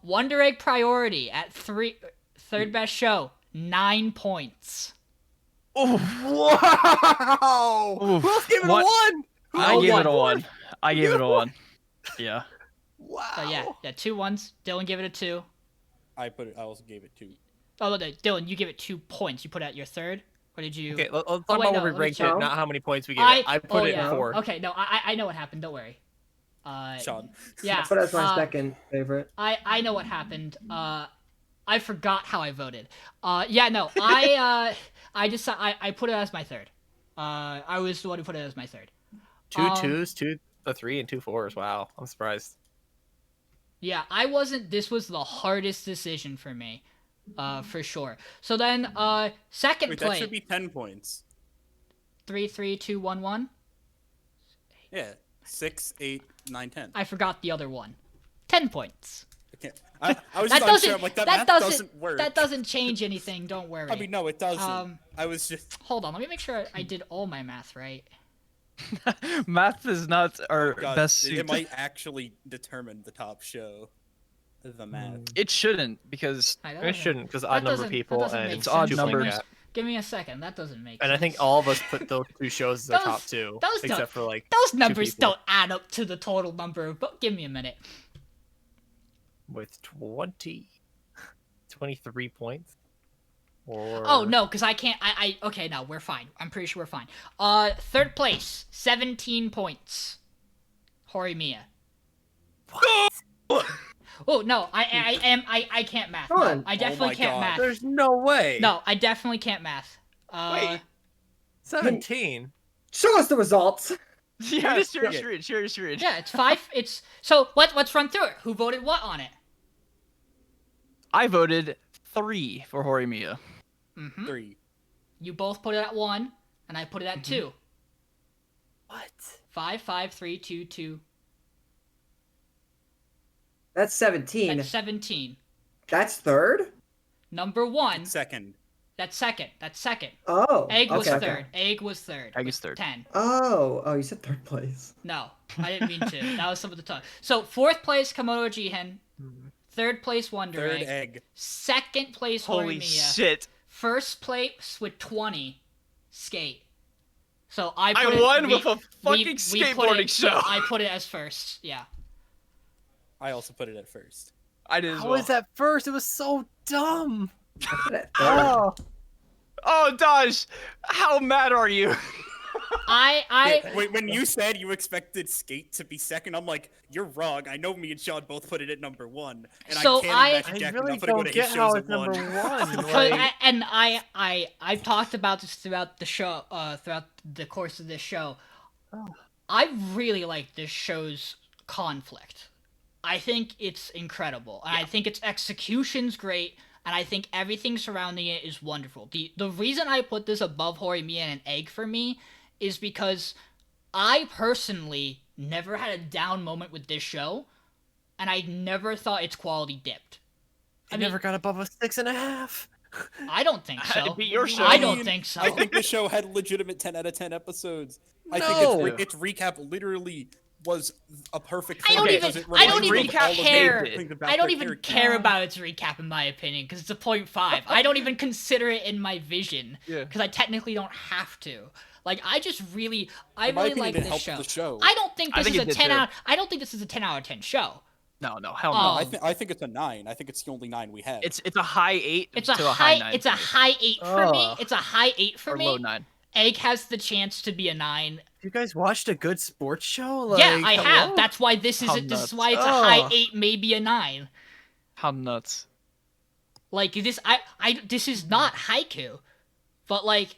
Wonder Egg Priority at 3, third best show, 9 points. Oh, Wow! Oof. Who else gave it What? a 1? I Oh, gave one. it a 1. I gave it a 1. Yeah. Wow. So yeah, 2 ones. Dylan gave it a 2. I also gave it 2. Oh, no, Dylan, you give it 2 points. You put it at your third? Or did you? Okay, let's talk Oh, wait, about no, where we let me ranked check. it, not how many points we gave it. I put it yeah. at 4. Okay, no, I know what happened. Don't worry. Sean. Yeah. But that's my uh, second favorite. I know what happened. I forgot how I voted. Yeah, no, I put it as my third. I was the one who put it as my third. 2 Um, 2s, 2 a 3, and 2 4s. Wow, I'm surprised. Yeah, I wasn't. This was the hardest decision for me, for sure. So then, second Wait, that place. should be 10 points. 3, 3, 2, 1, 1. Yeah. 6, 8, 9, 10. I forgot the other one. 10 points. I can't. I was That just unsure. doesn't. I'm like, that that math doesn't. work. That doesn't change anything. Don't worry. I mean, no, it doesn't. Um, I was just. Hold on. Let me make sure I did all my math right. Math is not our God, best it suit. might actually determine the top show. The math. It shouldn't because I don't It know. shouldn't, because That odd number doesn't- people that doesn't and make It's odd sense. numbers. Cap. Give me a second. That doesn't make And sense. I think all of us put those two shows as our Those- top two, those don't- except for like those two numbers people don't add up to the total number. But give me a minute. with 23 points. Or Oh no, because I can't. Okay, no, we're fine. I'm pretty sure we're fine. Third place, 17 points. Horimiya. Oh no, I can't math. Come No, on. I Oh definitely my can't God. math. There's no way. No, I definitely can't math. Wait. 17. Show us the results. Yeah, just- share yeah. screen, share screen. Yeah, it's 5. It's so. Let's run through it. Who voted what on it? I voted 3 for Horimiya. Mm-hmm. 3. You both put it at 1, and I put it at 2. What? 5, 5, 3, 2, 2. That's 17. That's 17. That's third? Number 1. Second. That's second. That's second. Oh. Egg was okay, third. okay. Egg was third. Egg with is third. 10. Oh, you said third place. No, I didn't mean to. That was some of the time. So fourth place, Komodo Jihen. Third place, Wonder Third Egg. egg. Second place, Holy Horimiya. shit. First place with 20, Skate. So I I put it, won we- with a fucking we put skateboarding it, so show. I put it as first. Yeah. I also put it at first. I did as How well. was that first? It was so dumb. I put it third. Oh, Oh, Dodge, how mad are you? Wait, when you said you expected Skate to be second, I'm like, you're wrong. I know me and Sean both put it at number 1, and So I can't I imagine I Jackman really not putting one don't of his get how shows it's at number 1. one. Cause Like, I've talked about this throughout the show, throughout the course of this show. Oh. I really like this show's conflict. I think it's incredible, and I think its execution's great, and I think everything surrounding it is wonderful. The reason I put this above Horimiya and Egg for me is because I personally never had a down moment with this show, and I never thought its quality dipped. I never got above a 6.5. I don't think Had to so. be your show. I don't think so. I think the show had legitimate 10 out of 10 episodes. I No. think its recap literally was a perfect I thing don't because even- it I don't reminded even you of all of the care. great things about I don't their even character. care about its recap in my opinion because it's a 0.5. I don't even consider it in my vision Yeah. because I technically don't have to. Like I just really, I In my really opinion, like it this helped show. the show. I don't think I this think is it a did 10 too. out. I don't think this is a 10 out of 10 show. No, hell no. Oh. I think it's a 9. I think it's the only 9 we have. It's a high 8 It's a to high. a high 9. It's a high 8 for me. Ugh. It's a high 8 for or me. low 9. Egg has the chance to be a 9. You guys watched a good sports show? Like, Yeah, I have. hello? That's why this is. How This is nuts. why it's a high Ugh. 8, maybe a 9. How nuts. Like this, this is not haiku, but like,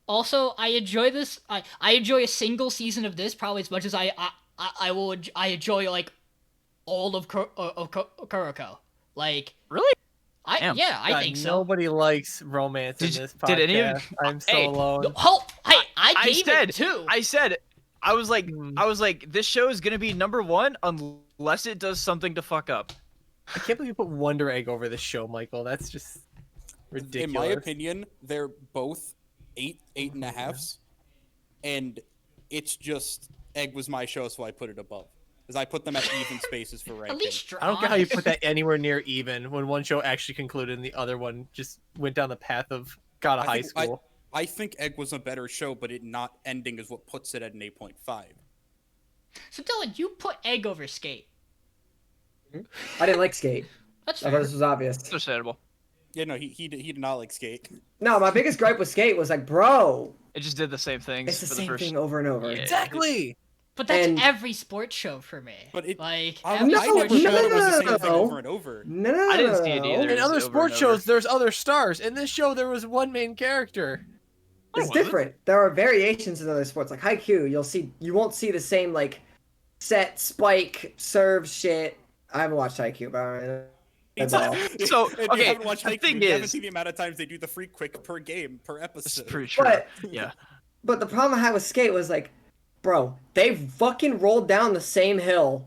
also I enjoy this. I enjoy a single season of this probably as much as I enjoy like all of Kuroko. Like, Really? I Damn. I think so. Nobody likes romance in Did- this podcast. did any of- I'm so Hey, alone. Hey, I gave said, it 2. I said, I was like, this show is gonna be number 1 unless it does something to fuck up. I can't believe you put Wonder Egg over this show, Michael. That's just ridiculous. In my opinion, they're both 8.5s, and it's just Egg was my show, so I put it above. Because I put them at even spaces for ranking. At least you're I don't get how you honest. put that anywhere near even when one show actually concluded and the other one just went down the path of got a high school. I think Egg was a better show, but it not ending is what puts it at an 8.5. So Dylan, you put Egg over Skate. I didn't like Skate. That's I fair. thought this was obvious. It's understandable. Yeah, no, he did not like Skate. No, my biggest gripe with Skate was like, bro, It just did the same things it's the for same the first. thing over and over. Yeah. Exactly. But that's And- every sports show for me. But it- like I every No, never sports no, thought show. it was the same thing no. over and over. No, I didn't see it either. In It's other over sports and over. shows, there's other stars. In this show, there was one main character. It's different. There are variations in other sports, like Haikyuu. You won't see the same like set spike serve shit. I haven't watched Haikyuu, but that's all. So, If you okay, haven't watched the Haikyuu, thing you haven't is- seen the amount of times they do the free quick per game per It's episode. pretty true. But Yeah. but the problem I had with Skate was like, bro, they fucking rolled down the same hill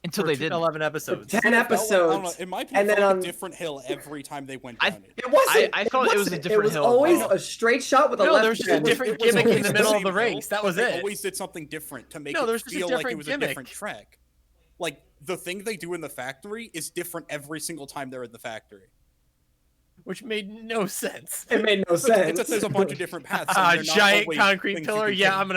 Until for they didn't. 11 for episoes. 10 I don't know, episodes. in my opinion, and it then felt on- like a different hill every time they went I- down it. It wasn't. I thought it was a wasn't. different It was hill. always No. a straight shot with a No, left there was just a hand. different It was gimmick always in the middle of same the hill, ranks. That but was they it. always did something different to make No, it there's just a feel like it different was a gimmick. different track. Like the thing they do in the factory is different every single time they're in the factory. which made no sense. It made no It's sense. that there's a bunch of different paths. and they're not Giant always concrete things you pillar. can Yeah, take. I'm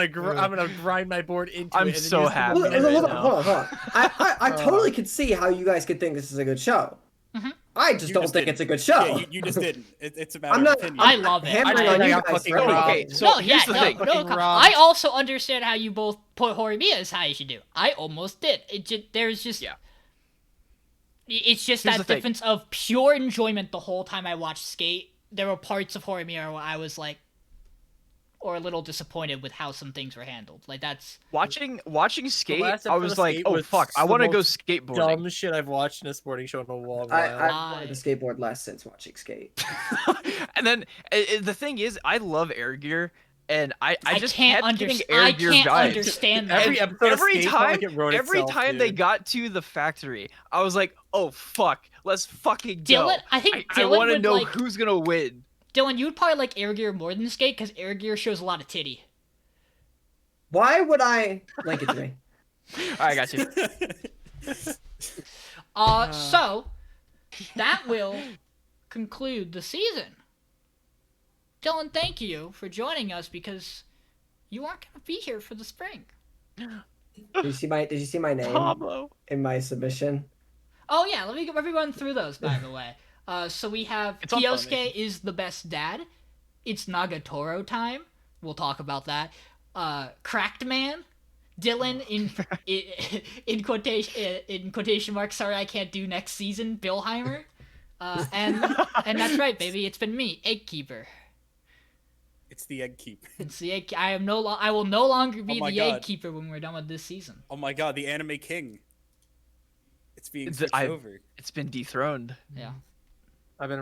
gonna grind my board into I'm it. And then so use the happy Hold on, momentum right hold on, now. hold on, hold on. I totally could see how you guys could think this is a good show. Mhm. I just You don't just think didn't. it's a good show. Yeah, you just didn't. It's a matter I'm not. of opinion. I love it. hammering I on you got guys fucking for anything. robbed. Okay, so no, here's yeah, the no, thing. no, Fucking robbed. I also understand how you both put Horimiya as how you should do. I almost did. There's just Yeah. It's just Here's the that thing. difference of pure enjoyment the whole time I watched Skate. There were parts of Horimiya where I was like, or a little disappointed with how some things were handled. Like that's Watching Skate, last I episode was of like, Skate oh was fuck, I the want to go most skateboarding. Dumb shit I've watched in a sporting show in a long while. I wanted to skateboard less since watching Skate. And then the thing is, I love air gear, and I just can't kept getting understand. air I gear can't vibes. understand that. Every episode of Every Skate felt time, like it wrote every itself, time they dude. got to the factory, I was like, oh fuck, let's fucking go. Dylan, I think I Dylan want to would know like who's gonna win. Dylan. You'd probably like Air Gear more than Skate because Air Gear shows a lot of titty. Why would I link it to me? All right, I got you. So that will conclude the season. Dylan, thank you for joining us because you aren't gonna be here for the spring. Did you see my name Pablo. in my submission? Oh yeah, let me run through those by the way. So we have It's on Kyosuke Funimation. is the best dad. It's Nagatoro time. We'll talk about that. Cracked Man. Dylan in quotation marks. Sorry, I can't do next season. Billheimer. And that's right, baby. It's been me, Eggkeeper. It's the egg keep. It's the egg. I will no longer be Oh my the God. Eggkeeper when we're done with this season. Oh my god, the anime king. It's being It's- switched I- over. It's been dethroned. Yeah. I've been